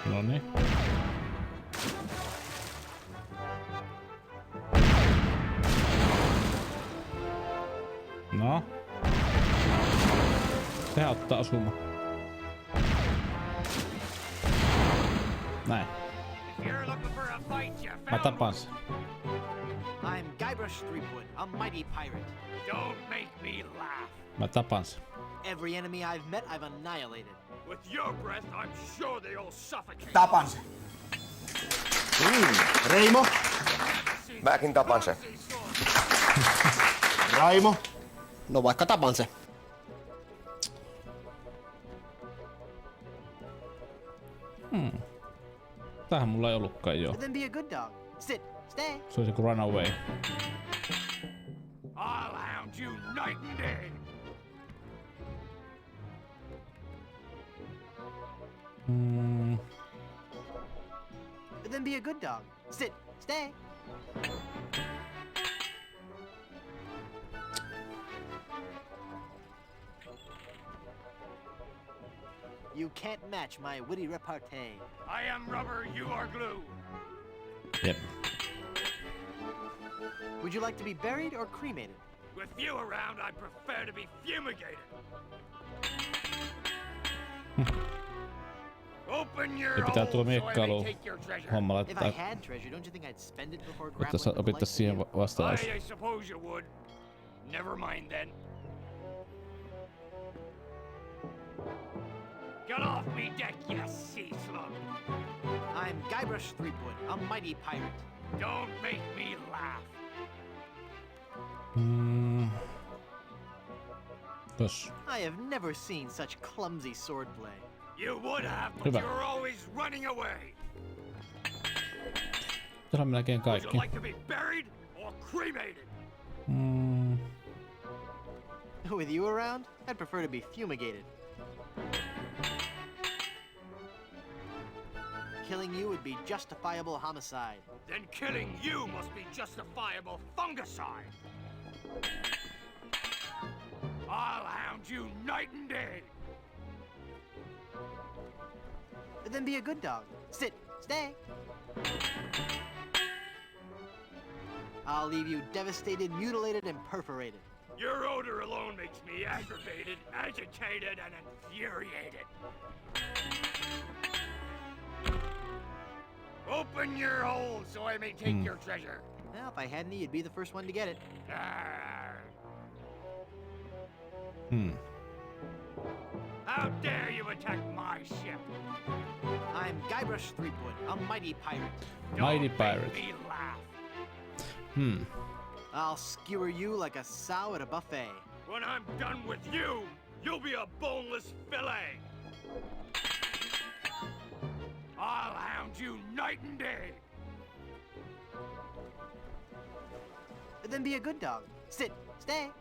Noniin. No. Sehän ottaa osuma. Näin. Mä tapaan sen. I'm Guybrush Threepwood, a mighty pirate. Don't make me laugh. Mä tapan sen. Every enemy I've met, I've annihilated. With your breath, I'm sure they all suffocate. Tapan sen. Reimo. Mäkin tapan sen. Raimo. No vaikka tapan sen. Tähän mulla ei ollutkaan joo. Then be a good dog. Sit, stay. Se olisi joku runaway. I'll hound you night and day. Then be a good dog. Sit, stay. You can't match my witty repartee. I am rubber, you are glue. Jep. Would you like to be buried or cremated? With you around, I prefer to be fumigated. Open your Ja pitää tulla hole so I may miekkailu take your treasure. homma If I laittaa. had treasure, don't you think I'd spend it before Opittais grappling with opittais siihen vastaus. I suppose you would. Never mind then. Get off me deck, you sea slug. I'm Guybrush Threepwood, a mighty pirate. Don't make me laugh. Tos. I have never seen such clumsy swordplay. You would have, but Hyvä. you're always running away. Tässä on melkein Would you kaikki. like to be buried or cremated? With you around, I'd prefer to be fumigated. Killing you would be justifiable homicide. Then killing you must be justifiable fungicide. I'll hound you night and day. Then be a good dog. Sit, stay. I'll leave you devastated, mutilated, and perforated. Your odor alone makes me aggravated, agitated, and infuriated. Open your hole so I may take your treasure. Well, if I had any, you'd be the first one to get it. How dare you attack my ship? I'm Guybrush Threepwood, a mighty pirate. Mighty Don't pirate. make me laugh. I'll skewer you like a sow at a buffet. When I'm done with you, you'll be a boneless fillet. I'll hound you night and day. Then be a good dog. Sit, stay.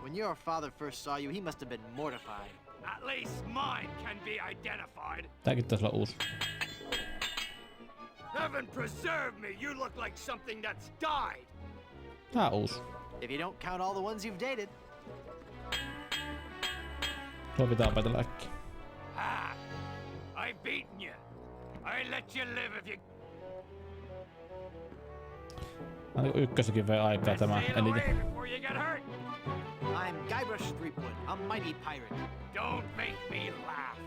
When your father first saw you, he must have been mortified. At least mine can be identified. Tääkin taisi olla uusi. Heaven preserve me, you look like something that's died. Tää on uusi. If you don't count all the ones you've dated. Tuo pitää opetella äkkiä. Ah, I've beaten you. I let you live if you... Ykkössäkin vei aikaa tämä elite. before you get hurt. I'm Guybrush Threepwood, a mighty pirate. Don't make me laugh.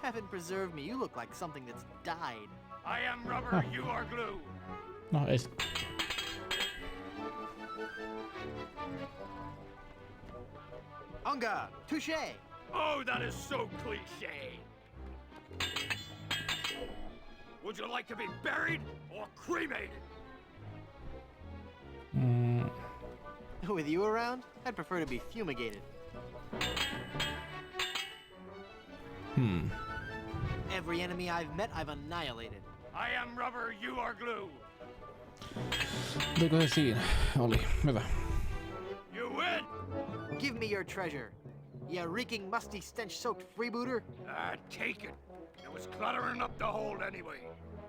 Heaven preserve me, you look like something that's died. I am rubber, you are glue. No ei sit. Unga, touche. Oh, that is so cliche. Would you like to be buried or cremated? With you around, I'd prefer to be fumigated. Every enemy I've met, I've annihilated. I am rubber, you are glue. Oliko se siinä? Oli. Hyvä. You win! Give me your treasure. You reeking, musty, stench-soaked freebooter. Take it. It was cluttering up the hold anyway.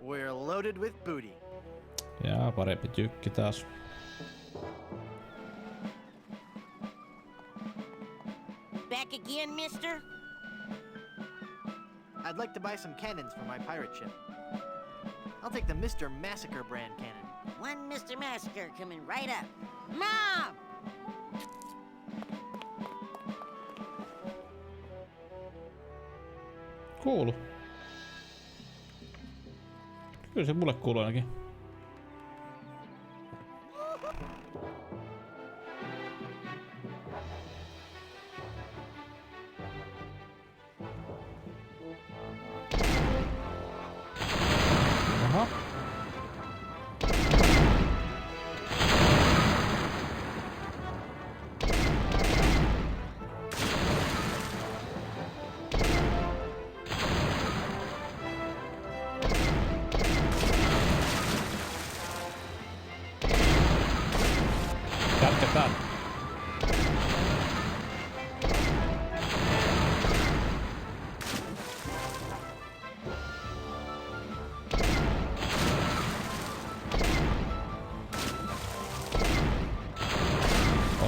We're loaded with booty. Jaa, parempi tykki taas. Back again, mister? I'd like to buy some cannons for my pirate ship. I'll take the Mr. Massacre brand cannon. One Mr. Massacre coming right up. Mom! Kuulu. Kyllä se mulle kuuluu ainakin. Aha. Jatketaan.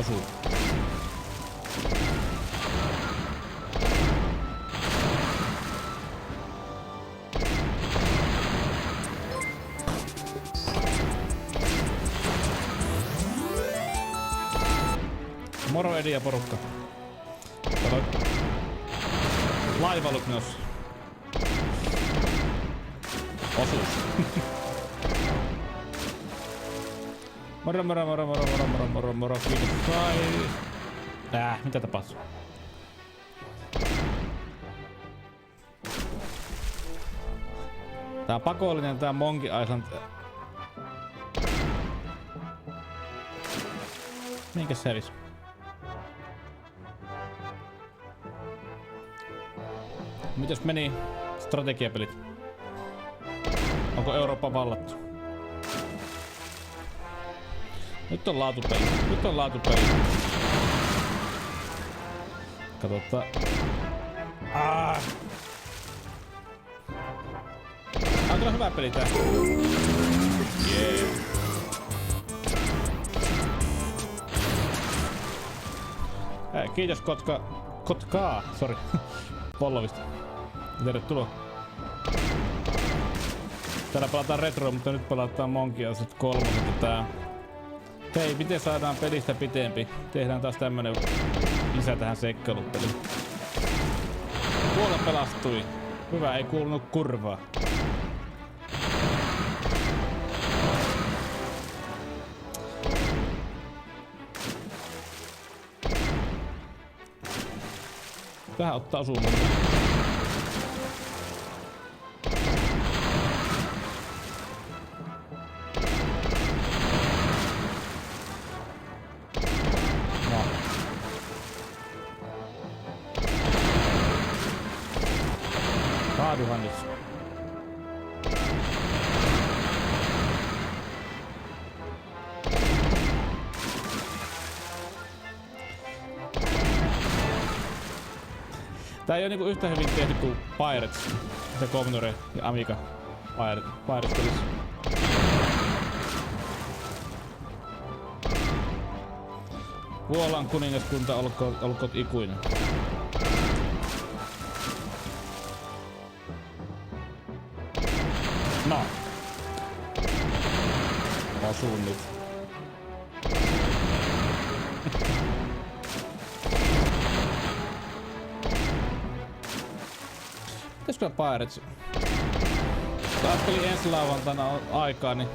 Osuu. Moro Edi ja porukka. Kato. Laiva nyt nousi. Osuus. Moro. Kiitos. Mitä tapahtuu? Tää on pakollinen tää Monkey Island. Mihinkäs se hävisi? Mitäs meni strategiapelit? Onko Eurooppa vallattu? Nyt on laatupeli. Katsotaan. Tää on kyllä hyvä peli tää. Yeah. Kiitos Kotkaa, sori. Pollovista. Tervetuloa. Täällä pelataan retro, mutta nyt pelataan Monkey Island 3. Tää Hei, miten saadaan pelistä pitempi? Tehdään taas tämmönen lisä tähän seikkailupeliin. Puola pelastui. Hyvä, ei kuulunut kurvaa. Tähän ottaa osumaan. Kaaduhan nyt. Tää ei oo niinku yhtä hyvin tehty kuin Pirates, se Commodore ja Amiga Pirates pelis. Puolan kuningaskunta olkoot ikuinen. No. Osuun nyt. Pitäisikö Pirates? Ajattelin ensi lauantaina aikaa, niin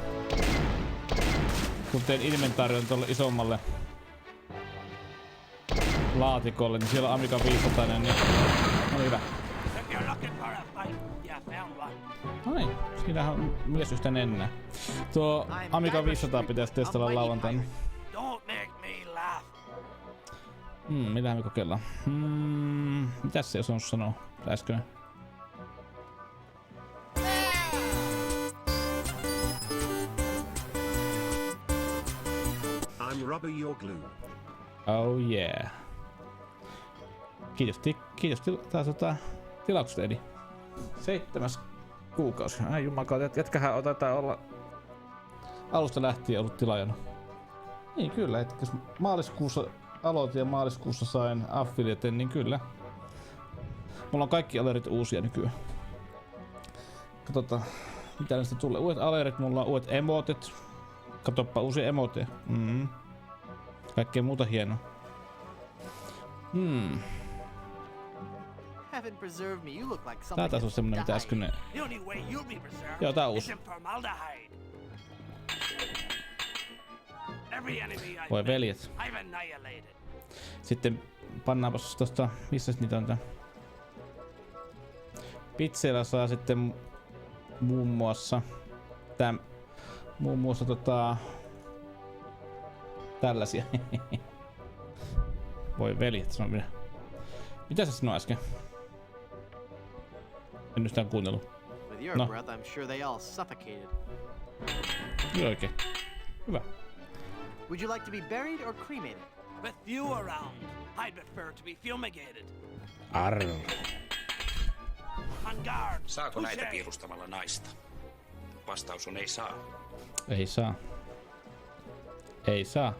kun tein inventaarion tuolle isommalle laatikolle, niin siellä on Amiga 500, niin on hyvä. No niin, siinähän on mies yhtä nennää. Tuo Amiga 500 pitäisi testata lauantaina. Mitähän me kokeillaan? Mitäs se osannut sanoa äsken? I'm rubber your glue. Oh yeah. Kiitos tilaukset Edi. 7. kuukausi. Ai jumakauta, jätkähän otetaan olla alusta lähtien ollut tilaajana. Niin kyllä, että jos maaliskuussa aloitin ja maaliskuussa sain affiliaten, niin kyllä. Mulla on kaikki alerit uusia nykyään. Katsotaan, mitä näistä tulee. Uudet alerit, mulla on uudet emotet. Katoppa uusia emoteja. Kaikkea muuta hienoa. Tää taas on semmonen mitä äsken. Joo, tää on uusi. Voi veljet. Sitten pannaanpas tosta, missäs niitä on tää? Pitseillä saa sitten muun muassa tällaisia. Voi veljet, sanon minä. Mitä sä sanoit äsken? En yhtään kuunnellut. No. Joo oikein. Hyvä. Would you like to be buried or cremated? With you around, I'd prefer to be fumigated. Arr. On guard. Saako näitä piirustamalla naista? Vastaus on ei saa. Ei saa. Ei saa.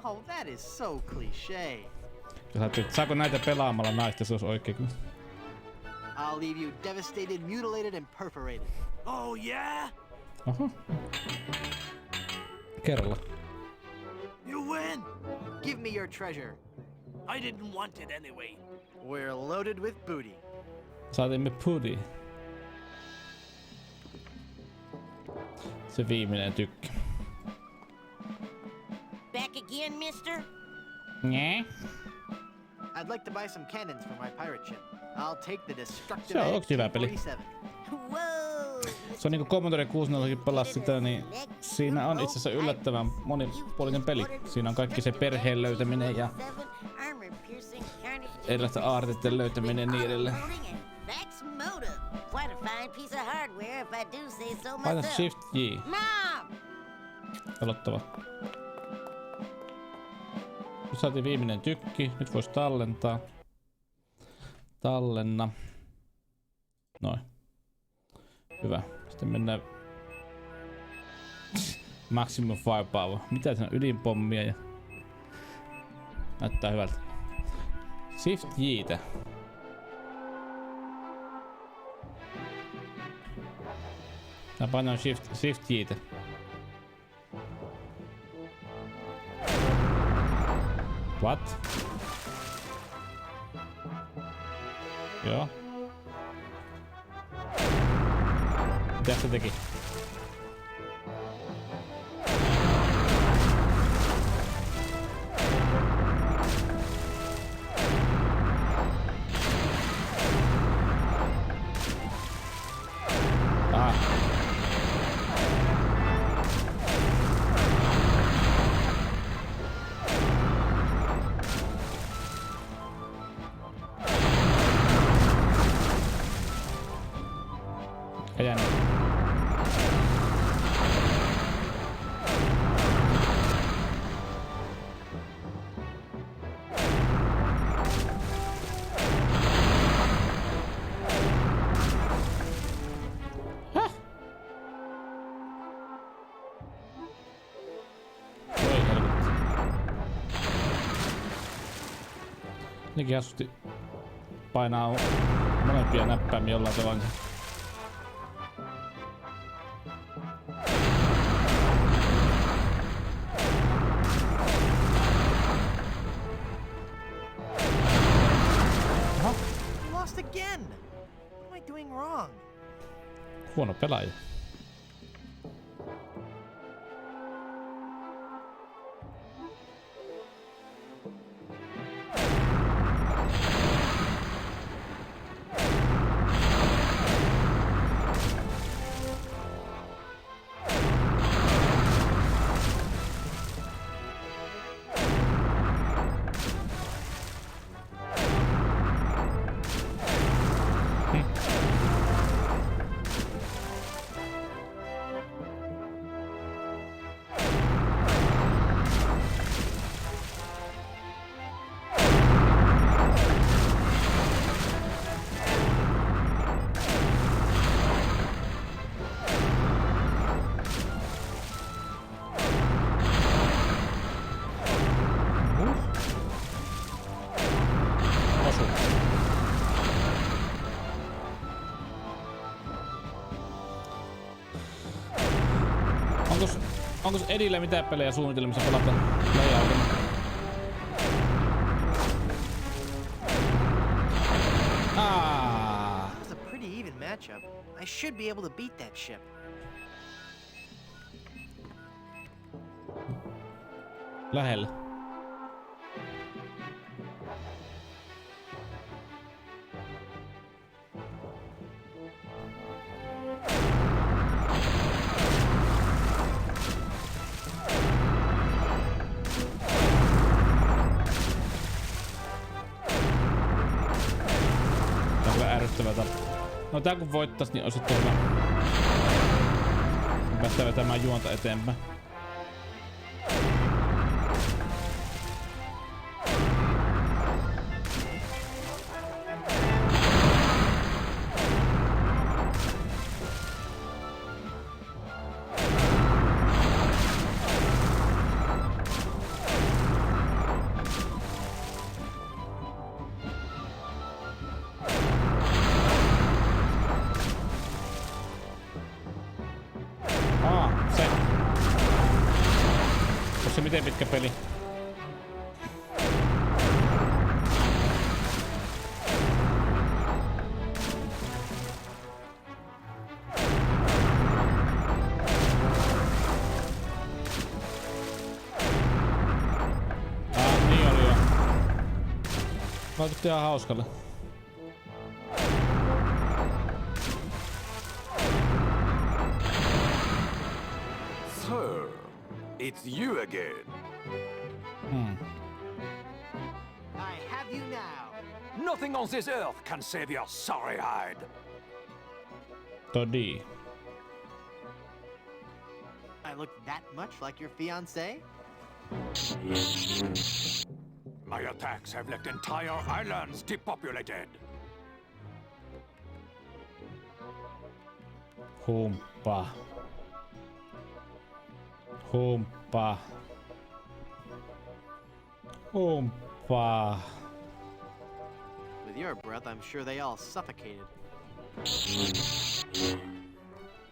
Oh, that is so cliché. Jos ajattelet, saako näitä pelaamalla naista, se olisi oikein kyllä. I'll leave you devastated, mutilated, and perforated. Oh yeah? Oho. Kerralla. You win. Give me your treasure. I didn't want it anyway. We're loaded with booty. Saatimme pudi. Se viimeinen tykki. Back again, mister? Nää? I'd like to buy some cannons for my pirate ship. I'll take the destructive Se on hyvä peli. Se on niinku Commodore 64 pelasi sitä, niin siinä on itse asiassa yllättävän monipuolinen peli. Siinä on kaikki se perheen löytäminen ja erilaisten aarteiden löytäminen ja niin edelleen. Paina Shift J. Aloittava. Nyt saatiin viimeinen tykki. Nyt vois tallentaa. Tallenna. Noin. Hyvä. Sitten mennään Maximum Firepower. Mitä siinä on? Ydinpommia ja näyttää hyvältä. Shift J:tä. Mä painan Shift J:tä. What? Joo. Mitä se teki? Nekin hassusti painaa molempia näppäimiä jollain tavalla. Lost again. What am I doing wrong? Huono pelaaja. Onko Edillä mitään pelejä suunnitelmissa pelata lähiaikana? It's a pretty even matchup. I should be able to beat that ship. Lähellä. No tää kun voittais, niin olisi hyvä. Päästään vetämään juonta eteenpäin. Miten pitkä peli? Niin oli jo. Vaikutti ihan hauskalle. It's you again. I have you now. Nothing on this earth can save your sorry hide. Toddy. I look that much like your fiancé? My attacks have left entire islands depopulated. Humppa. Humppa. Humppa. With your breath, I'm sure they all suffocated.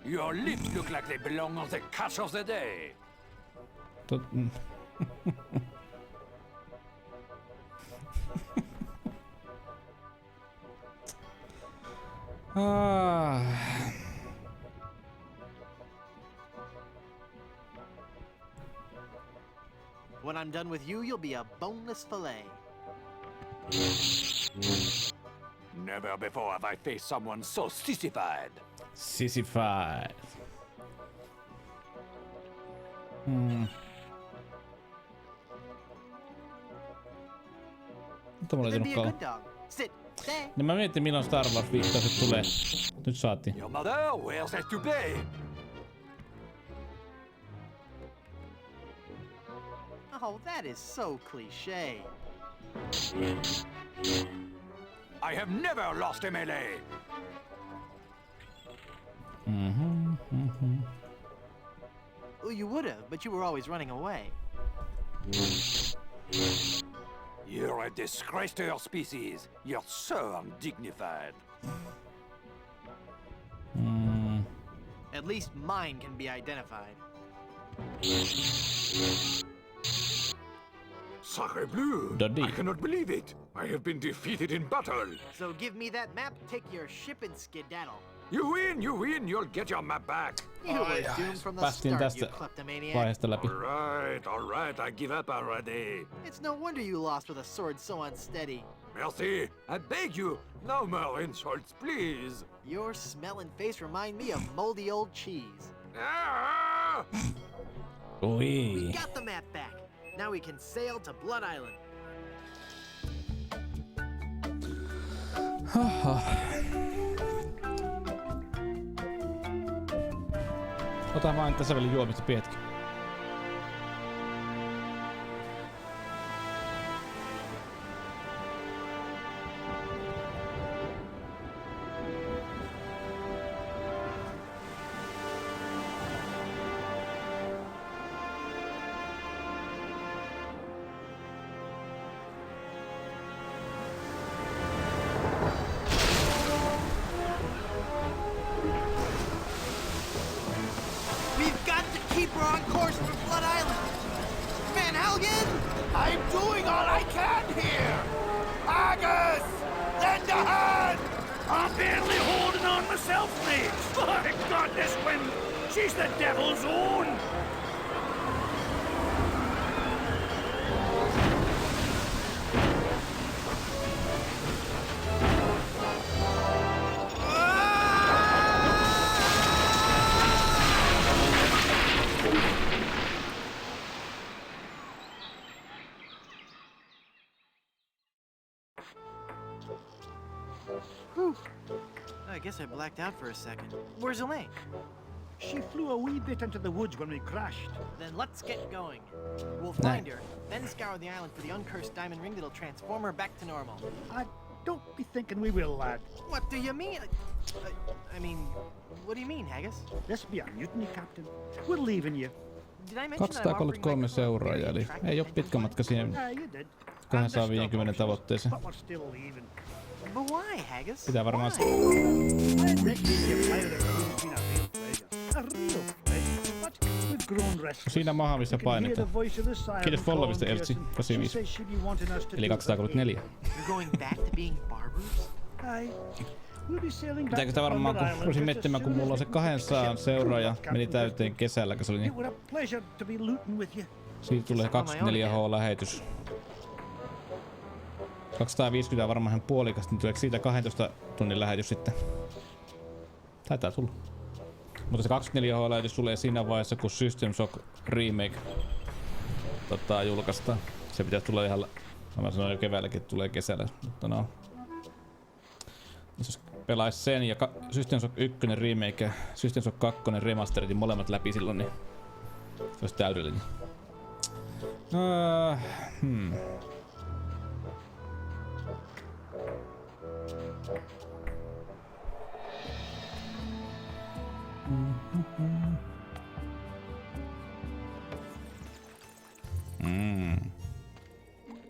Your lips look like they belong on the catch of the day. When I'm done with you, you'll be a boneless fillet. Never before have I faced someone so sissified. Sissified. Mutta mulla ei Then be tullut a kala. good dog. Sit. Stay. Niin mä mietin milloin Star Wars viittaukset tulee. Nyt saatiin. Your mother, where's that to pay? Oh, that is so cliché. I have never lost a melee. Well, you would have, but you were always running away. You're a disgrace to your species. You're so undignified. At least mine can be identified. Sacre bleu! Daddy. I cannot believe it. I have been defeated in battle. So give me that map, take your ship and skedaddle. You win, you win. You'll get your map back. You were doomed from the Päästiin start, tästä you kleptomaniac. vaiheesta läpi. All right. I give up already. It's no wonder you lost with a sword so unsteady. Merci. I beg you. No more insults, please. Your smell and face remind me of moldy old cheese. Ah! Oi. We got the map back. Now we can sail to Blood Island. Ota vain tässä vielä juomista pietki. We've got to keep her on course for Blood Island. Man, Helgen! I'm doing all I can here. Agus, lend a hand. I'm barely holding on myself, mate. My God, this wind! She's the devil's own. Whew. I guess I blacked out for a second. Where's Elaine? She flew a wee bit into the woods when we crashed. Then let's get going. We'll find her, then scour the island for the uncursed diamond ring that'll transform her back to normal. Don't be thinking we will, lad. What do you mean? I mean, what do you mean, Haggis? This be a mutiny, Captain. We're leaving you. Did I mention that I'm offering my 233 seuraajaa, eli ei oo pitkä matka siihen You did. 250 tavoitteeseen. But we're still leaving. But why, Haggis? Pitää varmaan Why? I admit being a pirate crew's been a real pleasure. A real pleasure. But we've grown restless. Siinä maha missä You can hear painetaan. the voice of the siren Kiitos followista calling Eltsi, Kirsten. 85. She says she'd be wanting us to Eli do 234. You're going back to being barbers? Aye. We'll be sailing back Pitääkö sitä to varmaan, Blood kun Island rupesin just miettimään, as kun soon mulla on as se we 200 get seuraaja, Captain meni Kirsten. täyteen kesällä, kun se oli It niin. were a pleasure to be looting with you. Siitä tulee 24H lähetys. 250 on varmaan ihan puolikasta, niin tuleeko siitä 12 tunnin lähetys sitten? Taitaa tulla. Mutta se 24H lähetys tulee siinä vaiheessa, kun System Shock Remake julkaistaan. Se pitäisi tulla ihan, mä sanoin jo keväälläkin, että tulee kesällä, mutta no. Jos pelaisi sen ja System Shock 1 Remake ja System Shock 2 Remasteredin molemmat läpi silloin, niin se olisi täydellinen.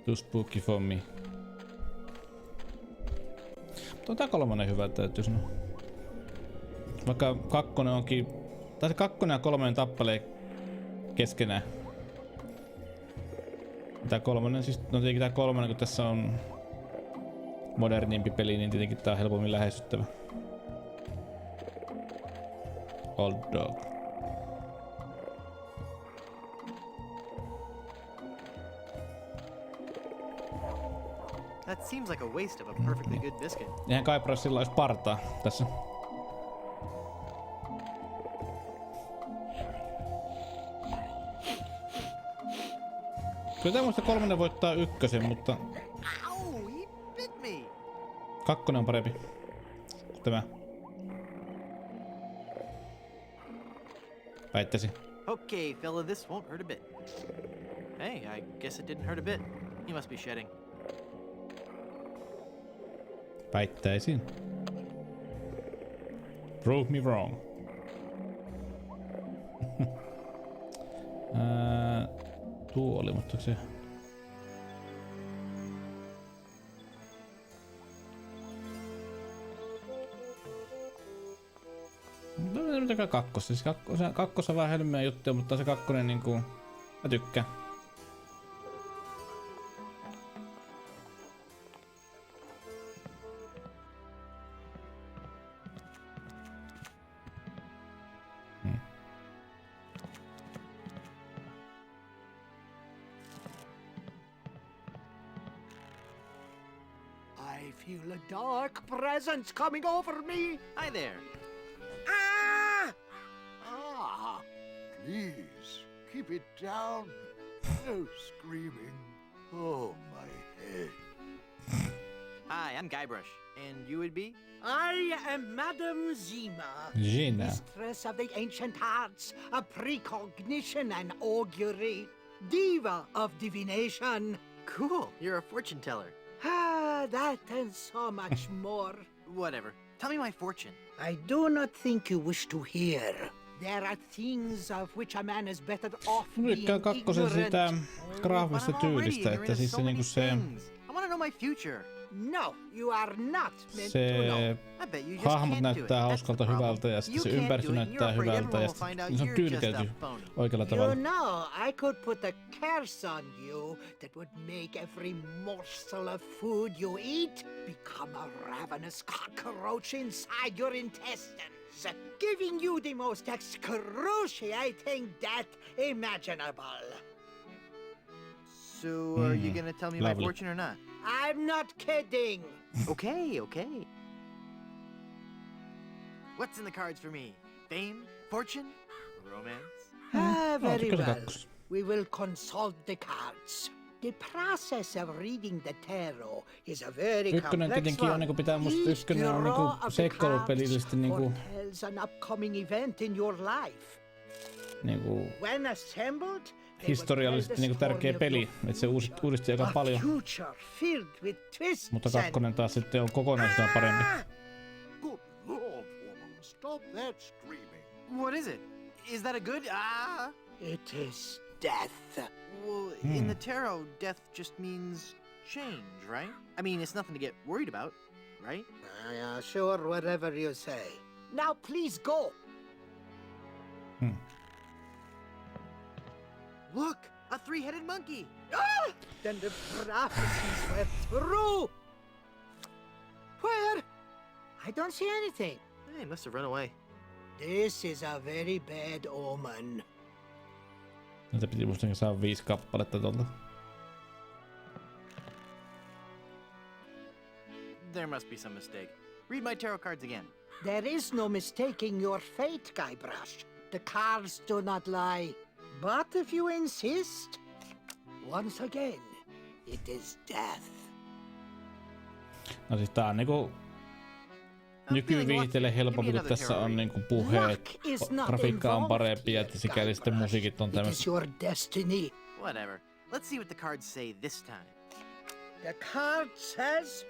Too spooky for me. Mutta on tää 3 hyvä, täytyy sanoa. Vaikka 2 onkin... Tai se 2 ja 3 tappelee keskenään. Tää 3, siis... No tietenkin tää 3, kun tässä on modernimpi peli, niin tietenkin tää on helpommin lähestyttävä. Old dog. That seems like a waste of a perfectly good biscuit. Eihän Guybrushilla olisi partaa tässä. Kyllä tää muista 3 voittaa 1, mutta... Ow, he bit me! 2 on parempi. Tämä. Väittäisin. Okay, fella, this won't hurt a bit. Hey, I guess it didn't hurt a bit. He must be shedding. Väittäisin. Prove me wrong. Tuo oli, mutta se... No mitäkään kakkossa. Siis kakkossa on vähän hölmöä juttuja, mutta se kakkonen niinku... Mä tykkään. I feel a dark presence coming over me. Hi there. Ah, please, keep it down. No screaming. Oh, my head. Hi, I'm Guybrush. And you would be? I am Madame Zima, Gina. mistress of the ancient arts, of precognition and augury, diva of divination. Cool, you're a fortune teller. Ah, that and so much more. Whatever. Tell me my fortune. I do not think you wish to hear. There are things of which a man is better off being Tykkään kakkosen sitä graafista tyylistä, että siis se niinku se... I wanna know my future. No, you are not meant Se to know. I bet you just hahmot can't näyttää do it. hauskalta, That's the hyvältä ja sitten se ympäristö näyttää hyvältä ja sitten se on tyylikäyty oikealla tavalla. You know, I could put a curse on you that would make every morsel of food you eat become a ravenous cockroach inside your intestines, giving you the most excruciating death imaginable. So, are you gonna tell me my fortune or not? I'm not kidding. Okay. What's in the cards for me? Fame? Fortune? Romance? Very well. We will consult the cards. The process of reading the tarot is a very Ykkönen complex tietenkin on one. niinku pitää musta Each ykkönen on draw niinku of the seikkailupelillisesti cards niinku foretells an upcoming event in your life. niinku When assembled, historiallisesti niinku tärkeä peli, että se uudistuu aika paljon. future filled with twists Mutta kakkonen taas sitten on kokonaisuudessaan parempi. Good lord, woman, stop that screaming. What is it? Is that a good? It is death. Well, in the tarot, death just means change, right? I mean, it's nothing to get worried about, right? Sure, whatever you say. Now please go. Look, a 3-headed monkey. Then the prophecies were true. Where? I don't see anything. He must have run away. This is a very bad omen. Näitä piti musta saada 5 kappaletta tuolta. There must be some mistake. Read my tarot cards again. There is no mistaking your fate, Guybrush. The cards do not lie. But if you insist, once again, it is death. No siis tää on niinku nykyviihteelle helpompi, kun tässä on niinku puheet, grafiikka on parempi ja sikäli sitten musiikit on tämmöset. Your destiny. Whatever. Let's see what the cards say this time. The card says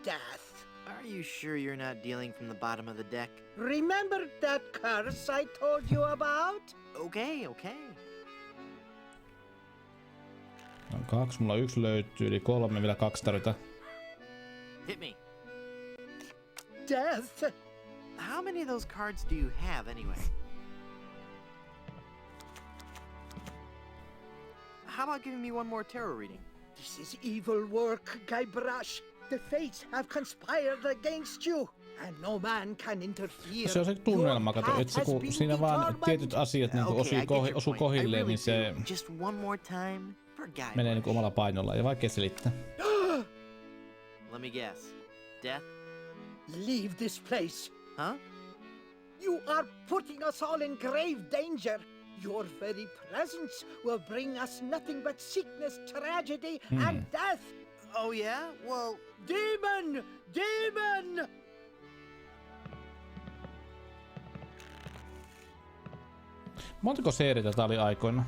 death. Are you sure you're not dealing from the bottom of the deck? Remember that curse I told you about? Okay. On 2, mulla 1 löytyy, eli 3, vielä 2 tarvitaan. Hit me. Death. How many of those cards do you have anyway? How about giving me one more tarot reading? This is evil work, Guybrush. The fates have conspired against you. and no man can interfere. Se on se tunnelma, kato, että siinä vaan tietyt asiat niinku osuu kohilleen, niin se Just one more time for Guy. menee niinku omalla painolla ja vaikea selittää. Let me guess. Death? Leave this place. Huh? You are putting us all in grave danger. Your very presence will bring us nothing but sickness, tragedy, and death. Oh yeah? Well, demon! Demon! Montako seriä tää oli aikoina?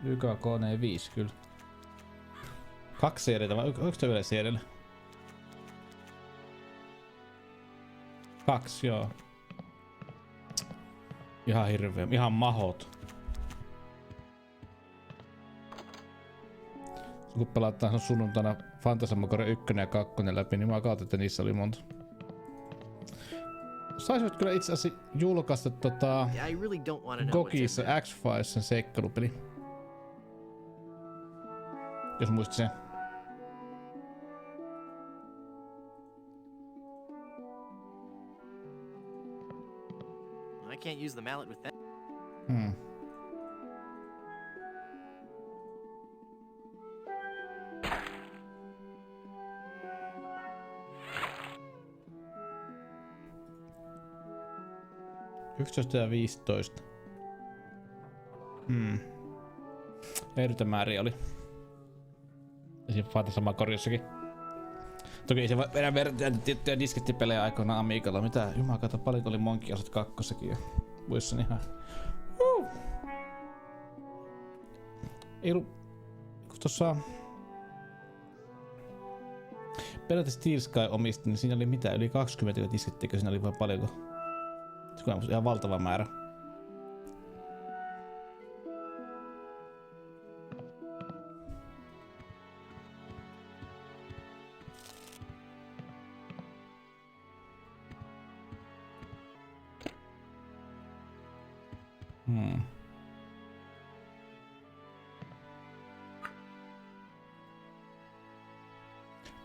YKK 5 kyllä. 2 seriä vai onko tää yleensä serialla? 2 joo. Ihan hirveä, ihan mahot. Kun pelataan sunnuntaina Fantasmagoria 1 ja 2 läpi, niin mä katsoin, että niissä oli monta. Saisivat kyllä itse asiassa julkaista Gogissa X-Files sen seikkailupeli. Jos muistat sen. I can't use the mallet with that. Yksitoista ja 15. Ehdotamääriä oli. Ja siinä Fantasmagoriassakin. Toki ei se enää vertaa tiettyjä diskettipelejä aikoinaan Amigalla. Mitä jumakata, paljonko oli Monkey Osat 2:sakin ja muissa ihan. Ei ollut. Kun tossa Pelataan Steel Sky omisti, niin siinä oli mitä yli 20 diskettiä, siinä oli vai paljonko? Se on ihan valtava määrä.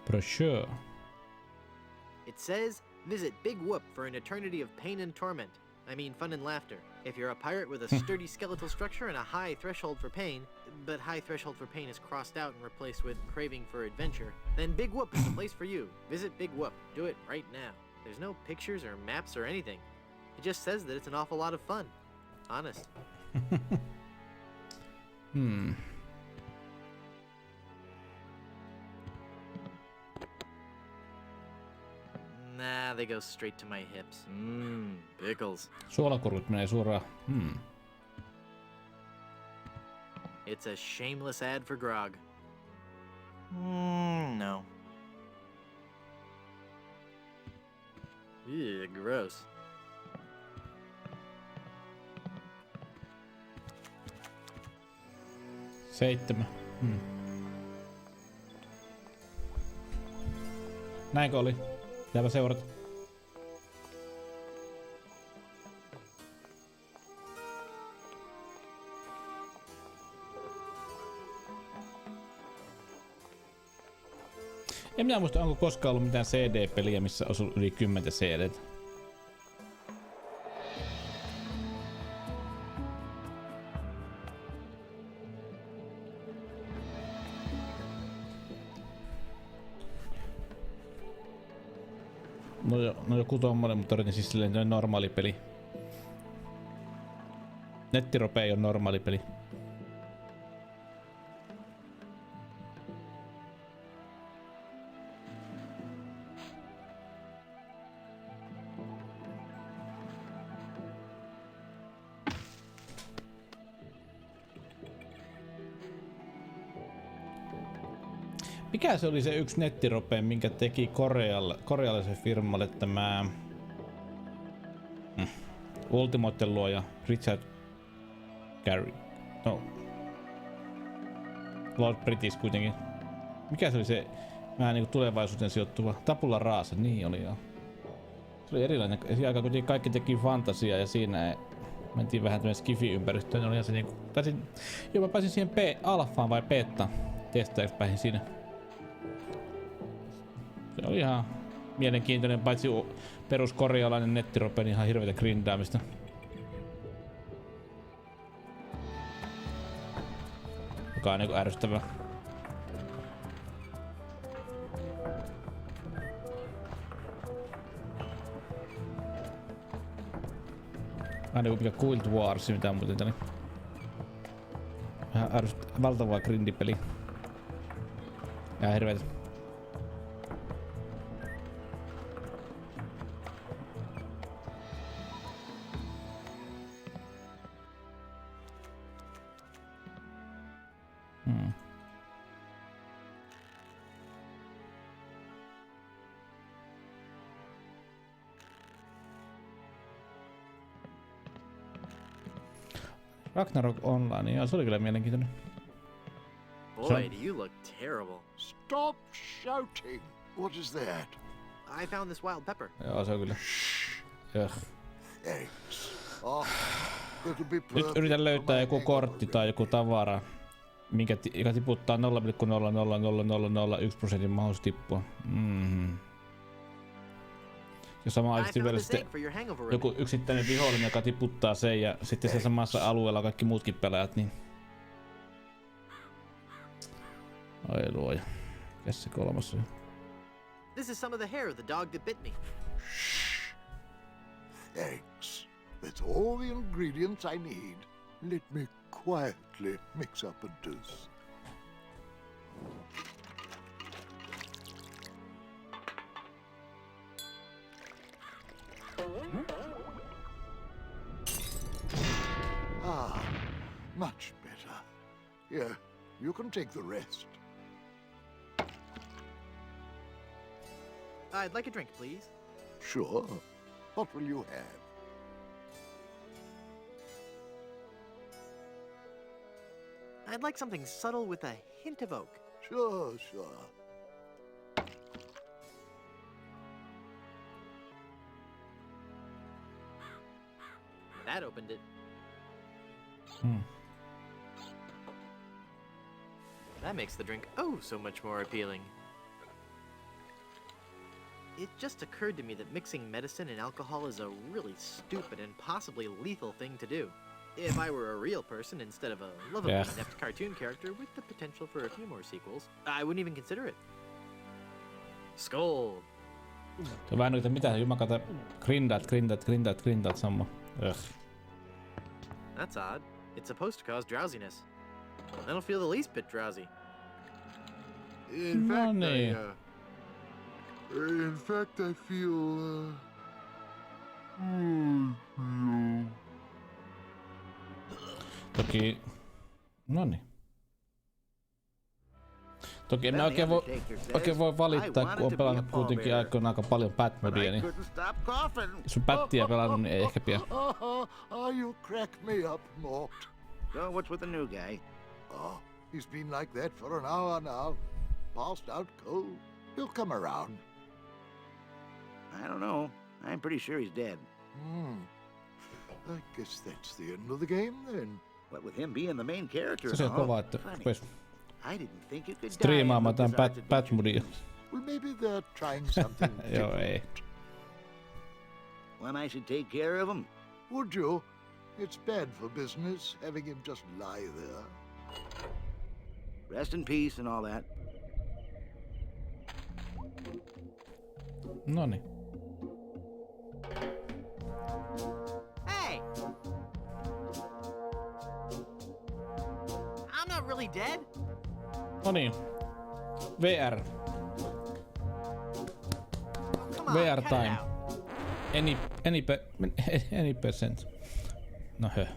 Brochure. It says, visit Big Whoop for an eternity of pain and torment. I mean fun and laughter. If you're a pirate with a sturdy skeletal structure and a high threshold for pain, but high threshold for pain is crossed out and replaced with craving for adventure, then Big Whoop is the place for you. Visit Big Whoop. Do it right now. There's no pictures or maps or anything. It just says that it's an awful lot of fun. Honest. Nah, they go straight to my hips. Pickles. Suolakurkut menee suoraan. It's a shameless ad for grog. No. Ew, gross. Seitsemän. Näinkö oli? Pitääpä seurata. En minä muista, onko koskaan ollut mitään CD-peliä, missä on yli 10 CD:tä. No joku tommonen, mutta yritin siis silleen normaali peli. Nettirope ei ole normaali peli. Mikä se oli se yksi nettirope, minkä teki korealaisen firmalle tämä Ultimoiden luoja Richard Gary. No. Lord British kuitenkin. Mikä se oli se vähän niinku tulevaisuuteen sijoittuva? Tabula Rasa, niin oli joo. Se oli erilainen. Siinä aikaa kuitenkin kaikki teki fantasiaa ja siinä mentiin vähän tämmöinen skifi-ympäristöön. Niin oli se niinku, jopa pääsin siihen alfaan vai beta testaajiksi pääsin siinä. Se oli ihan mielenkiintoinen, paitsi peruskorealainen nettirope, niin ihan hirveitä grindaamista. Joka on niinku ärsyttävää. Aina kuin mikä Guild Wars, mitä on muuten tänne. Vähän valtavaa grindipeli. Ja hirveet. Ragnarok Online, ja se oli kyllä mielenkiintoinen. Boy, do you look terrible. Stop shouting. What is that? I found this wild pepper. Joo, se on kyllä. Thanks. Oh, it'll be Nyt yritän löytää joku kortti tai joku tavara, joka tiputtaa 0,00001% mahdollisuus tippua. Ja samanaikaisesti vielä sitten joku yksittäinen vihollinen, joka tiputtaa sen ja sitten se samassa alueella kaikki muutkin pelaajat, niin... Ai luoja. Mikäs se kolmas on? This is some of the hair of the dog that bit me. Thanks. That's all the ingredients I need. Let me quietly mix up a dose. Ah, much better. Here, you can take the rest. I'd like a drink, please. Sure. What will you have? I'd like something subtle with a hint of oak. Sure. That opened it. That makes the drink oh so much more appealing. It just occurred to me that mixing medicine and alcohol is a really stupid and possibly lethal thing to do. If I were a real person instead of a lovably inept cartoon character with the potential for a few more sequels, I wouldn't even consider it. Skull! Se on vähän noita mitä jumakata grindaat sama. That's odd. It's supposed to cause drowsiness. I don't feel the least bit drowsy. In fact, I feel... Toki... Noniin. Toki en oikein voi valittaa, kun on pelannut kuitenkin aikoina aika paljon Batmodia, niin... Jos on Battia pelannut, niin ei ehkä pian. You crack me up, Mort. So, what's with the new guy? Oh, he's been like that for an hour now. Passed out cold. He'll come around. I don't know. I'm pretty sure he's dead. I guess that's the end of the game, then. What with him being the main character? Se on kova, että rupes I didn't think you could striimaamaan tän Batmodia. Well, maybe they're trying something Joo, ei. When I should take care of him? Would you? It's bad for business, having him just lie there. Rest in peace and all that. Noniin. Hey! I'm not really dead. Noniin. VR. VR time. Any percent. No höh.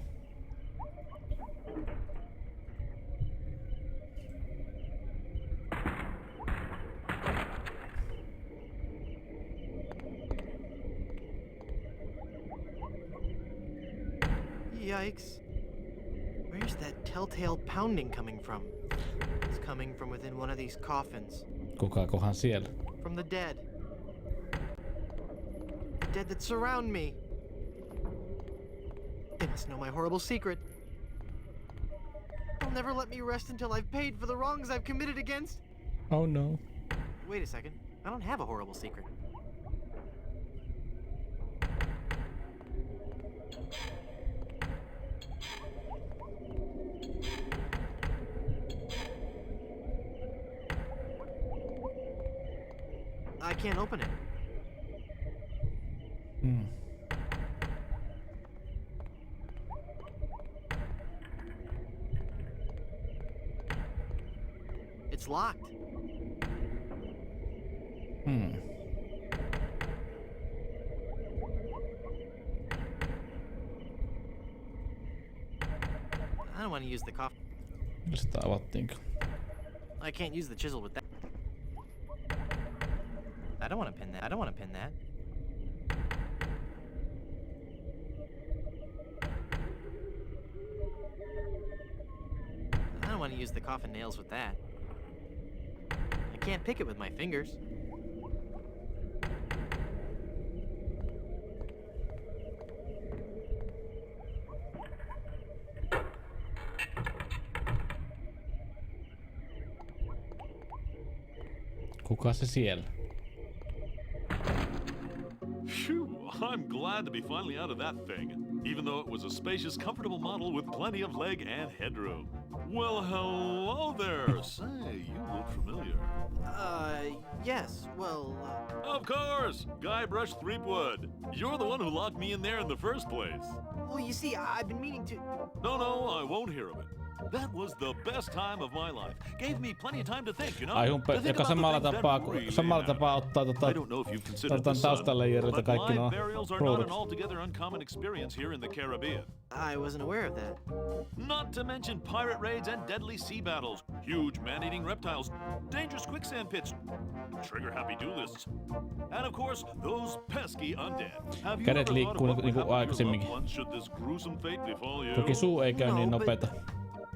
Yikes. Where's that telltale pounding coming from? It's coming from within one of these coffins. Kukakohan siellä? From the dead. The dead that surround me. They must know my horrible secret. They'll never let me rest until I've paid for the wrongs I've committed against. Oh no. Wait a second. I don't have a horrible secret. I can't open it. It's locked. I don't want to use the coffee. Sitä avattiinko? I can't use the chisel with that. I don't want to pin that. I don't want to pin that. I don't want to use the coffin nails with that. I can't pick it with my fingers. Kuka se siellä? Phew, I'm glad to be finally out of that thing, even though it was a spacious, comfortable model with plenty of leg and headroom. Well, hello there. Say, you look familiar. Yes, well, Of course! Guybrush Threepwood. You're the one who locked me in there in the first place. Well, you see, I've been meaning to... No, I won't hear of it. That was the best time of my life. Gave me plenty of time to think, you know? Ai humpe, joka samalla tapaa ottaa taustaleijeriltä kaikki nuo ruudut. Altogether uncommon experience here in the Caribbean. I wasn't aware of that. Not to mention pirate raids and deadly sea battles, huge man-eating reptiles, dangerous quicksand pits, trigger-happy duelists, and of course, those pesky undead. Have you ever thought of what would happen to your loved ones should this gruesome fate befall you? Toki suu ei käy niin nopeeta.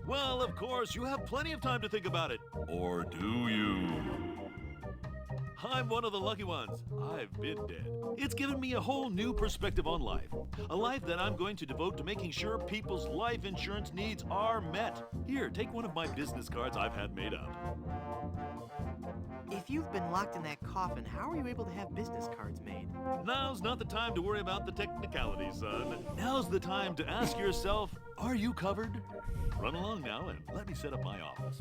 Well, of course, you have plenty of time to think about it. Or do you? I'm one of the lucky ones. I've been dead. It's given me a whole new perspective on life. A life that I'm going to devote to making sure people's life insurance needs are met. Here, take one of my business cards I've had made up. If you've been locked in that coffin, how are you able to have business cards made? Now's not the time to worry about the technicalities, son. Now's the time to ask yourself, are you covered? Run along now and let me set up my office.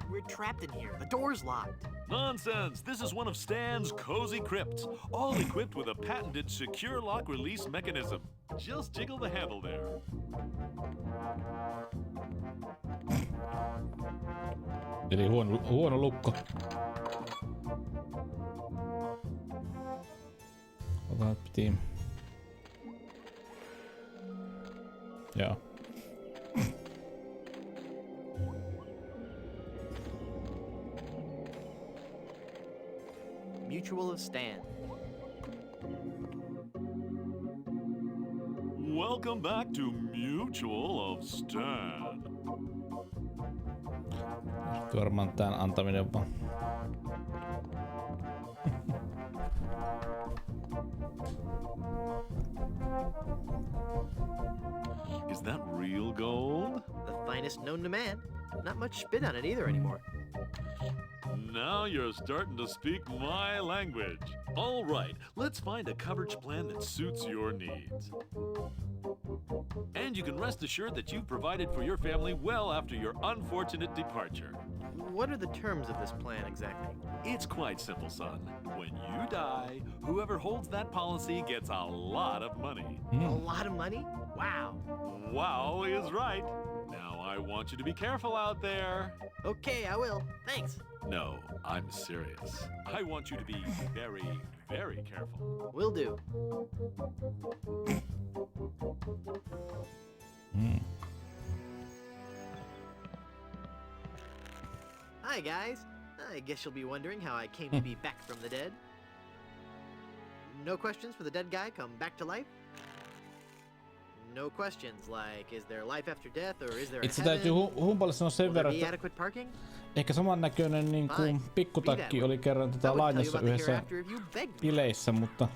We're trapped in here. The door's locked. Nonsense! This is one of Stan's cozy crypts, all equipped with a patented secure lock release mechanism. Just jiggle the handle there. Eli huono lukko. Otan piti. Joo. Mutual of Stan. Welcome back to Mutual of Stan. Varmaan tän antaminen vaan. Is that real gold? The finest known to man. Not much spit on it either anymore. Now you're starting to speak my language. All right, let's find a coverage plan that suits your needs. And you can rest assured that you've provided for your family well after your unfortunate departure. What are the terms of this plan exactly? It's quite simple, son. When you die, whoever holds that policy gets a lot of money. A lot of money? Wow. Wow is right. Now I want you to be careful out there. Okay, I will. Thanks. No, I'm serious. I want you to be very, very careful. Will do. Hi, guys. I guess you'll be wondering how I came to be back from the dead. No questions for the dead guy come back to life? No questions like, is there life after death or is there a Itse heaven? täytyy humpalle sanoa sen verran, Be että adequate parking? ehkä samannäköinen niin kuin pikkutakki oli kerran lainassa yhdessä bileissä, mutta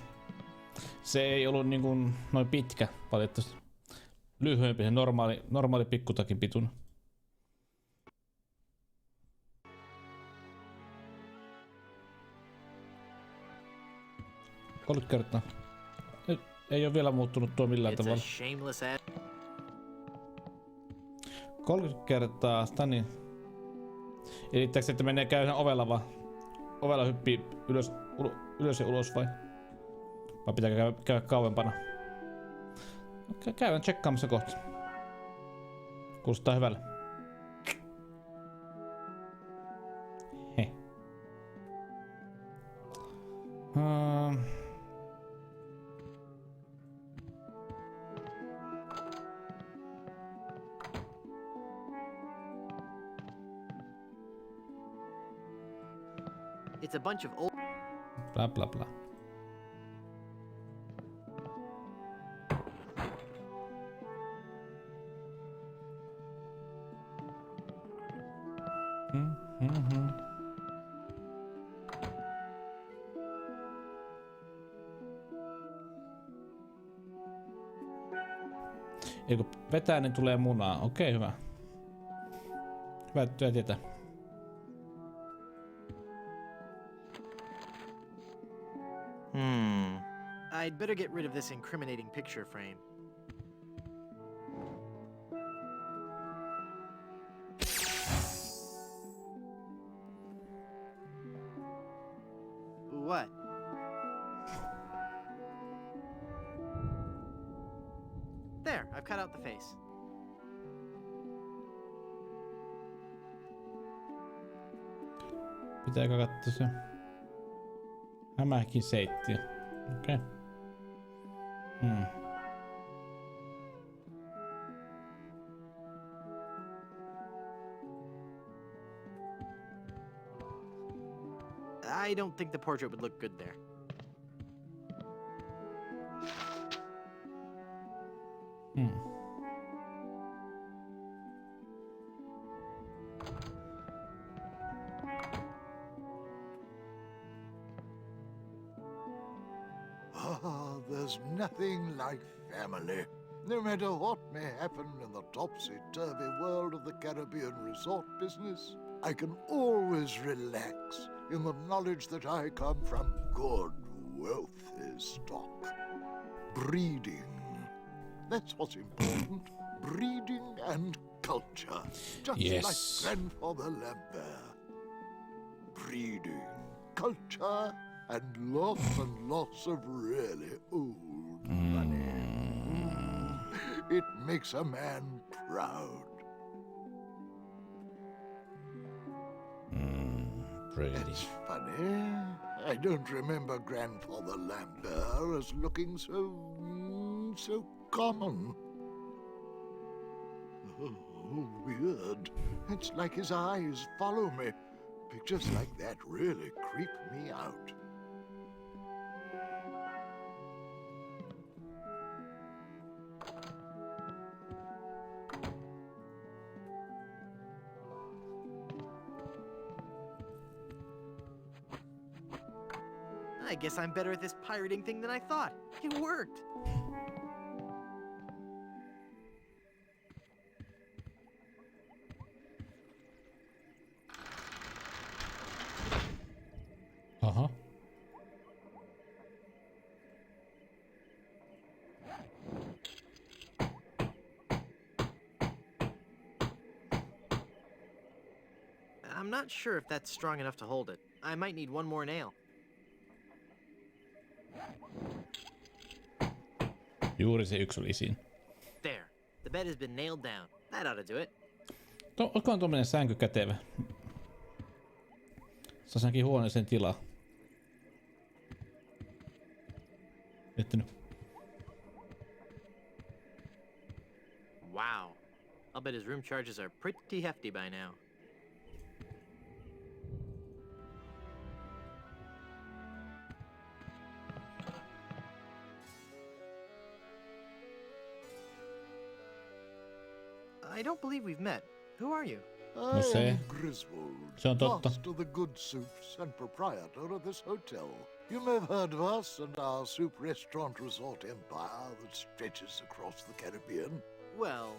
se ei ollut niin kuin noin pitkä, valitettavasti lyhyempi, se normaali pikkutakin pituinen. 30 kertaa. Nyt Ei oo vielä muuttunut tuo millään It's a tavalla. shameless ad. 30 kertaa Stanin. Elittääkö, että menee käy ihan ovella vaan? Ovella hyppii ylös ja ulos vai? Vai pitääkö käydä kauempana? Käydään tsekkaamassa kohta. Kuulostaa hyvälle. Heh. It's a bunch of old. Bla bla bla. Ja kun vetää, niin tulee munaa. Okei, hyvä. Hyvä tietää. I'd better get rid of this incriminating picture frame. What? There, I've cut out the face. Pitääkö katsoa se? Hämähäkin seittiö. Okei. I don't think the portrait would look good there. There's nothing like family. No matter what may happen in the topsy-turvy world of the Caribbean resort business, I can always relax in the knowledge that I come from good, wealthy stock. Breeding. That's what's important. Breeding and culture. Just like Grandfather Lambert. Breeding, culture, and lots of really old money. It makes a man proud. It's funny. I don't remember Grandfather Lambert as looking so common. Oh, weird. It's like his eyes follow me. Pictures like that really creep me out. I guess I'm better at this pirating thing than I thought. It worked. Aha. I'm not sure if that's strong enough to hold it. I might need one more nail. Juuri se yksi oli siinä. There. The bed has been nailed down. That ought to do it. Olkoon tuommoinen sänky kätevä. Saasaankin huoneeseen tilaa. Miettinyt. Wow. I'll bet his room charges are pretty hefty by now. I don't believe we've met. Who are you? I am Griswold, Se on totta. master of the good soups and proprietor of this hotel. You may have heard of us and our soup restaurant resort empire that stretches across the Caribbean. Well...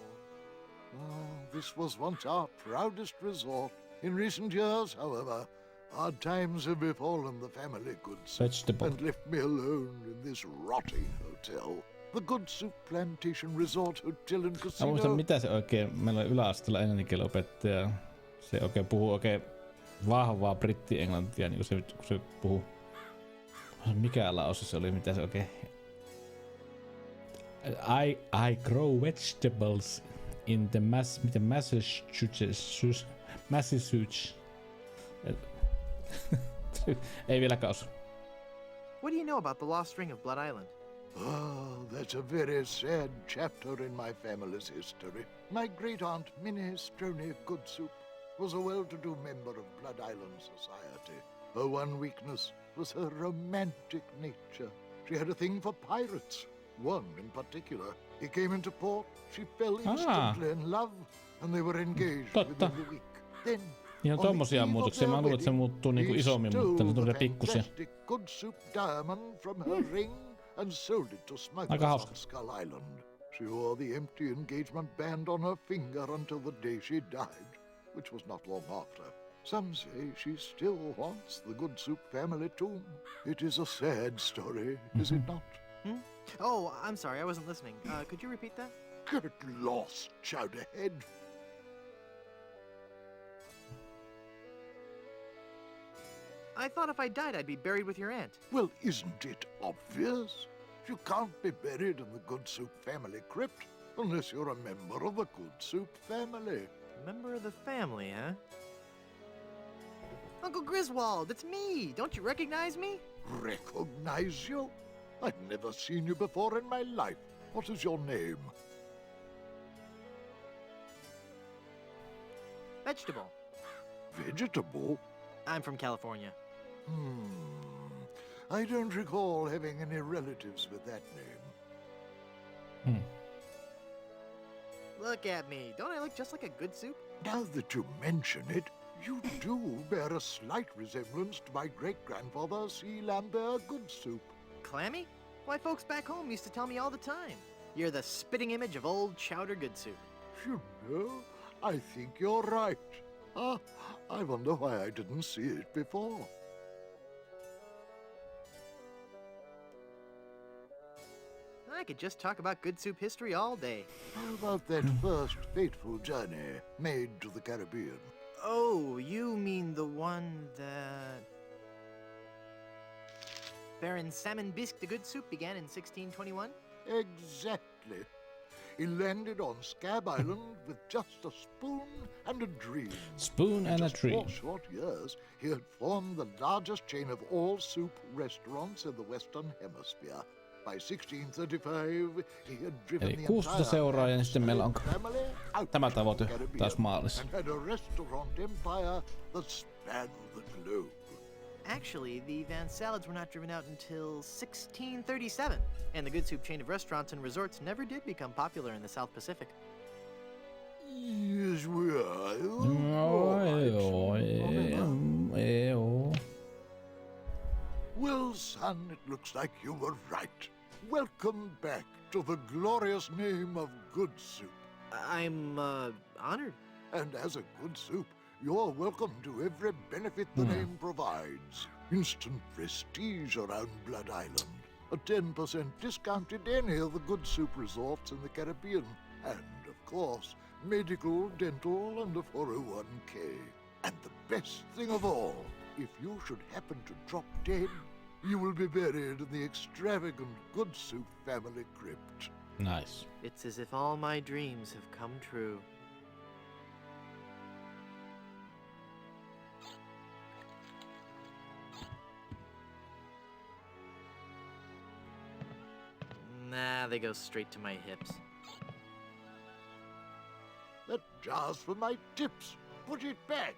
this was once our proudest resort. In recent years, however, Hard times have befallen the family, good soup, Vegetable. and left me alone in this rotting hotel. The Good Soup Plantation Resort Hotel and Mä Casino. muistan mitä se oikein, meillä oli yläasteella englanninkielen opettaja. Se oikein puhuu oikein vahvaa britti-englantia, niin kun se puhuu. Mikä lausu se oli, mitä se oikein... I grow vegetables in the Massachusetts. Ei vieläkään osu. What do you know about the lost ring of Blood Island? Ah, that's a very sad chapter in my family's history. My great-aunt Minnie Stroney Goodsoup was a well-to-do member of Blood Island society. Her one weakness was her romantic nature. She had a thing for pirates. One in particular. He came into port, she fell instantly in love, and they were engaged within the week. Then, ihan tommosia muutoksia. Mä luulen, että se muuttuu niinku isommin, mutta ne tulee pikkusia. Goodsoup diamond from her ring and sold it to smugglers on Skull Island. She wore the empty engagement band on her finger until the day she died, which was not long after. Some say she still haunts the Goodsoup family tomb. It is a sad story, is it not? Hmm? Oh, I'm sorry, I wasn't listening. Could you repeat that? Get lost, Chowderhead. I thought if I died, I'd be buried with your aunt. Well, isn't it obvious? You can't be buried in the Goodsoup family crypt unless you're a member of the Goodsoup family. Member of the family, huh? Uncle Griswold, it's me! Don't you recognize me? Recognize you? I've never seen you before in my life. What is your name? Vegetable. Vegetable? I'm from California. I don't recall having any relatives with that name. Look at me. Don't I look just like a good soup? Now that you mention it, you do bear a slight resemblance to my great-grandfather, C. Lambert Goodsoup. Clammy? Why, folks back home used to tell me all the time. You're the spitting image of old Chowder Goodsoup. You know, I think you're right. I wonder why I didn't see it before. I could just talk about good soup history all day. How about that first fateful journey made to the Caribbean? Oh, you mean the one that... Baron Salmon Bisque the Good Soup began in 1621? Exactly. He landed on Scab Island with just a spoon and a dream. Spoon and a dream. In just 4 short years, he had formed the largest chain of all soup restaurants in the Western Hemisphere. By 1635, he had driven Eli the 16 seuraajaa, niin sitten meillä on tämä tavoite taas maalissa. And had a restaurant empire that spanned the globe. Actually, the Van Salads were not driven out until 1637, and the Good Soup chain of restaurants and resorts never did become popular in the South Pacific. Yes, we are. Well, son, it looks like you were right. Welcome back to the glorious name of Good Soup. I'm, honored. And as a Good Soup, you're welcome to every benefit the name provides. Instant prestige around Blood Island. A 10% discount at any of the Good Soup resorts in the Caribbean. And, of course, medical, dental, and a 401k. And the best thing of all, if you should happen to drop dead, you will be buried in the extravagant Good Soup family crypt. Nice. It's as if all my dreams have come true. Nah, they go straight to my hips. That jar's for my tips. Put it back.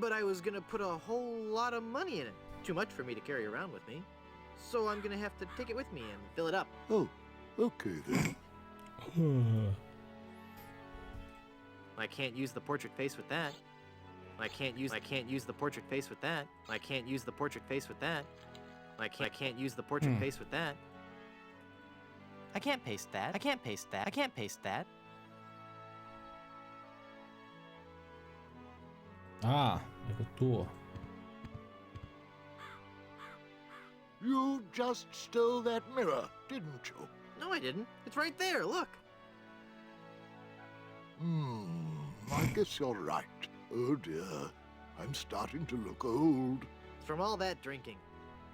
But I was gonna put a whole lot of money in it. Too much for me to carry around with me. So I'm gonna have to take it with me and fill it up. Oh, okay then. I can't use the portrait face with that. I can't use the portrait face with that. I can't use the portrait face with that. I can't use the portrait face with that. I can't paste that. I can't paste that. I can't paste that. Joku tuo. You just stole that mirror, didn't you? No, I didn't. It's right there, look. I guess you're right. Oh dear, I'm starting to look old. It's from all that drinking.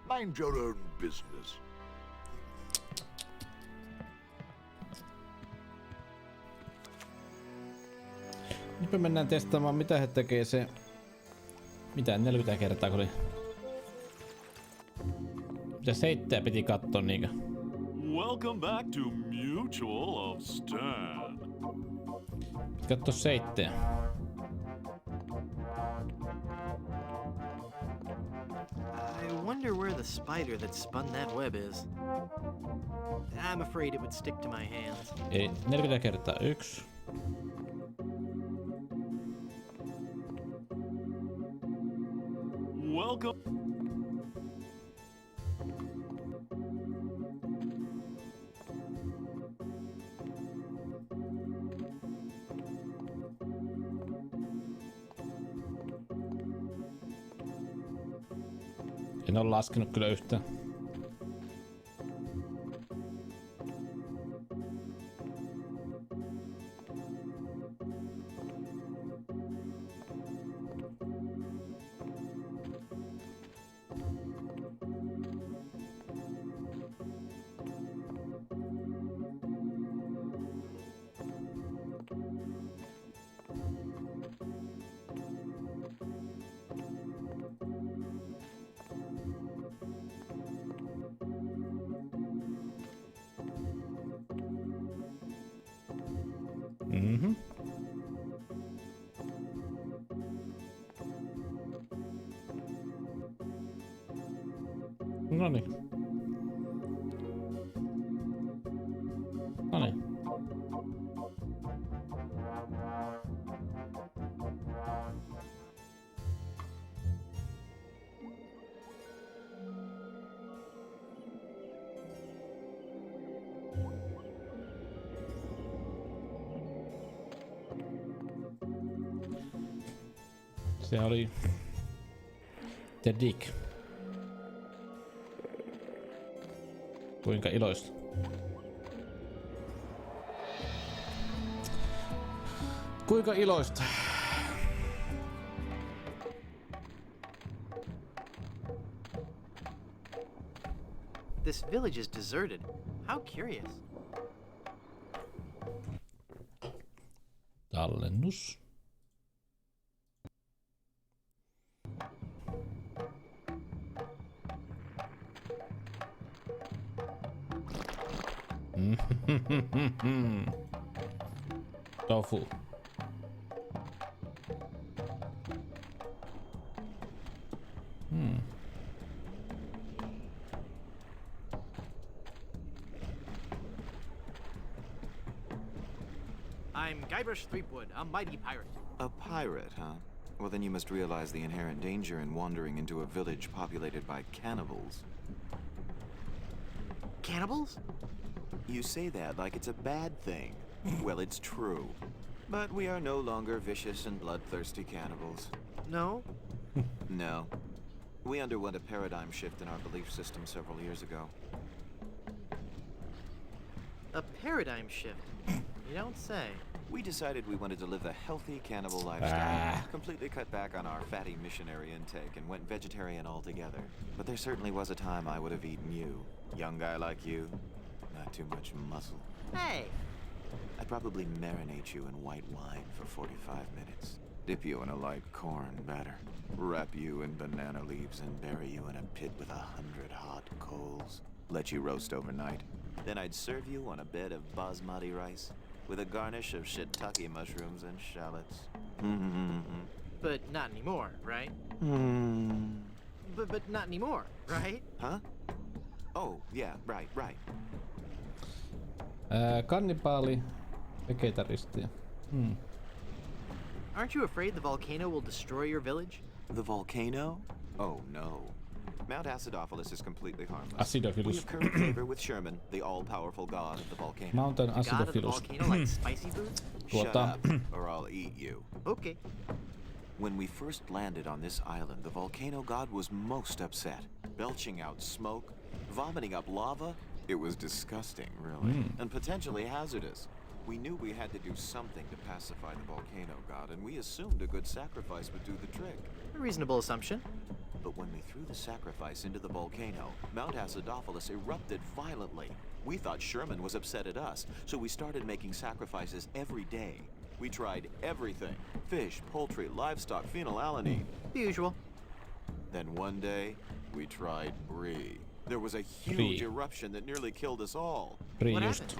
Mind your own business. Nyt me mennään testaamaan mitä he tekee se... Mitä 40 kertaa kun oli... Mitä 7 piti katsoa niinkö? Welcome back to Mutual of Stan. Piti katsoa 7. I wonder where the spider that spun that web is. I'm afraid it would stick to my hands. Eli 40 kertaa 1. Welcome. En ole laskenut kyllä yhtään. Mhm. Noniin. Noniin. Se oli The Dick. Kuinka iloista. Kuinka iloista. This village is deserted. How curious. Tallennus. Tofu. I'm Guybrush Threepwood, a mighty pirate. A pirate, huh? Well, then you must realize the inherent danger in wandering into a village populated by cannibals. Cannibals? You say that like it's a bad thing. Well, it's true. But we are no longer vicious and bloodthirsty cannibals. No? No. We underwent a paradigm shift in our belief system several years ago. A paradigm shift? You don't say. We decided we wanted to live a healthy cannibal lifestyle, completely cut back on our fatty missionary intake, and went vegetarian altogether. But there certainly was a time I would have eaten you. Young guy like you, not too much muscle. Hey! I'd probably marinate you in white wine for 45 minutes. Dip you in a light corn batter. Wrap you in banana leaves and bury you in a pit with 100 hot coals. Let you roast overnight. Then I'd serve you on a bed of basmati rice with a garnish of shiitake mushrooms and shallots. But not anymore, right? But not anymore, right? Huh? Oh, yeah, right. Kannibaali, vegetaristi. Aren't you afraid the volcano will destroy your village? The volcano? Oh, no. Mount Acidophilus is completely harmless. Acidophilus. We have current favor with Sherman, the all-powerful god of the volcano. Mountain The god of the Acidophilus. volcano like spicy food? Shut up, or I'll eat you. Okay. When we first landed on this island, the volcano god was most upset, belching out smoke, vomiting up lava. It was disgusting, really, and potentially hazardous. We knew we had to do something to pacify the volcano god, and we assumed a good sacrifice would do the trick. A reasonable assumption. But when we threw the sacrifice into the volcano, Mount Acidophilus erupted violently. We thought Sherman was upset at us, so we started making sacrifices every day. We tried everything: fish, poultry, livestock, phenylalanine. The usual. Then one day, we tried brie. There was a huge eruption that nearly killed us all. What happened?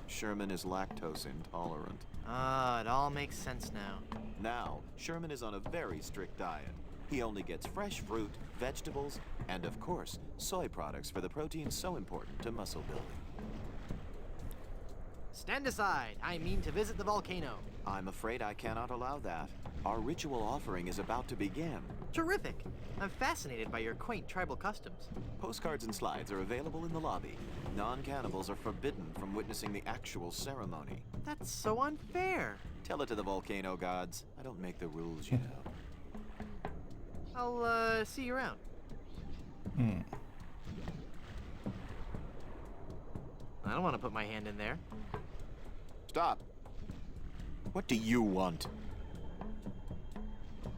Sherman is lactose intolerant. Ah, it all makes sense now. Now, Sherman is on a very strict diet. He only gets fresh fruit, vegetables, and of course, soy products for the protein so important to muscle building. Stand aside. I mean to visit the volcano. I'm afraid I cannot allow that. Our ritual offering is about to begin. Terrific. I'm fascinated by your quaint tribal customs. Postcards and slides are available in the lobby. Non-cannibals are forbidden from witnessing the actual ceremony. That's so unfair. Tell it to the volcano gods. I don't make the rules, you know. I'll, see you around. I don't want to put my hand in there. Stop. What do you want?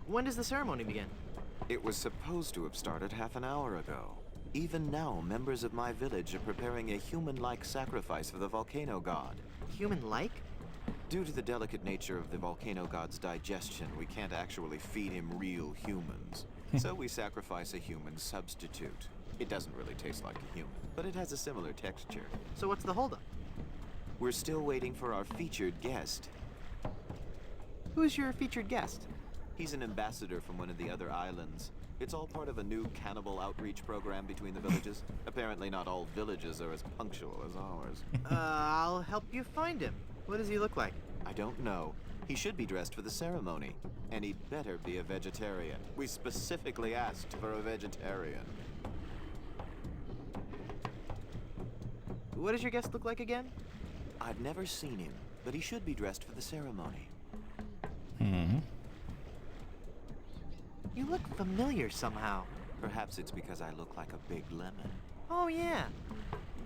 When does the ceremony begin? It was supposed to have started half an hour ago. Even now, members of my village are preparing a human-like sacrifice for the volcano god. Human-like? Due to the delicate nature of the volcano god's digestion, we can't actually feed him real humans. So we sacrifice a human substitute. It doesn't really taste like a human, but it has a similar texture. So what's the holdup? We're still waiting for our featured guest. Who's your featured guest? He's an ambassador from one of the other islands. It's all part of a new cannibal outreach program between the villages. Apparently not all villages are as punctual as ours. I'll help you find him. What does he look like? I don't know. He should be dressed for the ceremony. And he'd better be a vegetarian. We specifically asked for a vegetarian. What does your guest look like again? I've never seen him, but he should be dressed for the ceremony. You look familiar somehow. Perhaps it's because I look like a big lemon. Oh yeah,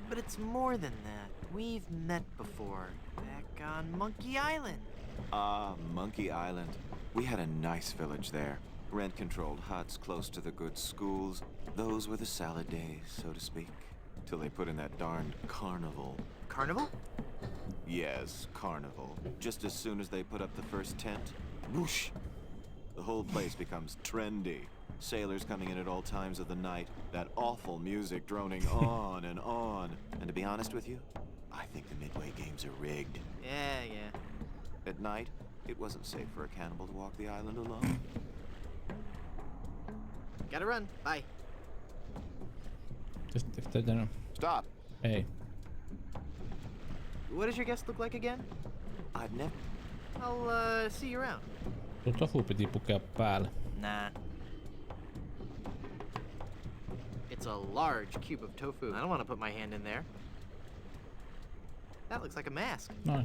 but it's more than that. We've met before, back on Monkey Island. Ah, Monkey Island. We had a nice village there. Rent-controlled huts close to the good schools. Those were the salad days, so to speak. Till they put in that darned carnival. Carnival? Yes, carnival. Just as soon as they put up the first tent, whoosh! The whole place becomes trendy. Sailors coming in at all times of the night. That awful music droning on and on. And to be honest with you, I think the Midway games are rigged. Yeah. At night, it wasn't safe for a cannibal to walk the island alone. Gotta run. Bye. Just if they don't. Stop. Hey. What does your guest look like again? I've never. I'll see you around. Tuo tofu piti pukea päälle. Nah. It's a large cube of tofu. I don't want to put my hand in there. That looks like a mask. No.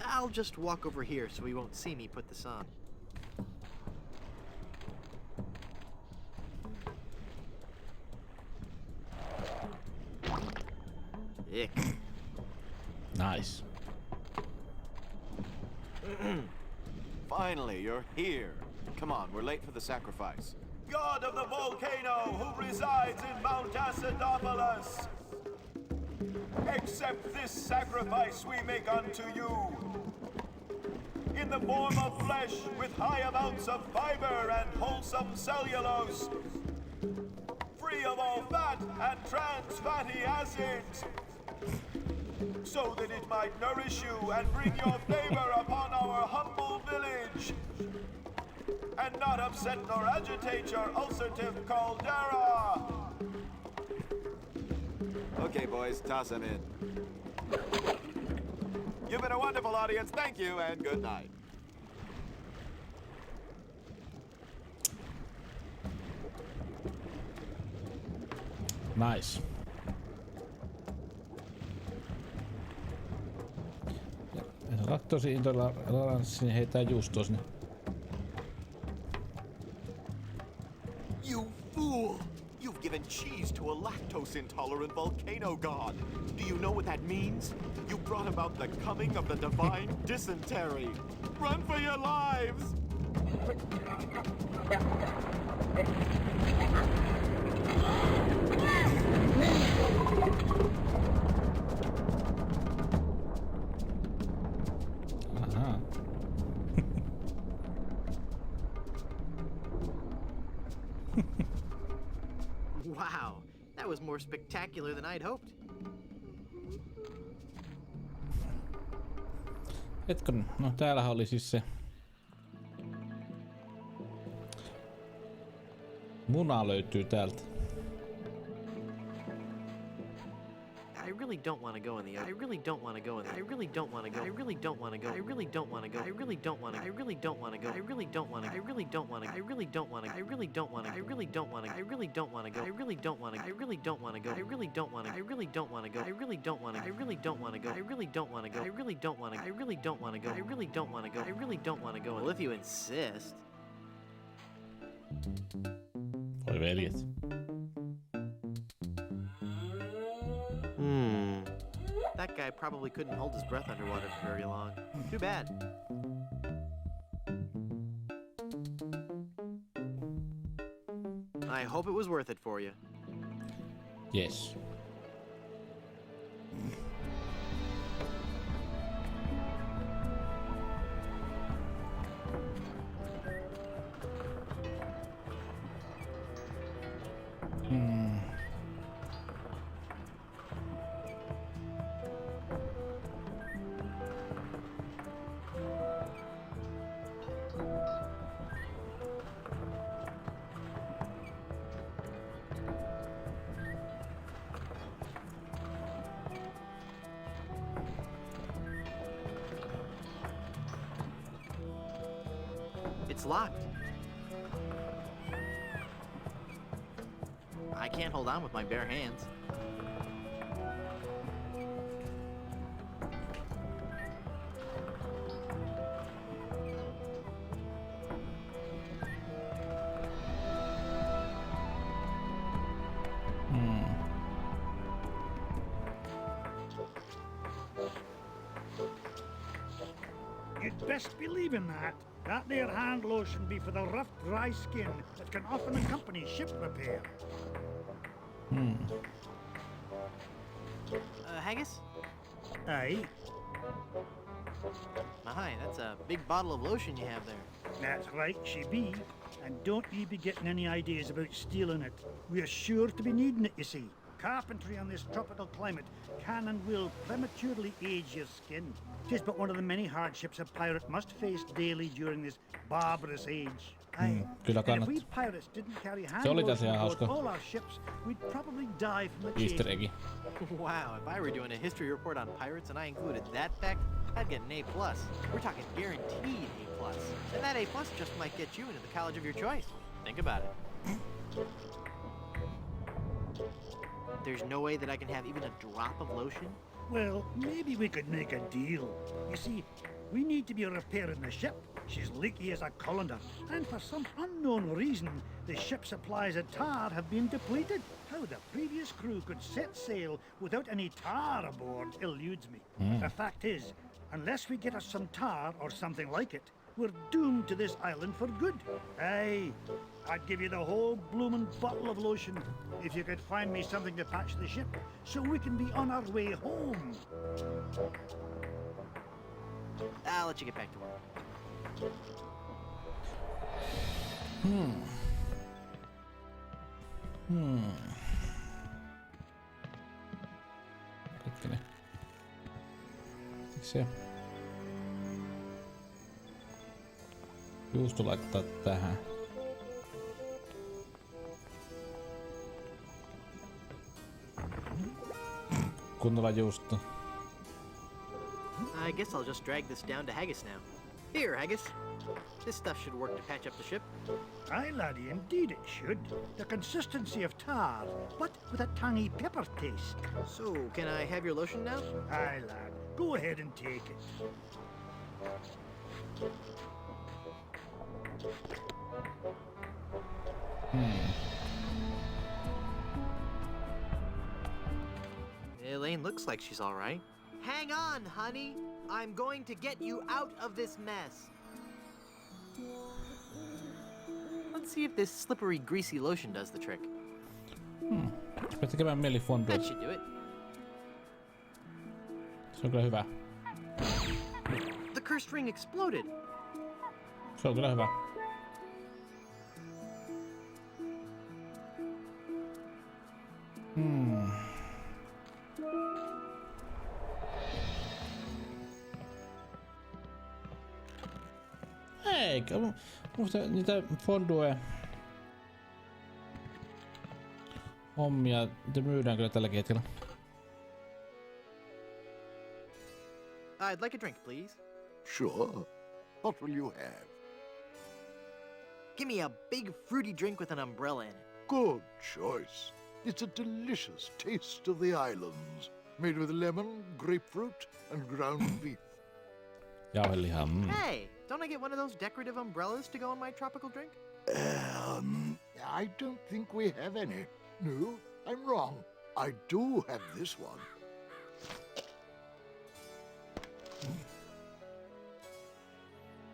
I'll just walk over here so he won't see me put this on. Ick. Nice. Finally, you're here. Come on, we're late for the sacrifice. God of the volcano who resides in Mount Acidophilus, accept this sacrifice we make unto you. In the form of flesh with high amounts of fiber and wholesome cellulose, free of all fat and trans fatty acids, so that it might nourish you and bring your flavor upon our humble village, and not upset nor agitate your ulcerative caldera. Okay, boys, toss them in. You've been a wonderful audience. Thank you, and good night. Nice. Ja tosi intoilla Lanssi heitää juustoa sinne You fool! You've given cheese to a lactose-intolerant volcano god. Do you know what that means? You brought about the coming of the divine dysentery. Run for your lives! Aha. Wow, that was more spectacular than I'd hoped. Hetkinen, no täällähän oli siis se muna löytyy täältä. I really don't want to go in the I really don't want to go in I really don't want to go I really don't want to go I really don't want to go I really don't want to I really don't want to go I really don't want to I really don't want to I really don't want to I really don't want to I really don't want to I really don't want to go I really don't want to I really don't want to go I really don't want to I really don't want to go I really don't want to I really don't want to go I really don't want to go I really don't want to I really don't want to go I really don't want to go I really don't want to go. Well, if you insist. Voi veljet. That guy probably couldn't hold his breath underwater for very long. Too bad. I hope it was worth it for you. Yes. It's locked. I can't hold on with my bare hands. You'd best believe in that. That there hand lotion be for the rough, dry skin that can often accompany ship repair. Haggis? Aye. My, that's a big bottle of lotion you have there. That's right, she be. And don't ye be getting any ideas about stealing it. We're sure to be needing it, you see. Carpentry on this tropical climate can and will prematurely age your skin. 'Tis but one of the many hardships a pirate must face daily during this barbarous age. Aye. Kyllä And if we kannattaa. pirates didn't carry hand Se oli lotion tässä ihan aboard hauska all our ships, we'd probably die from the Easter chain. egg. Wow, if I were doing a history report on pirates and I included that fact, I'd get an A+. We're talking guaranteed A+. And that A+ just might get you into the college of your choice. Think about it. There's no way that I can have even a drop of lotion? Well, maybe we could make a deal. You see, we need to be repairing the ship. She's leaky as a colander, and for some unknown reason, the ship's supplies of tar have been depleted. How the previous crew could set sail without any tar aboard eludes me. The fact is, unless we get us some tar or something like it, we're doomed to this island for good. Aye, I'd give you the whole bloomin' bottle of lotion if you could find me something to patch the ship so we can be on our way home. I'll let you get back to work. Hetkinen. Se juusto laittaa tähän. Kunnolla juusto. I guess I'll just drag this down to Haggis now. Here, Haggis. This stuff should work to patch up the ship. Aye, laddie, indeed it should. The consistency of tar, but with a tangy pepper taste. So, can I have your lotion now? Aye, lad. Go ahead and take it. looks like she's all right. Hang on, honey. I'm going to get you out of this mess. Let's see if this slippery, greasy lotion does the trick. Tekemään mieli fondua. That should do it. Se on kyllä hyvä. The cursed ring exploded. Se on kyllä hyvä. Eikä, musta niitä fondue hommia, niitä myydään kyllä tälläkin hetkellä. I'd like a drink, please. Sure. What will you have? Give me a big fruity drink with an umbrella in it. Good choice. It's a delicious taste of the islands, made with lemon, grapefruit, and ground beef. Jauhelihaa. Hey, don't I get one of those decorative umbrellas to go in my tropical drink? I don't think we have any. No, I'm wrong. I do have this one.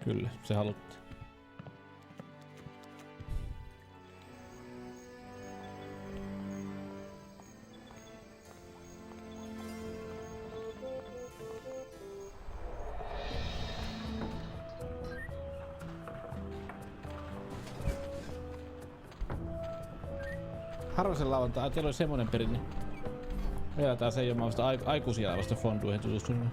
Kyllä, se haluttiin. Harvoisen lauantai, teillä oli semmonen perinne. Meillä taas ei ole vasta aikuisia vasta fonduihin tutustunut.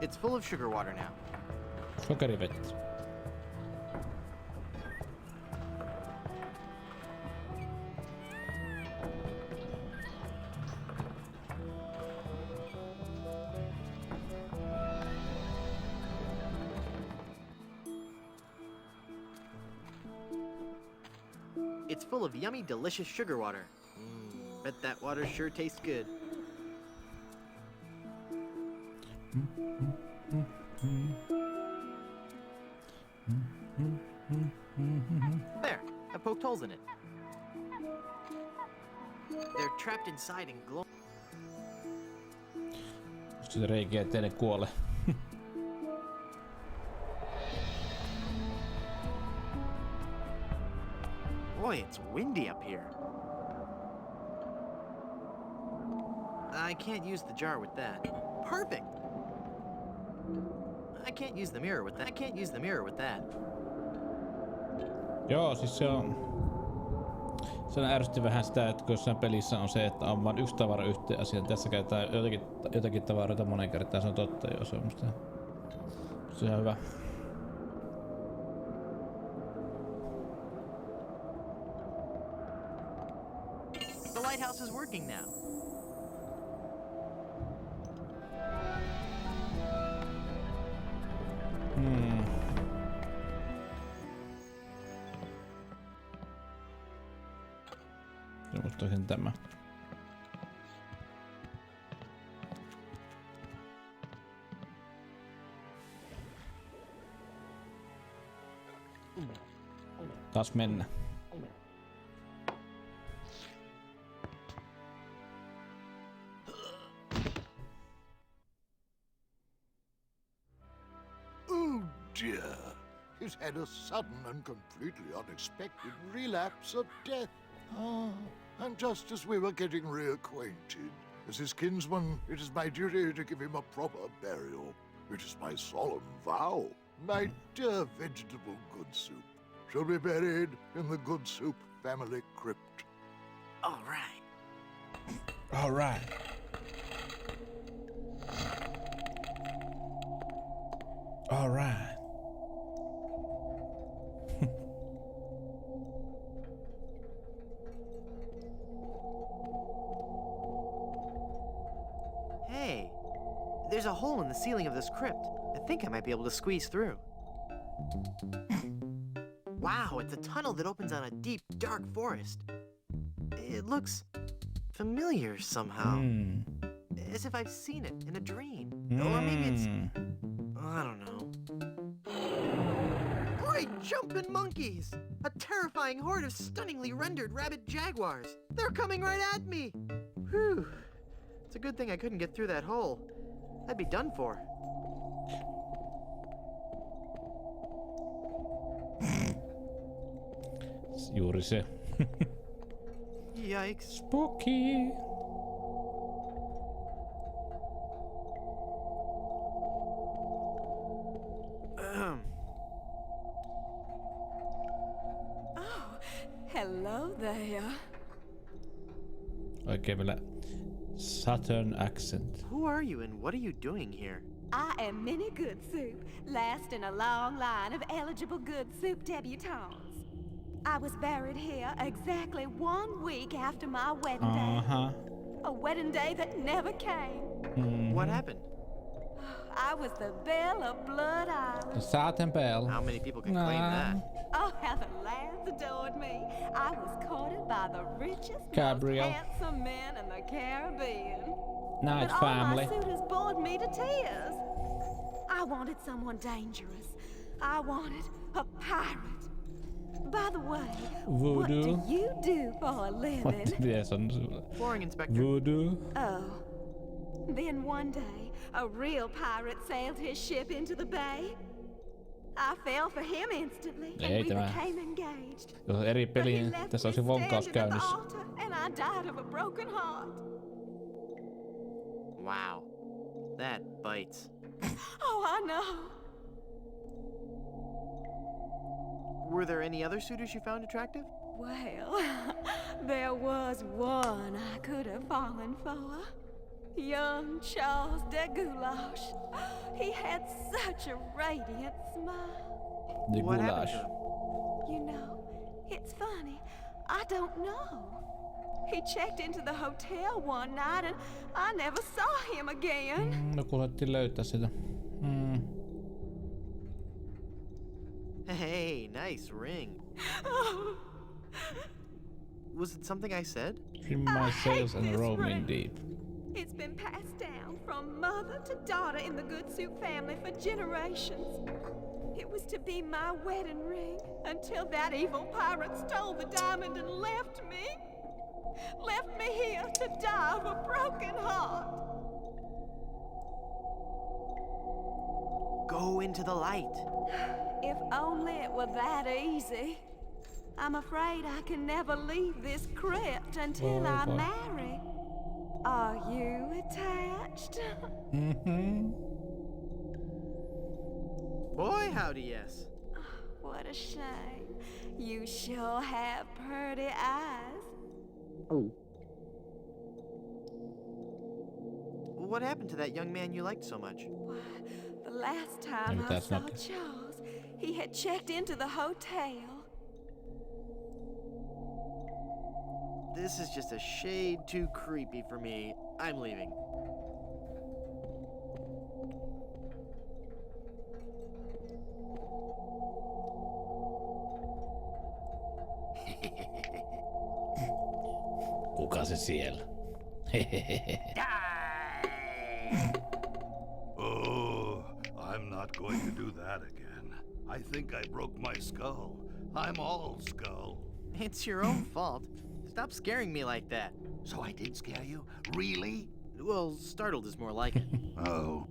It's full of sugar water now. Sokerivettä. It's full of yummy, delicious sugar water. Bet that water sure tastes good. There, I poked holes in it. They're trapped inside and glow. Sitten reikiä, ettei ne kuole. Boy, it's windy up here. I can't use the jar with that. Perfect! I can't use the mirror with that. I can't use the mirror with that. Joo, siis se on ärsytti vähän sitä, että kun jossain pelissä on se, että on vain yksi tavara yhteen asiaan. Tässä käytetään jotakin tavaroita monen kertaan, se on totta, joo, se on musta. Se on hyvä. The lighthouse is working now. Muistaakseni tämä. Taas mennä. Oh dear. He's had a sudden and completely unexpected relapse of death. And just as we were getting reacquainted, as his kinsman, it is my duty to give him a proper burial. It is my solemn vow. My dear vegetable good soup shall be buried in the good soup family crypt. All right. All right. All right. Hey, there's a hole in the ceiling of this crypt. I think I might be able to squeeze through. Wow, it's a tunnel that opens on a deep, dark forest. It looks familiar somehow. As if I've seen it in a dream. Or maybe it's... I don't know. Great jumping monkeys! A terrifying horde of stunningly rendered rabid jaguars. They're coming right at me! Whew. It's a good thing I couldn't get through that hole. I'd be done for. Juuri se. Yikes. Spooky. Oh, hello there. Oikein vielä Southern accent. Who are you and what are you doing here? I am Minnie Goodsoup, last in a long line of eligible Goodsoup debutantes. I was buried here exactly 1 week after my wedding day. A wedding day that never came. What happened? I was the belle of Blood Island. The Southern Belle. How many people can claim that? Oh, how the lads adored me. I was courted by the richest, Gabriel. most handsome men in the Caribbean. Nice but family. all my suitors bored me to tears. I wanted someone dangerous. I wanted a pirate. By the way, Voodoo. what do you do for a living? Yes, on Flooring inspector. Voodoo. Oh. Then one day, a real pirate sailed his ship into the bay. I fell for him instantly, and Ei we tämä. became engaged. Jos on eri peli, niin tässä olisi vonkaus käynnissä. And I died of a broken heart. Wow. That bites. Oh, I know. Were there any other suitors you found attractive? Well, there was one I could have fallen for. Young Charles de Goulash. He had such a radiant smile. De What happened Goulash. to him? You know, it's funny. I don't know. He checked into the hotel one night and I never saw him again. No kuulettiin löytää sitä. Hey, nice ring. Was it something I said? Trim my sails and roll me deep. It's been passed down from mother to daughter in the Goodsoup family for generations. It was to be my wedding ring until that evil pirate stole the diamond and left me. Left me here to die of a broken heart. Go into the light. If only it were that easy. I'm afraid I can never leave this crypt until I marry. Are you attached? Boy, howdy, yes. What a shame. You sure have pretty eyes. What happened to that young man you liked so much? Why, the last time Maybe I that's saw not- Charles, he had checked into the hotel. This is just a shade too creepy for me. I'm leaving. Kuka se siellä? Oh, I'm not going to do that again. I think I broke my skull. I'm all skull. It's your own fault. Stop scaring me like that. So I did scare you? Really? Well, startled is more like it. Oh.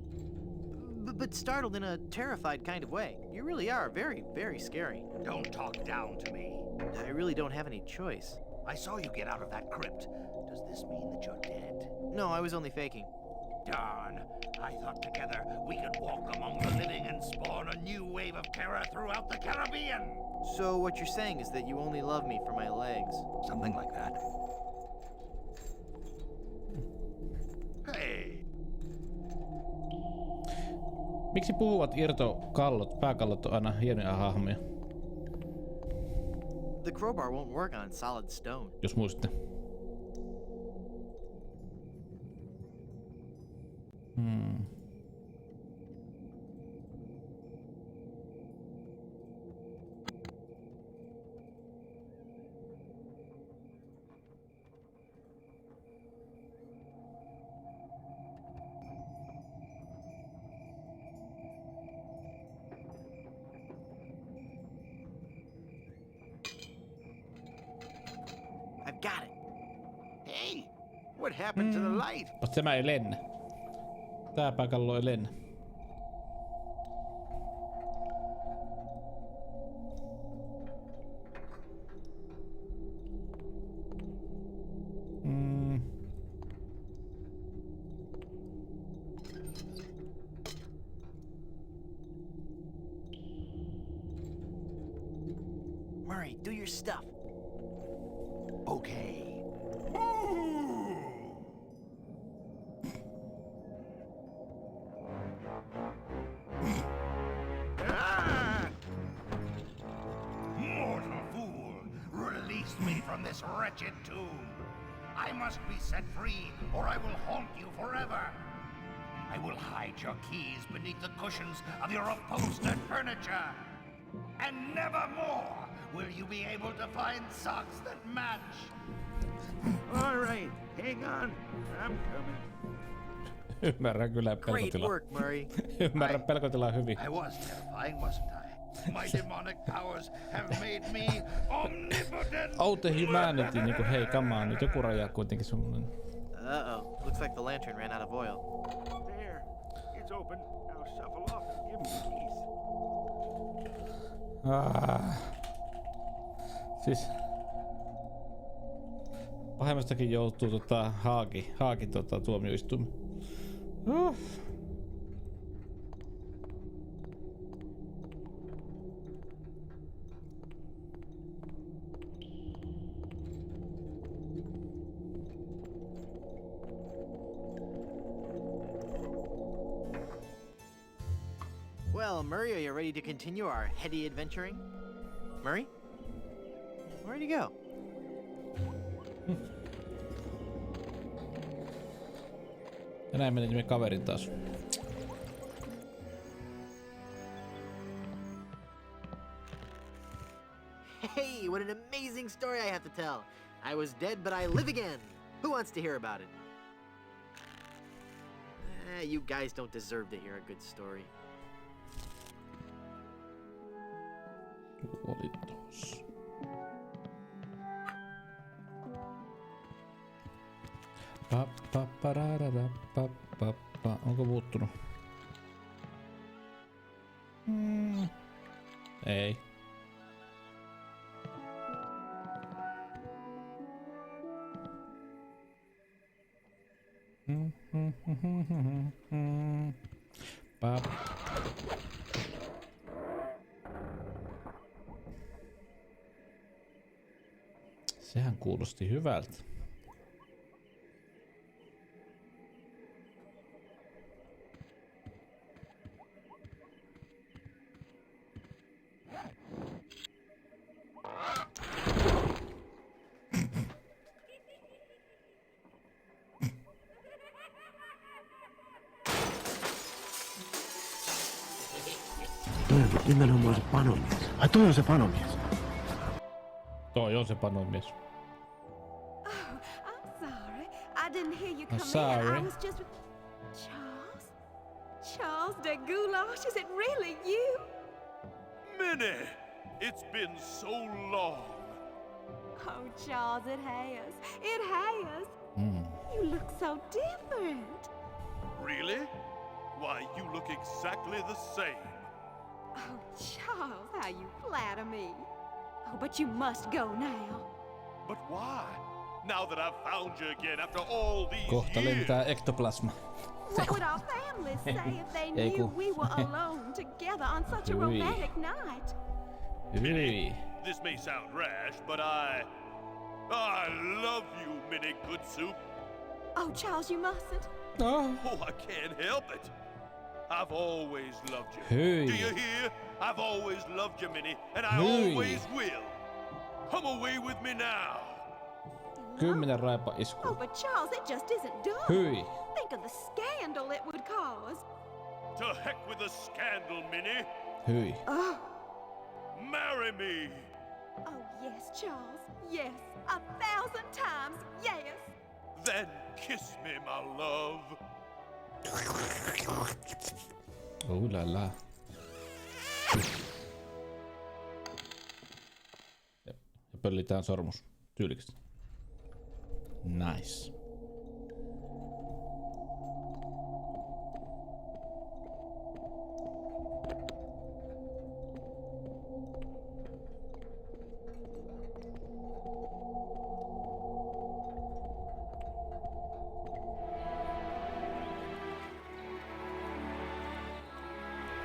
But startled in a terrified kind of way. You really are very, very scary. Don't talk down to me. I really don't have any choice. I saw you get out of that crypt. Does this mean that you're dead? No, I was only faking. Darn. I thought together we could walk among the living and spawn a new wave of terror throughout the Caribbean. So what you're saying is that you only love me for my legs. Something like that. Hey. Miksi puhuvat irtokallot, pääkallot on aina hienoja hahmoja? The crowbar won't work on solid stone. Jos muistatte. got it. Hey, what happened to the light? Mutta tämä ei lennä. Tää pääkallo ei lennä. Murray, do your stuff. Okay. Mortal fool! Release me from this wretched tomb. I must be set free, or I will haunt you forever. I will hide your keys beneath the cushions of your upholstered furniture. And never more will you be able to find socks that match. All right, hang on. I'm coming. Ymmärrän kyllä Great pelkotilaa. work, Murray. Ymmärrän pelkotilaa hyvin. I was terrifying, wasn't I? My demonic powers have made me omnipotent. Outer humanity, niinku hei, come on, nyt joku raja kuitenkin semmonen. Uh-oh. Looks like the lantern ran out of oil. There, it's open. Now shuffle off and give me the keys. Siis pahemmastakin joutuu Haagi tuomioistuimeen. Well, Murray, are you ready to continue our heady adventuring? Murray? Where'd he go? Ja näin menimme kaverin taas. Hey, what an amazing story I have to tell. I was dead, but I live again. Who wants to hear about it? You guys don't deserve to hear a good story. Valitus. Onko muuttunut? Ei. Sehän kuulosti hyvältä. Nimenomaan se panomies. Ai toi on se panomies. Toi on se panomies. I'm sorry. I didn't hear you come sorry. in. I was just with Charles. Charles de Goulash, is it really you? Minnie! It's been so long. Oh, Charles, it has. It has. You look so different. Really? Why, you look exactly the same. Oh, Charles, how you flatter me. Oh, but you must go now. But why? Now that I've found you again after all these Kohta lentää ektoplasma. What would our families say if they knew we were alone together on such a romantic night? Minnie, this may sound rash, but I love you, Minnie Good Soup. Oh, Charles, you mustn't. Oh, I can't help it. I've always loved you. Hey. Do you hear? I've always loved you, Minnie, and I Hey. always will. Come away with me now. 10 raipa isku. Oh, but Charles, it just isn't done. Hyi. Think of the scandal it would cause. To heck with the scandal, Minnie. Hyi. Oh. Marry me. Oh, yes, Charles. Yes. 1,000 times yes. Then kiss me, my love. Oh la la. Ja pöllitään sormus. Tyylikästä. Nice.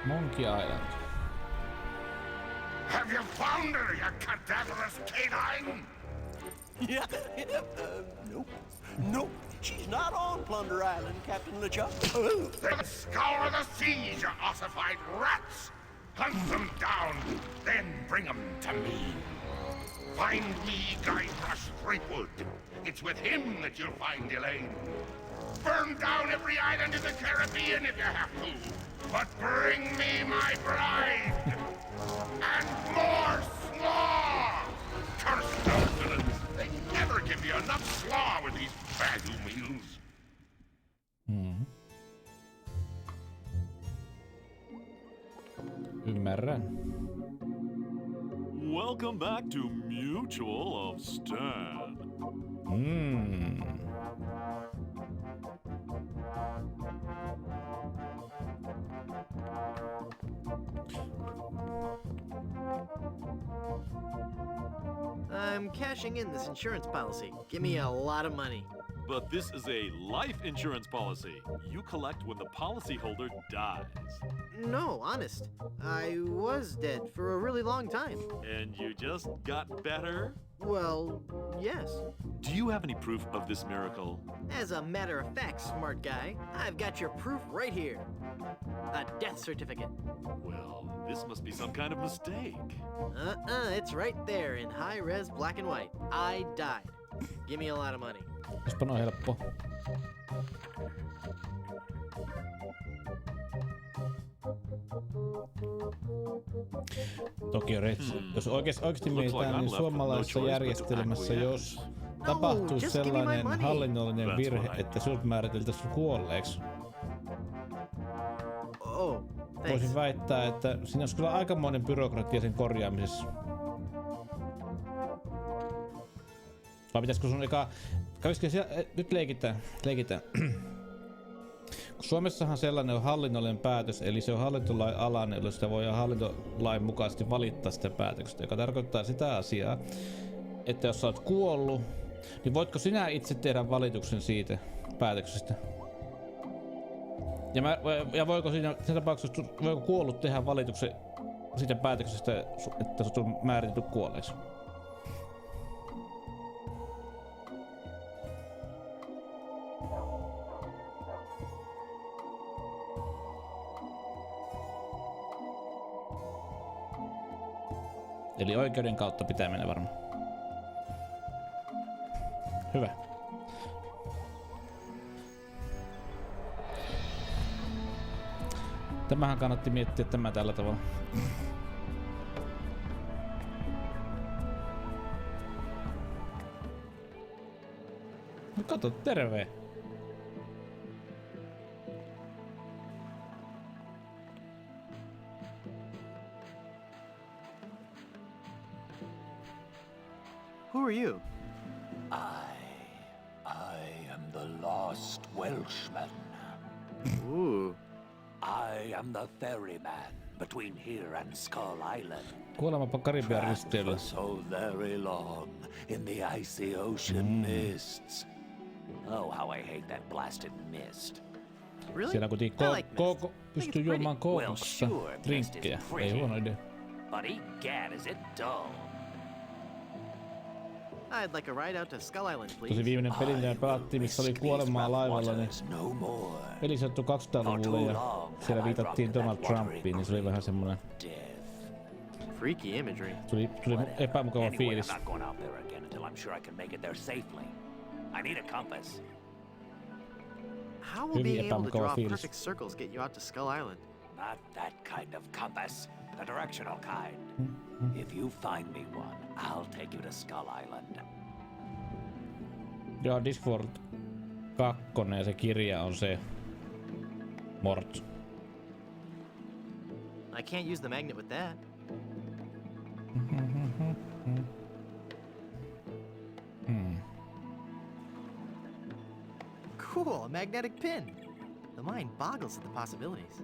Monkey Island. Have you found her, you cadaverous canine? Yeah, nope. Nope, she's not on Plunder Island, Captain LeChuck. Then scour the seas, you ossified rats! Hunt them down, then bring them to me. Find me Guybrush Threepwood. It's with him that you'll find Elaine. Burn down every island in the Caribbean if you have to. But bring me my bride! And more slaw! Curse those villains! They never give you enough slaw with these badoo meals. Ymmärrän. Welcome back to Mutual of Stan. I'm cashing in this insurance policy. Give me a lot of money. But this is a life insurance policy. You collect when the policyholder dies. No, honest. I was dead for a really long time. And you just got better? Well, yes. Do you have any proof of this miracle? As a matter of fact, smart guy, I've got your proof right here. A death certificate. Well, this must be some kind of mistake. It's right there in high-res black and white. I died. Give me a lot of money. Jospa noin helppo. Toki jos oikeasti mietitään, niin suomalaisessa järjestelmässä, jos tapahtuu sellainen hallinnollinen virhe, että sinut määriteltäisiin kuolleeksi, voisin väittää, että siinä olisi kyllä aikamoinen byrokratia sen korjaamisessa. Vai pitäisikö sun kävisikö siellä, nyt leikitään. Suomessahan sellainen on hallinnollinen päätös, eli se on hallintolain alainen, jolloin sitä voidaan hallintolain mukaisesti valittaa sitä päätöksestä, joka tarkoittaa sitä asiaa, että jos sä oot kuollut, niin voitko sinä itse tehdä valituksen siitä päätöksestä? Ja voiko siinä tapauksessa, voiko kuollut tehdä valituksen siitä päätöksestä, että sut on määritelty kuolleeksi? Eli oikeuden kautta pitää mennä varmaan. Hyvä. Tämähän kannatti miettiä tämä tällä tavalla. No kato, terve! Who are you? I am the lost Welshman. Ooh. I am the ferryman between here and Skull Island. Kuolemapa Karibian risteillä. For so very long in the icy ocean mists. Oh, how I hate that blasted mist. Really? Siellä kuitenkin pystyy juomaan kookoksessa drinkkejä. Ei huono idea. But egad is it dull. I'd like a ride out to Skull Island, please. Tosi viimeinen peli, mitä pelattiin, missä oli kuolemaa laivalla, niin peli sijoittui 200-luvulle ja siellä viitattiin Donald Trumpiin, niin se oli vähän semmoinen... Freaky imagery. Tuli epämukava fiilis. How will being able to draw perfect circles get you out to Skull Island? Not that kind of compass. The directional kind. If you find me one, I'll take you to Skull Island. Joo, Discworld 2 ja se kirja on se Mort. I can't use the magnet with that. Cool, a magnetic pin. The mind boggles at the possibilities.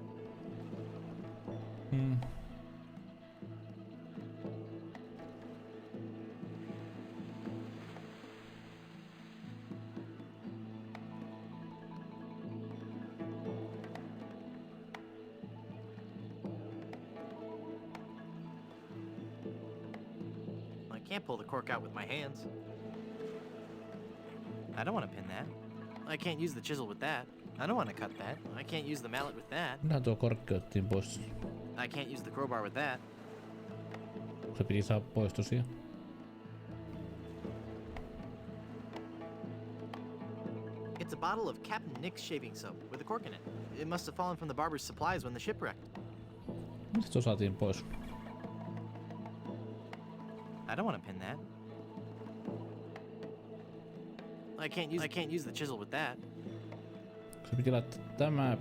I can't pull the cork out with my hands. I don't want to pin that. I can't use the chisel with that. I don't want to cut that. I can't use the mallet with that. Minä tuo korkki otettiin pois. I can't use the crowbar with that. Se piti saada pois tosiaan. It's a bottle of Captain Nick's shaving soap with a cork in it. It must have fallen from the barber's supplies when the ship wrecked. Mistä tuo saatiin pois? I don't want to pin that. I can't use the chisel with that. Se piti laittaa tämä.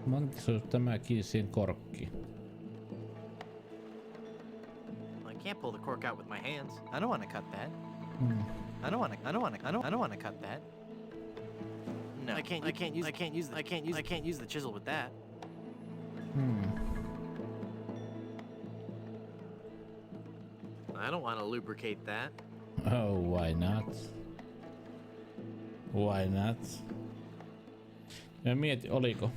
Mä oon tämä kiinni siihen korkkiin. I can't pull the cork out with my hands. I don't want to cut that. I don't want to cut that. No, I can't use the chisel with that. I don't want to lubricate that. Oh, why not? Why not? Ja mieti, oliko?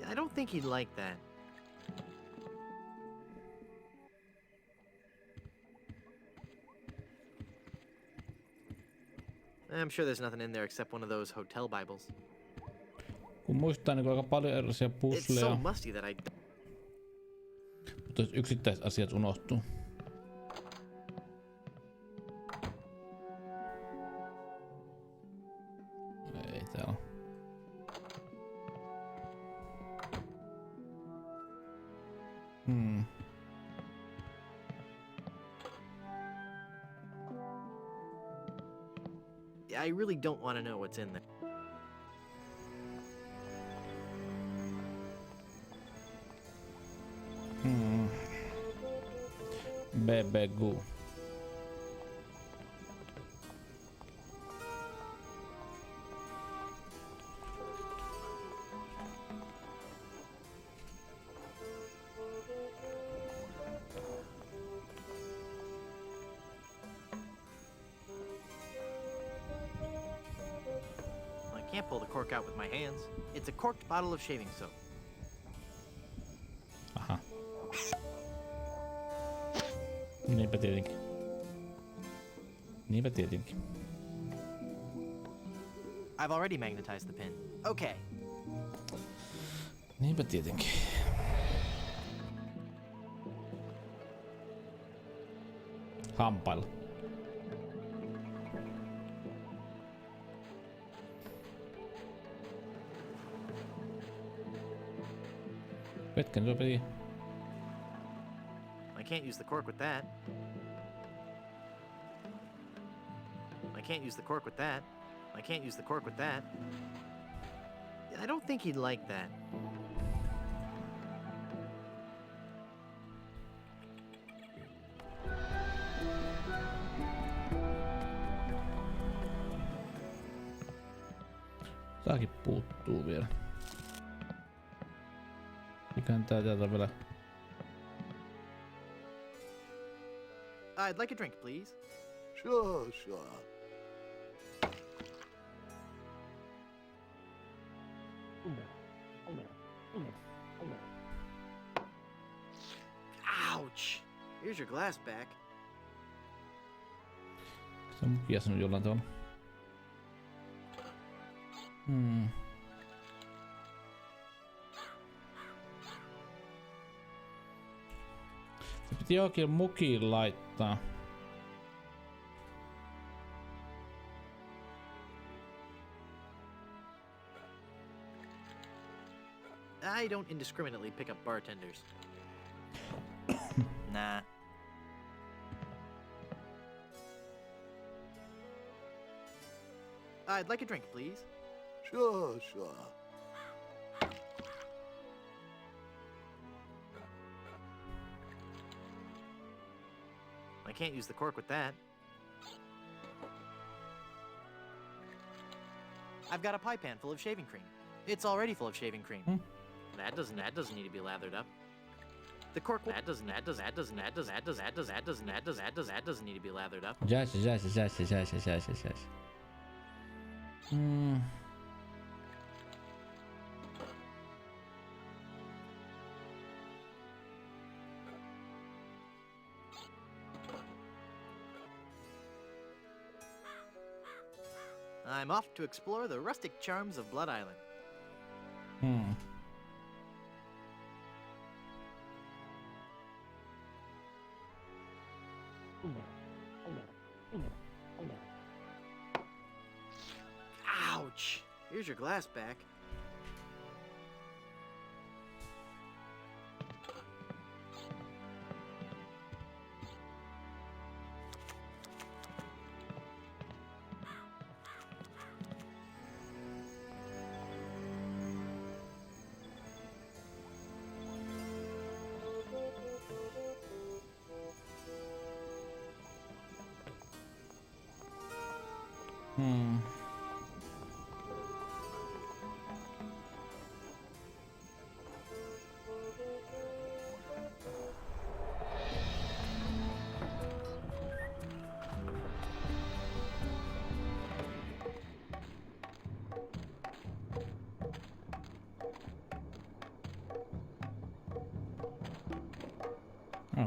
I don't think he'd like that. I'm sure there's nothing in there except one of those hotel Bibles. Kun muistaa niin aika paljon erilaisia It's so pusleja, musty that I... mutta yksittäiset asiat unohtuu. Ei täällä. I really don't want to know what's in there. Bebe Goo. I can't pull the cork out with my hands. It's a corked bottle of shaving soap. Aha. Niinpä tietenkin. Niinpä tietenkin. I've already magnetized the pin. Okay. Niinpä tietenkin. Hampailla. Hetken, se piti. I can't use the cork with that. I can't use the cork with that. I can't use the cork with that. I don't think he'd like that. Tääkin puuttuu vielä. Mikähän tää täältä vielä? I'd like a drink, please. Sure, sure. Ouch! Here's your glass back. Se on mukia sanonut jollain tavalla. Se piti jokin mukiin laittaa. I don't indiscriminately pick up bartenders. Nah. I'd like a drink, please. Sure, sure. I can't use the cork with that. I've got a pie pan full of shaving cream. It's already full of shaving cream. That doesn't need to be lathered up. The cork doesn't need to be lathered up. I'm off to explore the rustic charms of Blood Island. Ouch! Here's your glass back.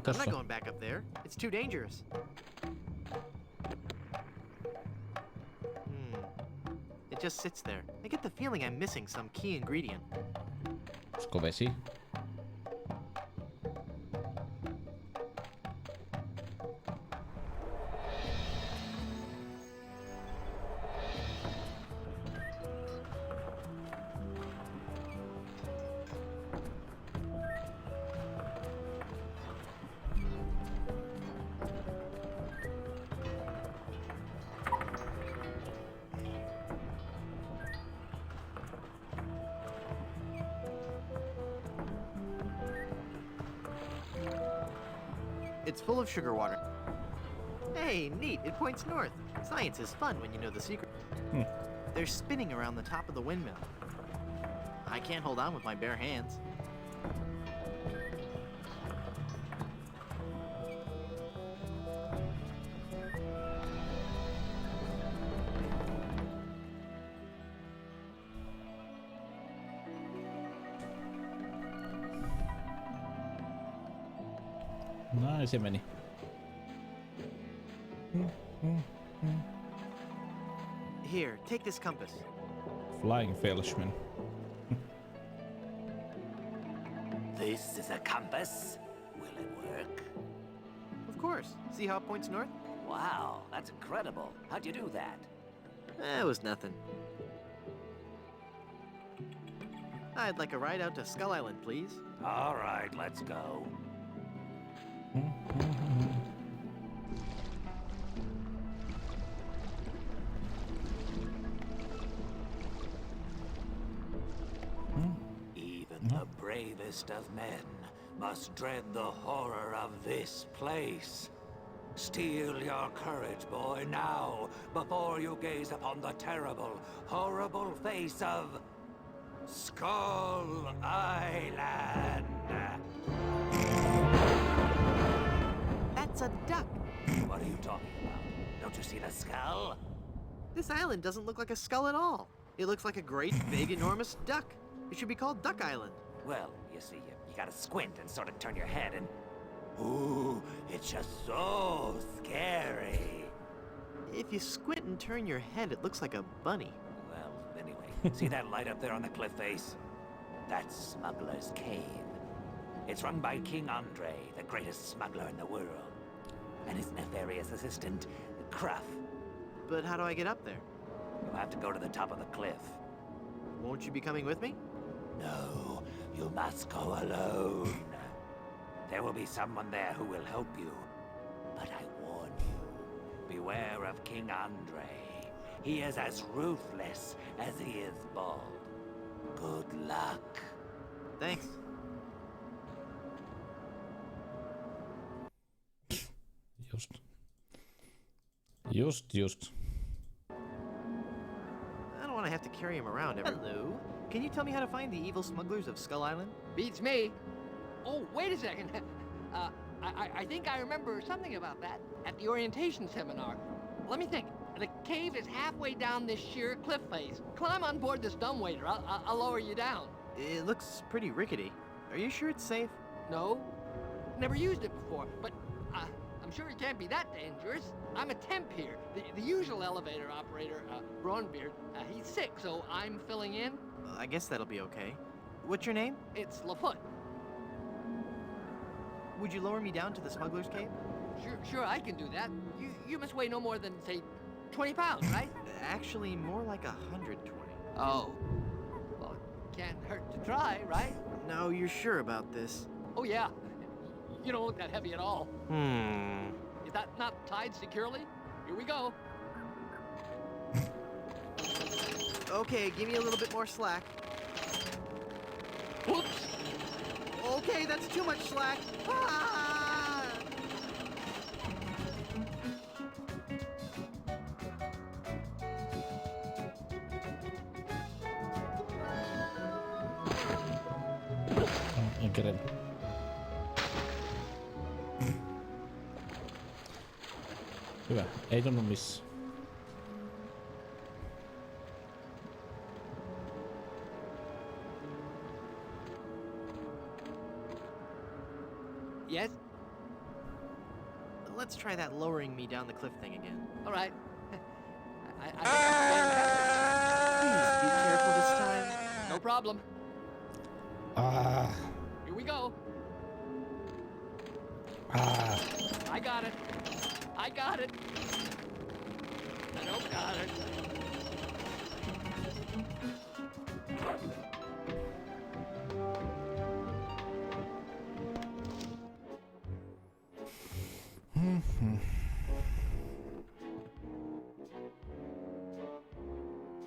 I'm not going back up there. It's too dangerous. It just sits there. I get the feeling I'm missing some key ingredient. Olisiko vesi? It's full of sugar water. Hey, neat, it points north. Science is fun when you know the secret. They're spinning around the top of the windmill. I can't hold on with my bare hands. Näin se meni. Here, take this compass. Flying Felshman. This is a compass. Will it work? Of course. See how it points north? Wow, that's incredible. How'd you do that? It was nothing. I'd like a ride out to Skull Island, please. All right, let's go. Even the bravest of men must dread the horror of this place. Steel your courage, boy, now, before you gaze upon the terrible, horrible face of Skull Island. That's a duck. What are you talking about? Don't you see the skull? This island doesn't look like a skull at all. It looks like a great, big, enormous duck. It should be called Duck Island. Well, you see, you gotta squint and sort of turn your head and... Ooh, it's just so scary. If you squint and turn your head, it looks like a bunny. Well, anyway, see that light up there on the cliff face? That's Smuggler's Cave. It's run by King Andre, the greatest smuggler in the world. And his nefarious assistant, Cruff. But how do I get up there? You have to go to the top of the cliff. Won't you be coming with me? No, you must go alone. There will be someone there who will help you. But I warn you, beware of King Andre. He is as ruthless as he is bald. Good luck. Thanks. Just. I don't want to have to carry him around ever. Hello. Can you tell me how to find the evil smugglers of Skull Island? Beats me. Oh, wait a second. I think I remember something about that at the orientation seminar. Let me think. The cave is halfway down this sheer cliff face. Climb on board this dumbwaiter. I'll lower you down. It looks pretty rickety. Are you sure it's safe? No. Never used it before, but I'm sure it can't be that dangerous. I'm a temp here. The usual elevator operator, Braunbeard, he's sick, so I'm filling in. I guess that'll be okay. What's your name? It's Lafoot. Would you lower me down to the smuggler's cave? Sure, I can do that. You must weigh no more than, say, 20 pounds, right? Actually, more like 120. Oh. Well, it can't hurt to try, right? No, you're sure about this? Oh, yeah. You don't look that heavy at all. Is that not tied securely? Here we go. Okay, give me a little bit more slack. Whoops! Okay, that's too much slack. Ah! Get in. Hyvä, ei tunnu missä. Yes? Let's try that lowering me down the cliff thing again. All right. Please be careful this time. No problem. Ah. Here we go. Ah. I got it. I got it. I don't got it.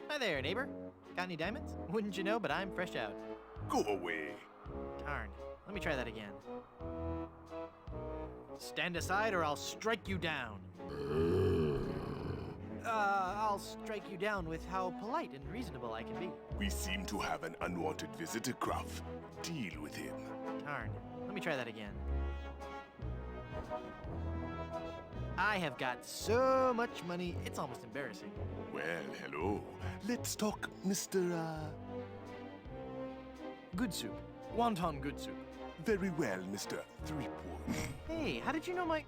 Hi there, neighbor. Got any diamonds? Wouldn't you know, but I'm fresh out. Go away. Darn. Let me try that again. Stand aside or I'll strike you down. I'll strike you down with how polite and reasonable I can be. We seem to have an unwanted visitor, Gruff. Deal with him. Darn. Let me try that again. I have got so much money, it's almost embarrassing. Well, hello. Let's talk, Mr. Good soup. Wonton good soup. Very well, Mr. Threepwood. Hey, how did you know my...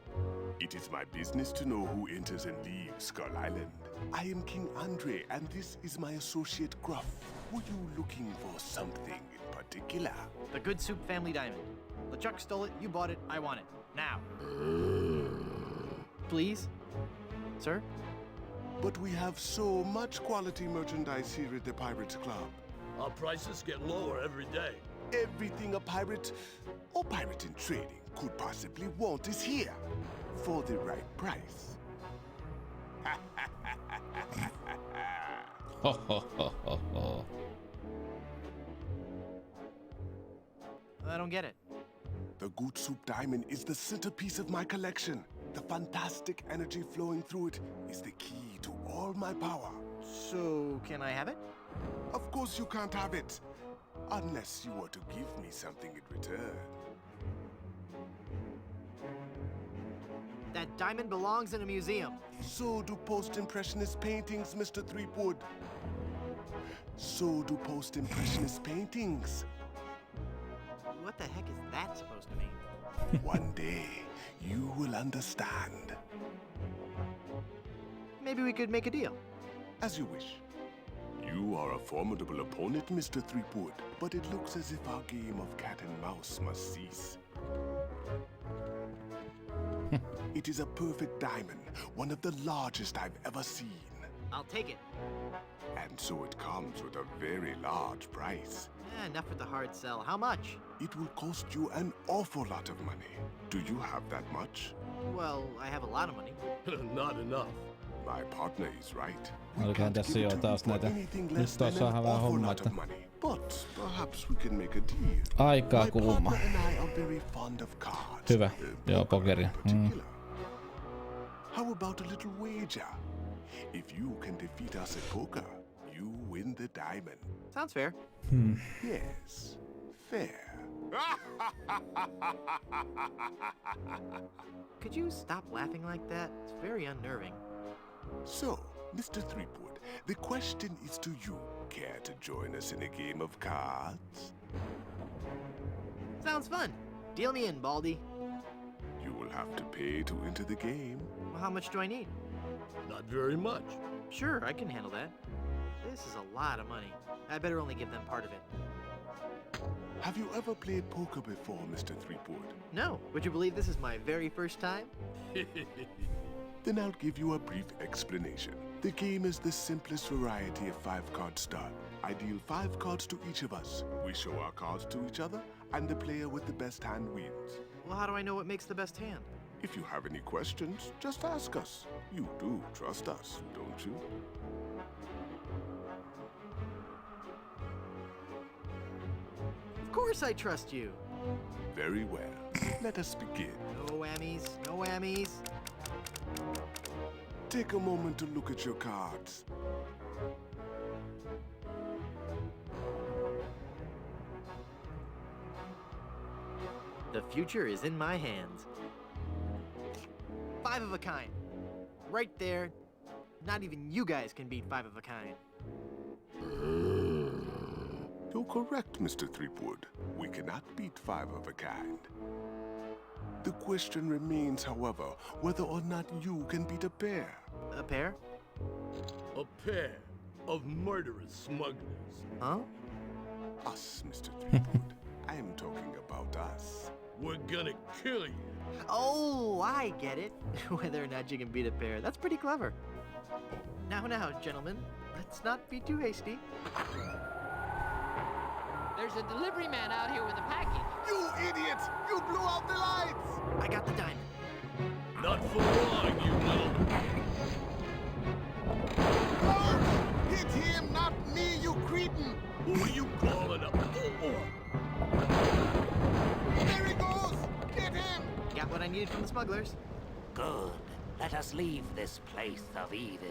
It is my business to know who enters and leaves Skull Island. I am King Andre, and this is my associate Gruff. Were you looking for something in particular? The Good Soup family diamond. LeChuck stole it, you bought it, I want it. Now. Please? Sir? But we have so much quality merchandise here at the Pirates Club. Our prices get lower every day. Everything a pirate or pirate in trading could possibly want is here for the right price. Ho ho ho ho ho. I don't get it. The Good Soup Diamond is the centerpiece of my collection. The fantastic energy flowing through it is the key to all my power. So, can I have it? Of course you can't have it. Unless you were to give me something in return. That diamond belongs in a museum. So do post-impressionist paintings, Mr. Threepwood. So do post-impressionist paintings. What the heck is that supposed to mean? One day, you will understand. Maybe we could make a deal. As you wish. You are a formidable opponent, Mr. Threepwood, but it looks as if our game of cat and mouse must cease. It is a perfect diamond, one of the largest I've ever seen. I'll take it. And so it comes with a very large price. Enough with the hard sell. How much? It will cost you an awful lot of money. Do you have that much? Well, I have a lot of money. Not enough. My partner is right. Olikohan tässä jo taas näitä? Nyt taas saadaan vähän hommaa, että But perhaps we can make a deal. aikaa kuluma. And I are very fond of cards. Hyvä. Joo, pokeria. How about a little wager? If you can defeat us at poker, you win the diamond. Sounds fair. Yes, fair. Could you stop laughing like that? It's very unnerving. So, Mr. Threepwood, the question is to you. Care to join us in a game of cards? Sounds fun. Deal me in, Baldy. You will have to pay to enter the game. Well, how much do I need? Not very much. Sure, I can handle that. This is a lot of money. I better only give them part of it. Have you ever played poker before, Mr. Threepwood? No. Would you believe this is my very first time? Then I'll give you a brief explanation. The game is the simplest variety of 5-card start. I deal 5 cards to each of us. We show our cards to each other, and the player with the best hand wins. Well, how do I know what makes the best hand? If you have any questions, just ask us. You do trust us, don't you? Of course I trust you. Very well. Let us begin. No whammies, no whammies. Take a moment to look at your cards. The future is in my hands. 5 of a kind. Right there. Not even you guys can beat 5 of a kind. You're correct, Mr. Threepwood. We cannot beat 5 of a kind. The question remains, however, whether or not you can beat a pair. A pair? A pair of murderous smugglers. Huh? Us, Mr. Threepwood. I am talking about us. We're gonna kill you. Oh, I get it. Whether or not you can beat a pair. That's pretty clever. Now, gentlemen. Let's not be too hasty. There's a delivery man out here with a package. You idiot! You blew out the lights! I got the diamond. Not for long, you little... Oh! Hit him, not me, you cretin! Who are you calling up? There he goes! Get him! Got what I needed from the smugglers. Good. Let us leave this place of evil.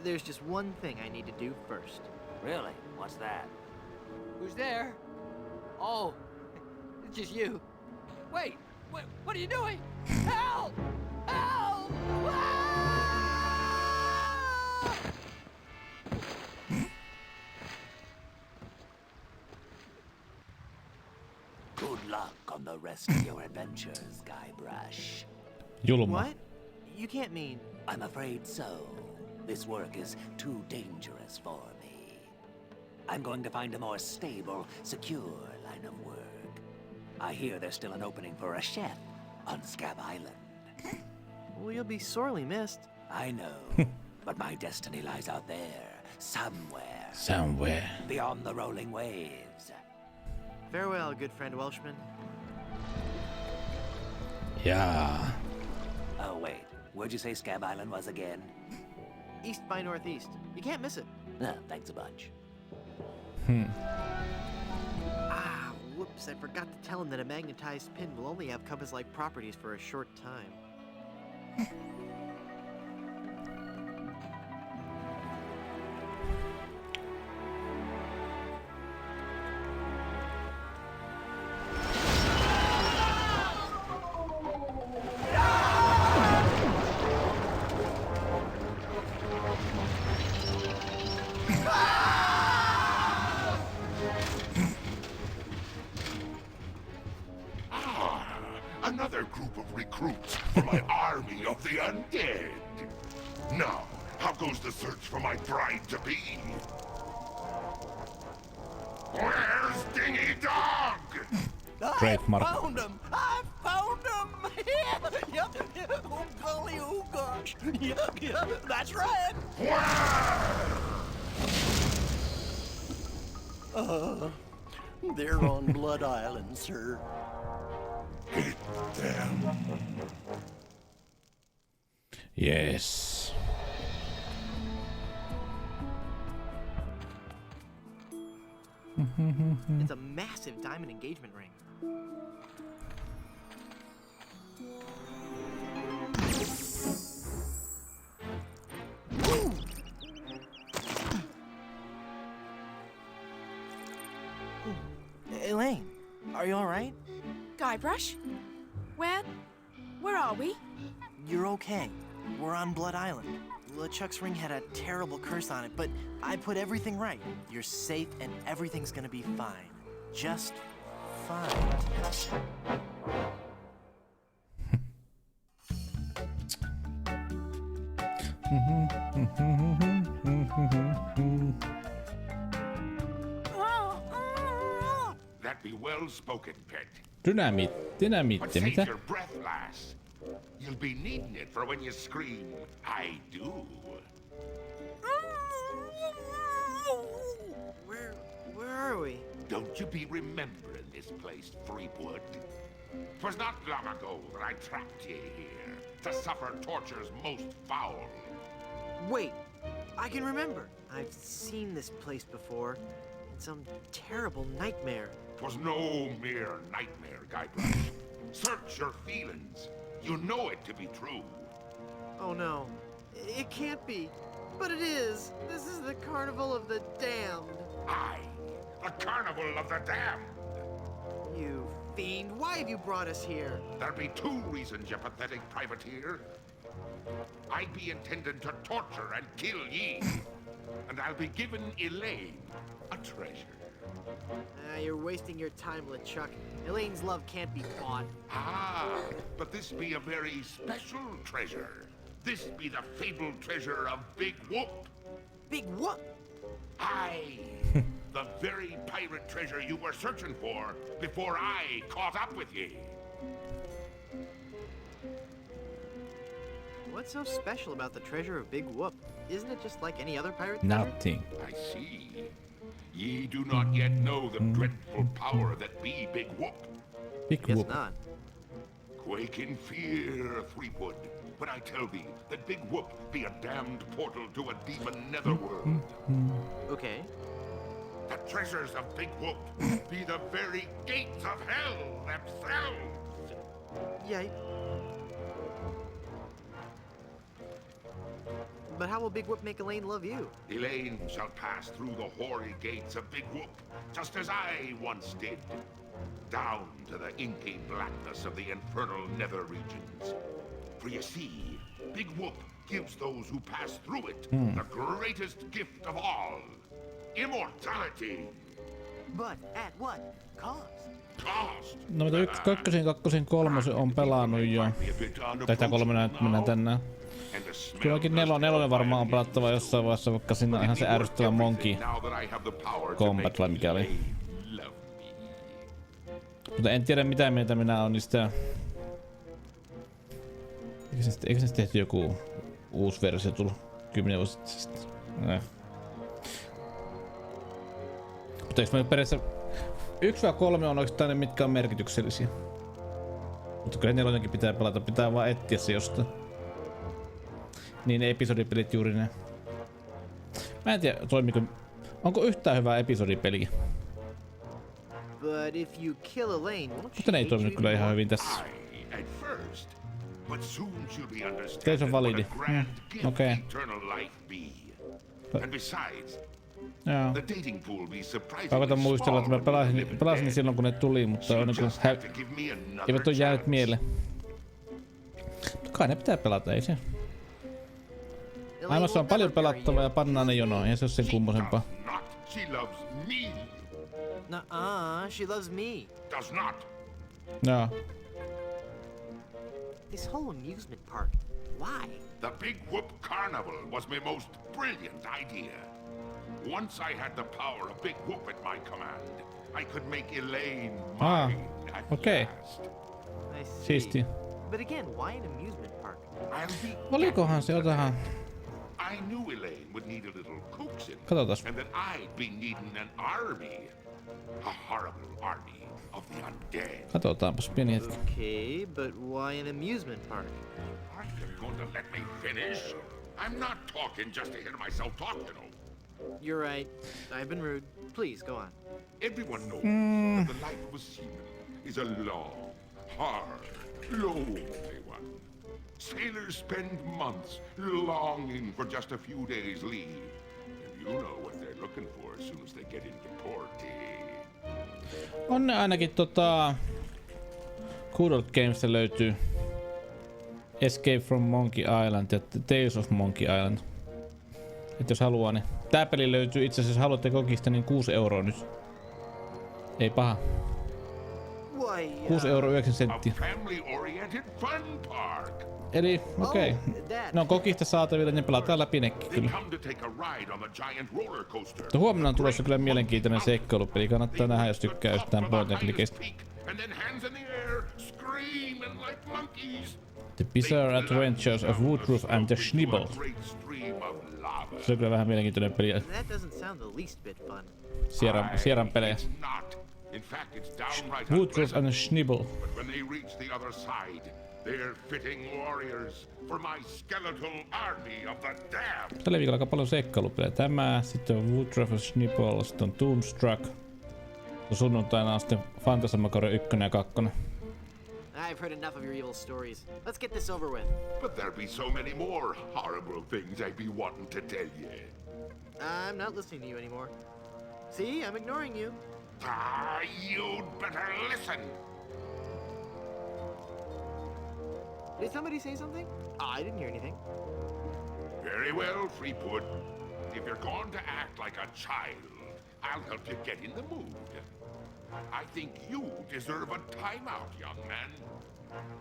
There's just one thing I need to do first. Really? What's that? Who's there? Oh, it's just you. Wait, what are you doing? Help! Help! Ah! Good luck on the rest of your adventures, Guybrush. Julma. What? You can't mean... I'm afraid so. This work is too dangerous for me. I'm going to find a more stable, secure line of work. I hear there's still an opening for a chef on Scab Island. Well, you'll be sorely missed. I know, but my destiny lies out there, somewhere. Somewhere. Beyond the rolling waves. Farewell, good friend Welshman. Yeah. Oh, wait. Where'd you say Scab Island was again? East by northeast. You can't miss it. Thanks a bunch. Ah, whoops. I forgot to tell him that a magnetized pin will only have compass-like properties for a short time. Another group of recruits for my army of the undead. Now, how goes the search for my bride-to-be? Where's Dingy Dog? Trademark. I found him! I found him! Yep. Oh, golly, oh, gosh. Yep, that's right. They're on Blood Island, sir. Hit them. Yes. It's a massive diamond engagement ring. Elaine, are you all right? Guybrush? Where are we? You're okay. We're on Blood Island. LeChuck's ring had a terrible curse on it, but I put everything right. You're safe and everything's gonna be fine. Just fine. That be well spoken, pet. Dynamiitti, But save mitä? your breath, lass. You'll be needing it for when you scream, I do. Where are we? Don't you be remembering this place, Threepwood? 'Twas not long ago that I trapped ye here to suffer tortures most foul. Wait, I can remember. I've seen this place before. In some terrible nightmare. 'Twas no mere nightmare, Guybrush. Search your feelings. You know it to be true. Oh no, it can't be. But it is. This is the Carnival of the Damned. Aye, the Carnival of the Damned. You fiend, why have you brought us here? There be two reasons, you pathetic privateer. I be intending to torture and kill ye. And I'll be giving Elaine a treasure. You're wasting your time, LeChuck. Elaine's love can't be bought. Ah, but this be a very special treasure. This be the fabled treasure of Big Whoop. Big Whoop? Aye, the very pirate treasure you were searching for before I caught up with ye. What's so special about the treasure of Big Whoop? Isn't it just like any other pirate treasure? Nothing. I see. Ye do not yet know the dreadful power that be Big Whoop. Big Guess Whoop. not. Quake in fear, Threepwood, when I tell thee that Big Whoop be a damned portal to a demon netherworld. Okay. The treasures of Big Whoop be the very gates of hell themselves. Yay. But how will Big Whoop make Elaine love you? Elaine shall pass through the hoary gates of Big Whoop, just as I once did. Down to the inky blackness of the infernal nether regions. For you see, Big Whoop gives those who pass through it the greatest gift of all. Immortality. But at what cost? Cost. No mitä ykkösen, kakkosen, kolmosen on pelannut jo. Tätä kolme mennään tänään. Kylläkin nelonen varmaan on pelattava jossain vaiheessa, vaikka siinä on ihan se ärsyttävä Monkey Combat vai mikä oli. Mutta en tiedä mitä mieltä minä on niistä. Eikö se tehty joku uusi versio tullut 10 vuotta sitten? Mutta eikö mä periaatteessa 1-3 on oikeastaan ne mitkä on merkityksellisiä. Mutta kyllä nelonenkin pitää pelata, pitää vaan etsiä se jostain. Niin ne episodipelit juuri ne. Mä en tiedä toimiko. Onko yhtään hyvää episodipeliä? But if you kill Elaine, won't Mutta ne ei toiminut kyllä ihan hyvin tässä. Teillä on validi. Okei. Joo. Pakota muistella, että mä pelasin silloin kun ne tuli, mutta on niinku eivät oo jäänyt mieleen. Kai ne pitää pelata, ei se. Maailmassa on paljon pelattavaa ja pannaan ne jonoon, ei se oo sen kummosempaa. Nuh-uh, she loves me. Does not. Joo. This whole amusement park, why? The Big Whoop Carnival was my most brilliant idea. Once I had the power of Big Whoop at my command, I could make Elaine mine at last. I see. Siistiä. But again, why an amusement park? Olikohan se jotain? I knew Elaine would need a little coaxing. Katsotaan. And that I'd be needing an army. A horrible army of the undead. Katsotaanpas pieni hetki. Okay, but why an amusement park? Aren't you going to let me finish? I'm not talking just to hear myself talk, you know. You're right. I've been rude. Please, go on. Everyone knows that the life of a seaman is a long, hard, lonely one. Sailors spend months longing for just a few days' leave. And you know what they're looking for as soon as they get into port. On ne ainakin Good Old Gamesta löytyy Escape from Monkey Island ja Tales of Monkey Island. Et jos haluaa, niin tää peli löytyy itse asiassa, jos haluatte kokista, niin 6 € nyt. Ei paha. 6,9 €. Eli okei. Ne on kokista saatavilla, ne pelataan läpi nekin kyllä. Mutta huomenna on tulossa kyllä mielenkiintoinen seikkailupeli. Kannattaa nähdä, jos tykkää yhtään point and clickista. The Bizarre Adventures of Woodruff and the Schnibble. Se on kyllä vähän mielenkiintoinen peli. Sierran pelejä. Woodruff and the Schnibble. Tällä viikolla aika paljon seikkailupelejä. Tämä, sitten on Woodruff and Schnibble, sitten on Tombstruck. Sunnuntaina on sitten Phantasmagoria 1 ja 2. I've heard enough of your evil stories. Let's get this over with. But there'll be so many more horrible things I'd be wanting to tell you. I'm not listening to you anymore. See, I'm ignoring you. You'd better listen. Did somebody say something? I didn't hear anything. Very well, Freepwood. If you're going to act like a child, I'll help you get in the mood. I think you deserve a timeout, young man.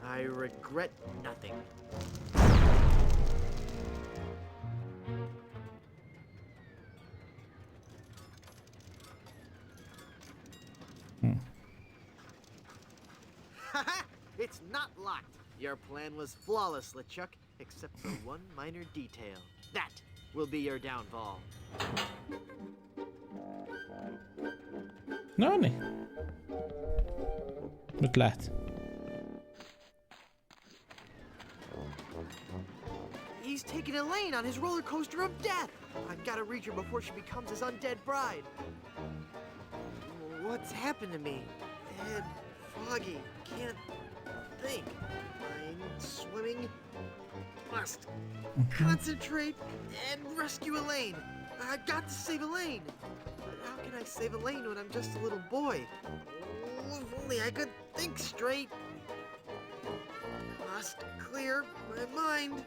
I regret nothing. Haha! It's not locked. Your plan was flawless, LeChuck, except for one minor detail. That will be your downfall. Noniin. Nyt lähti. He's taking Elaine on his roller coaster of death. I've got to reach her before she becomes his undead bride. What's happened to me? Head foggy. Can't think. I'm swimming. Must concentrate and rescue Elaine. I've got to save Elaine. But how can I save Elaine when I'm just a little boy? Oh, if only I could think straight. Must clear my mind.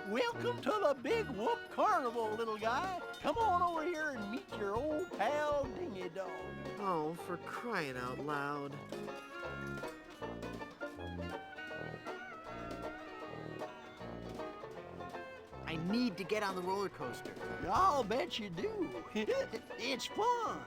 Welcome to the Big Whoop Carnival, little guy. Come on over here and meet your old pal Dingy Dog. Oh, for crying out loud. I need to get on the roller coaster. I'll bet you do. It's fun.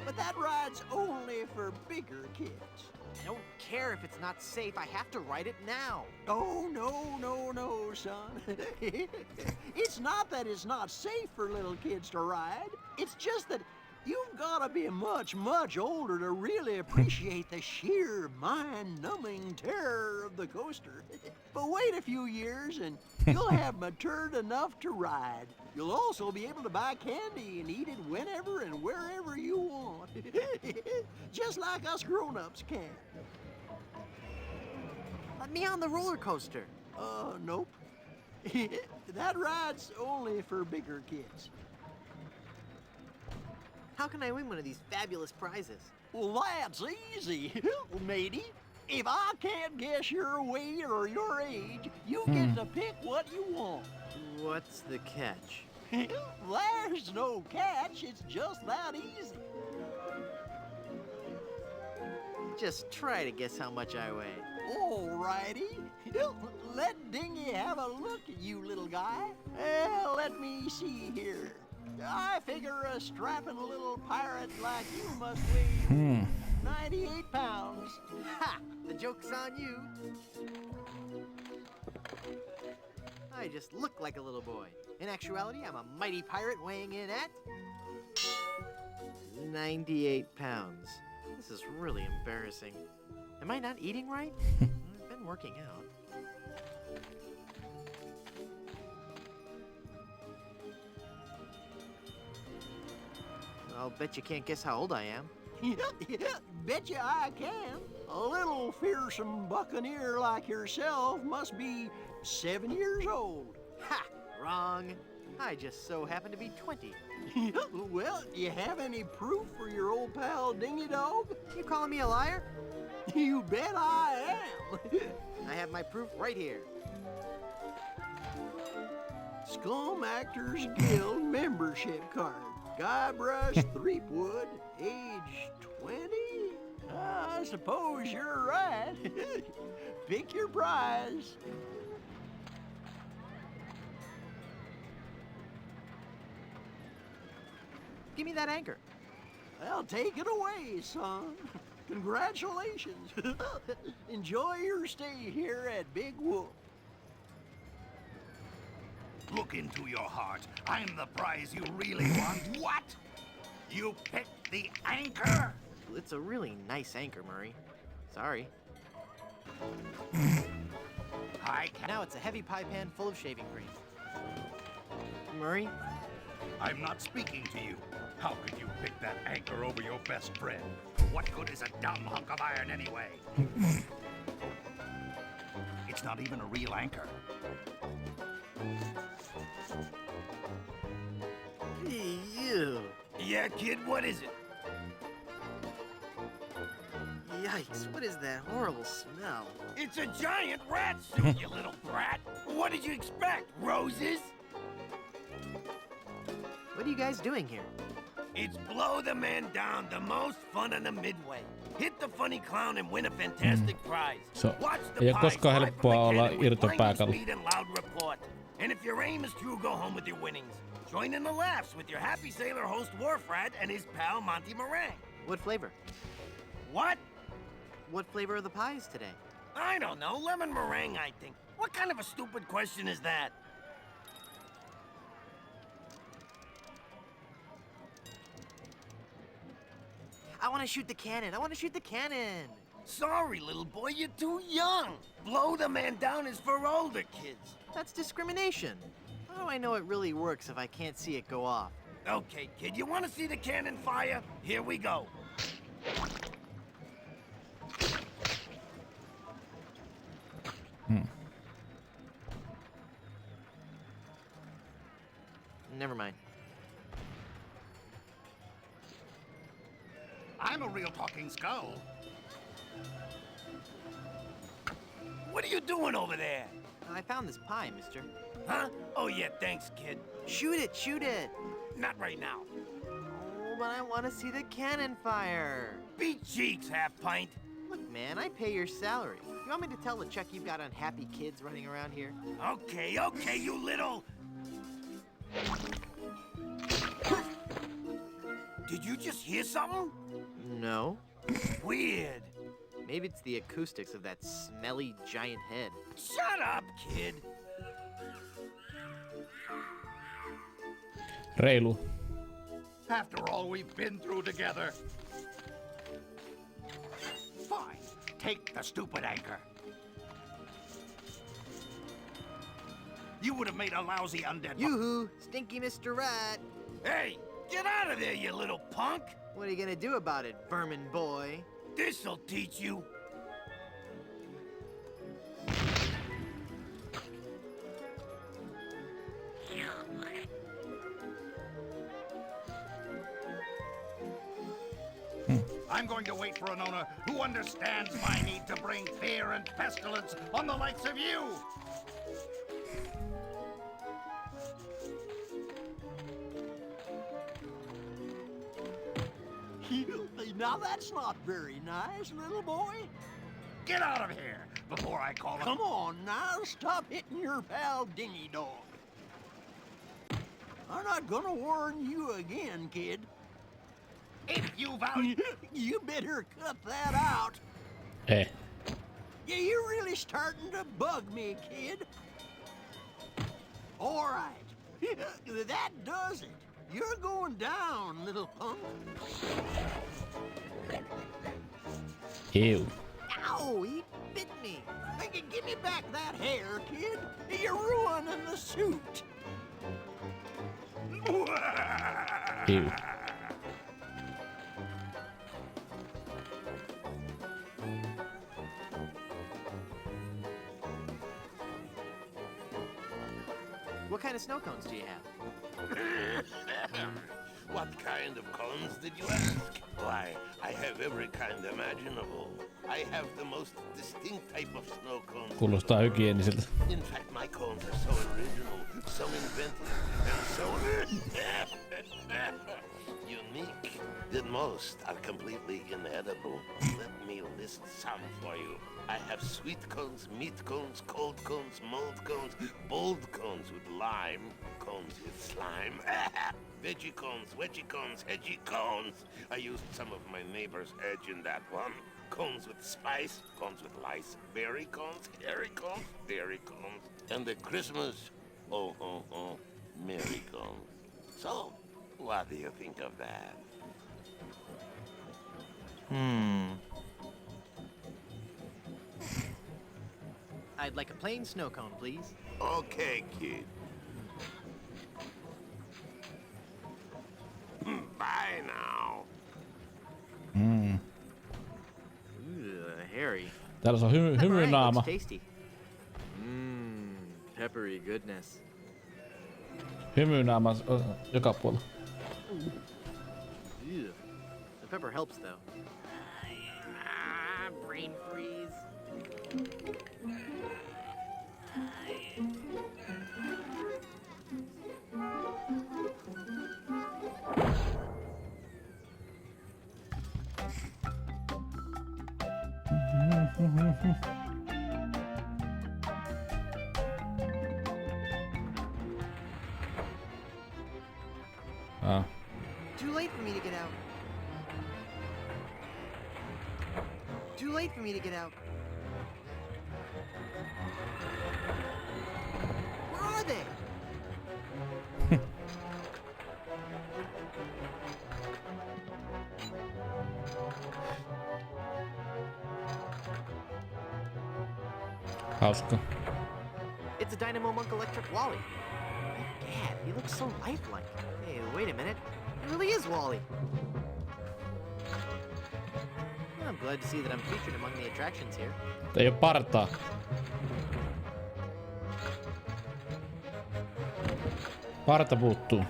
But that ride's only for bigger kids. I don't care if it's not safe. I have to ride it now. Oh, no, son. It's not that it's not safe for little kids to ride. It's just that you've got to be much, much older to really appreciate the sheer mind-numbing terror of the coaster. But wait a few years and you'll have matured enough to ride. You'll also be able to buy candy and eat it whenever and wherever you want. Just like us grown-ups can. Let me on the roller coaster. Nope. That ride's only for bigger kids. How can I win one of these fabulous prizes? Well, that's easy, matey. If I can't guess your weight or your age, you get to pick what you want. What's the catch? There's no catch, it's just that easy. Just try to guess how much I weigh. Alrighty. Let Dingy have a look at you, little guy. Let me see here. I figure a strapping little pirate like you must weigh 98 pounds. Ha! The joke's on you. I just look like a little boy. In actuality, I'm a mighty pirate weighing in at 98 pounds. This is really embarrassing. Am I not eating right? I've been working out. I'll bet you can't guess how old I am. Bet you I can. A little fearsome buccaneer like yourself must be 7 years old. Ha! Wrong. I just so happen to be 20. Well, do you have any proof for your old pal Dingy Dog? You calling me a liar? You bet I am. I have my proof right here. Scum Actors Guild membership card. Guybrush Threepwood, age 20? I suppose you're right. Pick your prize. Give me that anchor. Well, take it away, son. Congratulations. Enjoy your stay here at Big Wolf. Look into your heart. I'm the prize you really want. What? You picked the anchor? It's a really nice anchor, Murray. Sorry. Now it's a heavy pie pan full of shaving cream. Murray? I'm not speaking to you. How could you pick that anchor over your best friend? What good is a dumb hunk of iron anyway? It's not even a real anchor. Ew. Yeah, kid, what is it? Yikes, what is that horrible smell? It's a giant rat suit, you little brat. What did you expect? Roses? What are you guys doing here? It's Blow the Man Down, the most fun in the Midway. Hit the funny clown and win a fantastic prize. So, Watch ei the ole pies koskaan fly helppoa from the olla cannon with irton blinding pääkallo. speed and loud report. And if your aim is true, go home with your winnings. Join in the laughs with your happy sailor host Wharfrat and his pal Monty Meringue. What flavor? What? What flavor are the pies today? I don't know. Lemon meringue, I think. What kind of a stupid question is that? I want to shoot the cannon. I want to shoot the cannon. Sorry, little boy, you're too young. Blow the Man Down is for older kids. That's discrimination. How do I know it really works if I can't see it go off? Okay, kid, you want to see the cannon fire? Here we go. Never mind. I'm a real talking skull. What are you doing over there? I found this pie, mister. Huh? Oh, yeah, thanks, kid. Shoot it, shoot it. Not right now. Oh, but I want to see the cannon fire. Beat cheeks, half-pint. Look, man, I pay your salary. You want me to tell LeChuck you've got unhappy kids running around here? Okay, okay, you little... Did you just hear something? No. Weird. Maybe it's the acoustics of that smelly giant head. Shut up, kid. Reilu. After all we've been through together. Fine. Take the stupid anchor. You would have made a lousy undead... Yoo-hoo! Stinky Mr. Rat! Hey! Get out of there, you little punk! What are you gonna do about it, vermin boy? This'll teach you. I'm going to wait for an owner who understands my need to bring fear and pestilence on the likes of you! Now that's not very nice, little boy. Get out of here before I call him. Come on now, stop hitting your pal Dingy Dog. I'm not gonna warn you again, kid. If you vow... You better cut that out. Eh. Yeah, you're really starting to bug me, kid. All right. That does it. You're going down, little punk. Ew. Ow, he bit me. Give me back that hair, kid. You're ruining the suit. Ew. What kind of snow cones do you have? What kind of cones did you ask? Why, I have every kind imaginable. I have the most distinct type of snow cones. Kuulostaa hygieniseltä. In fact, my cones are so original, so inventive, and so unique that most are completely inedible. Let me list some for you. I have sweet cones, meat cones, cold cones, mold cones, bold cones with lime, cones with slime, veggie cones, wedgie cones, hedgie cones. I used some of my neighbor's edge in that one. Cones with spice, cones with lice, berry cones, hairy cones, dairy cones, and the Christmas, merry cones. So, what do you think of that? I'd like a plain snow cone, please. Okay, kid. Bye now. Ooh, hairy. Täällä on hymynaama. Looks tasty. Peppery goodness. Hymynaama joka puolella. Ew. The pepper helps though. Brain freeze. Too late for me to get out. Too late for me to get out. Where are they? Hauska. It's a Dynamo Monk Electric Wally. Dad, he looks so lifelike. Hey, wait a minute. It really is Wally. I'm glad to see that I'm featured among the attractions here. Ei oo partaa. Parta puuttuu.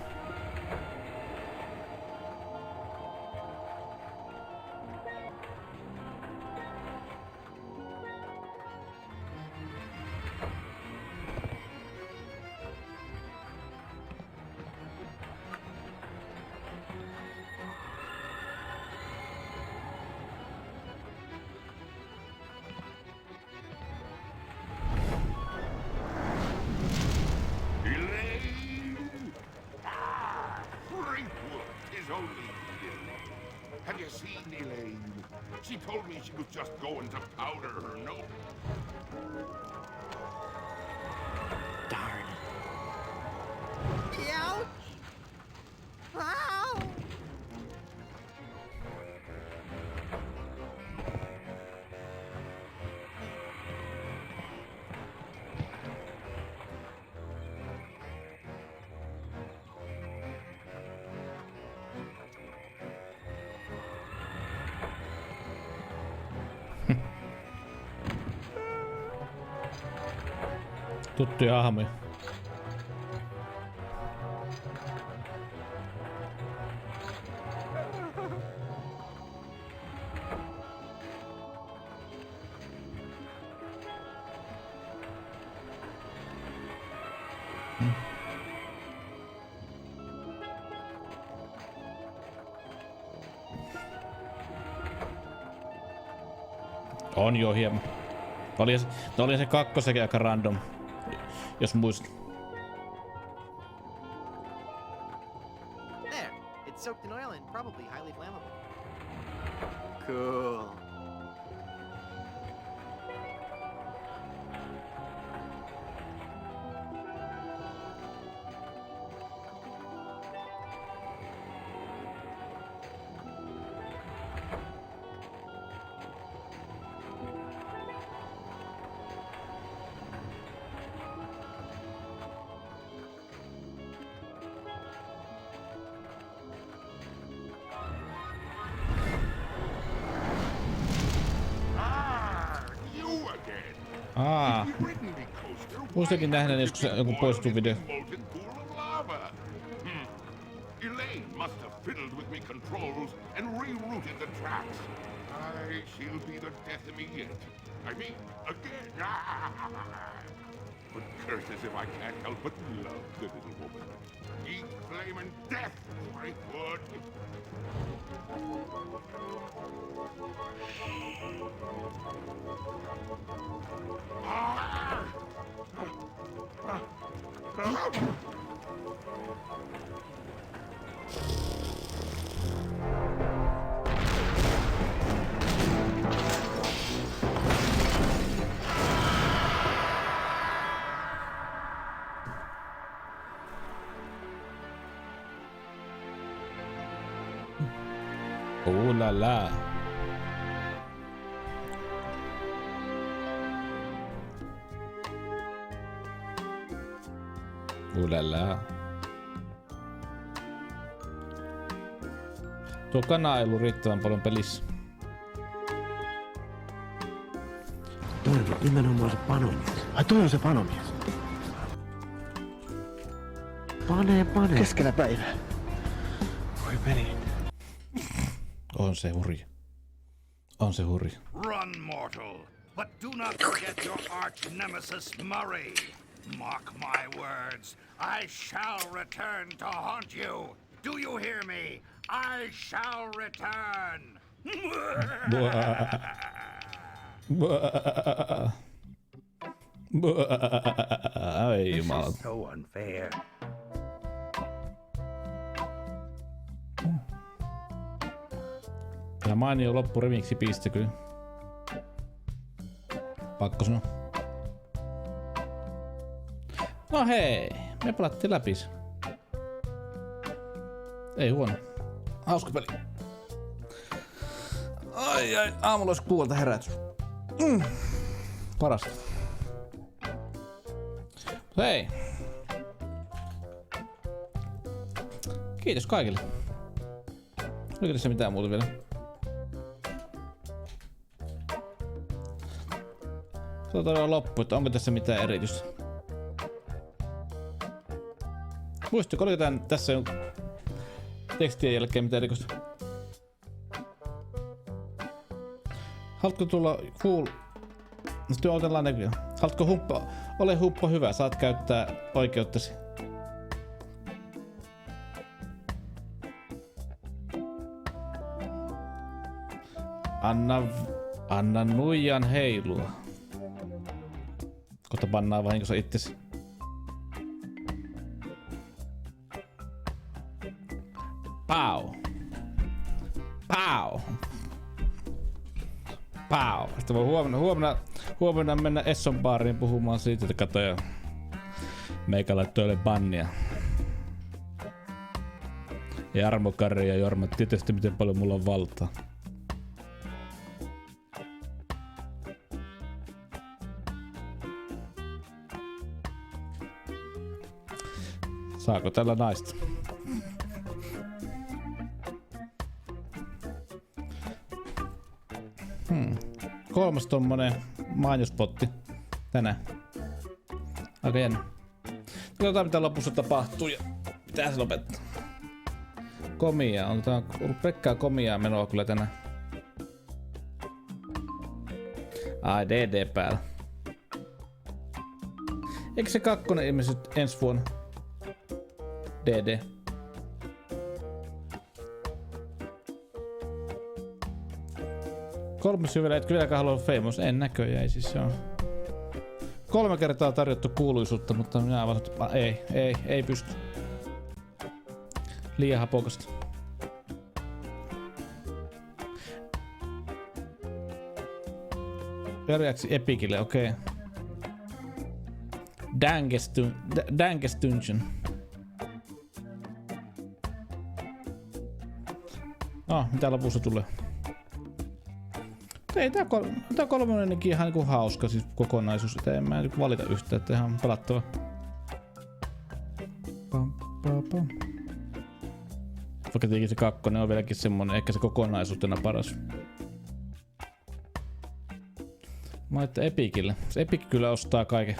Have you seen Elaine? She told me she was just going to powder her nose. Darn. Ouch! Ow! Tuttuja hahmoja. On jo hieman. Oli se kakkosekin aika random. Jos muistat. There. It's soaked in oil and probably highly flammable. Cool. You again. Ah. If we wouldn't be coaster, Muistakin nähneen joskus joku poistettu video. Elaine must have fiddled with me controls and rerouted the tracks. She'll be the death of me yet. I mean, again. But curses if I can't help but love the little woman. Eat flame and death, I would. Oh la la. Oh la la. Tuo kana ei ollut riittävän paljon pelissä. Toi on nimenomaan se panomies. Ai toi on se panomies. Pane. Keskellä päivää. Voi peli. On se hurja. On se hurja. Run, mortal, but do not forget your arch nemesis Murray. Mark my words, I shall return to haunt you. Do you hear me? I shall return. Ai jumala. This is so unfair. Ja mainio loppuremiksi piste kyllä. Pakko sanoa. No hei, me pelattiin läpi. Ei huono. Hauska peli. Ai, aamulla olisi 6 herätys. Parasta. Hei. Kiitos kaikille. Oliko tässä mitään muuta vielä? Se on todella loppu, että onko tässä mitään erityistä. Muistatko, oliko tässä on tekstien jälkeen mitään erikoista? Haluatko tulla cool? Sitten otellaan näkyä. Haluatko humppa? Ole humppa hyvä, saat käyttää oikeuttasi. Anna nuijan heilua. Kohta pannaan vahingossa itsesi. Pau. Pau. Pau. Sitten voi huomenna mennä Esson baariin puhumaan siitä, että katoja. Meikä laittoi bannia. Ja Jarmo, Kari ja Jorma, tietysti miten paljon mulla on valtaa. Saako tällä naista? Kolmas tommonen mainospotti tänään. Aika jännä. Katsotaan mitä lopussa tapahtuu ja pitää se lopettaa. Komia. On ollut pelkkää komiaa menoa kyllä tänään. Ai DD päällä. Eikö se 2 ilmeisesti ensi vuonna? DD. Kolmas vielä, etkö vieläkään halua famous? En näköjään, siis se on 3 kertaa tarjottu kuuluisuutta, mutta minä vaan ei pysty. Liian hapokasta. Perjäksi Epicille, okei. Dankest Dungeon. Mitä lopussa tulee? Ei tää kolmonenkin ihan niinku hauska siis kokonaisuus, että en mä valita yhtään, että ihan pelattava. Vaikka tietenkin se 2 on vieläkin semmonen, ehkä se kokonaisuutena paras. Mä että Epicille. Se Epic kyllä ostaa kaiken.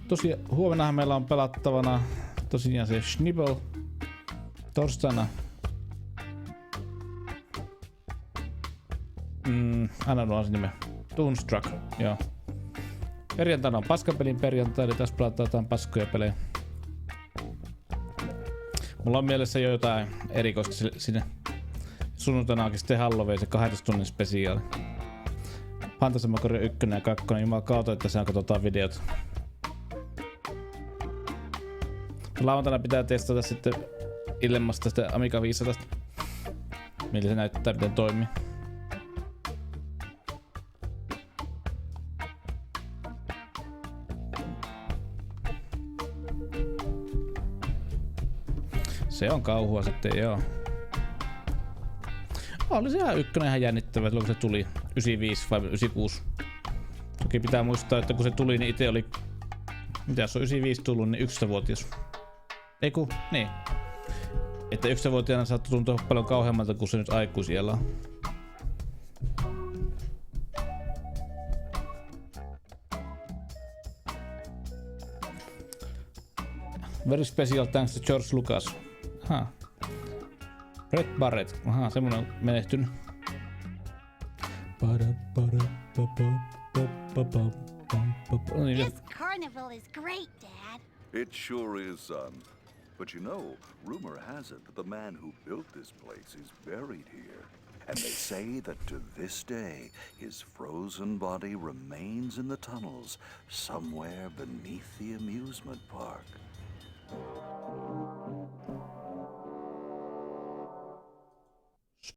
Tosiaan huomennahan meillä on pelattavana tosiaan se Schnibble. Torstaina aina on se nime. Toonstruck, joo. Perjantaina on paskapelin perjantai, eli tässä pelataan jotain paskoja pelejä. Mulla on mielessä jo jotain erikoista sinne. Sunnuntaina onkin sitten Halloween se 12 tunnin spesiaali. Fantasmagoria 1 ja 2, jumala kautta, että siellä katsotaan videot. Lauantaina pitää testata sitten ilmasta sitä Amiga 500. Millä se näyttää, miten toimii. Se on kauhua sitten, joo. Oli se ihan jännittävä silloin kun se tuli 95 vai 96. Toki pitää muistaa, että kun se tuli, niin itse oli... Mitä jos on 95 tullut, niin 11-vuotias. Eiku, niin. Että 11-vuotiaana saattoi tuntua paljon kauheammalta kuin se nyt aikuisiellä on. Very special thanks to George Lucas. Aha. Brett Barrett. Aha, semmonen on menehtynyt. This carnival is great, Dad. It sure is, son. But you know, rumor has it that the man who built this place is buried here. And they say that to this day, his frozen body remains in the tunnels somewhere beneath the amusement park.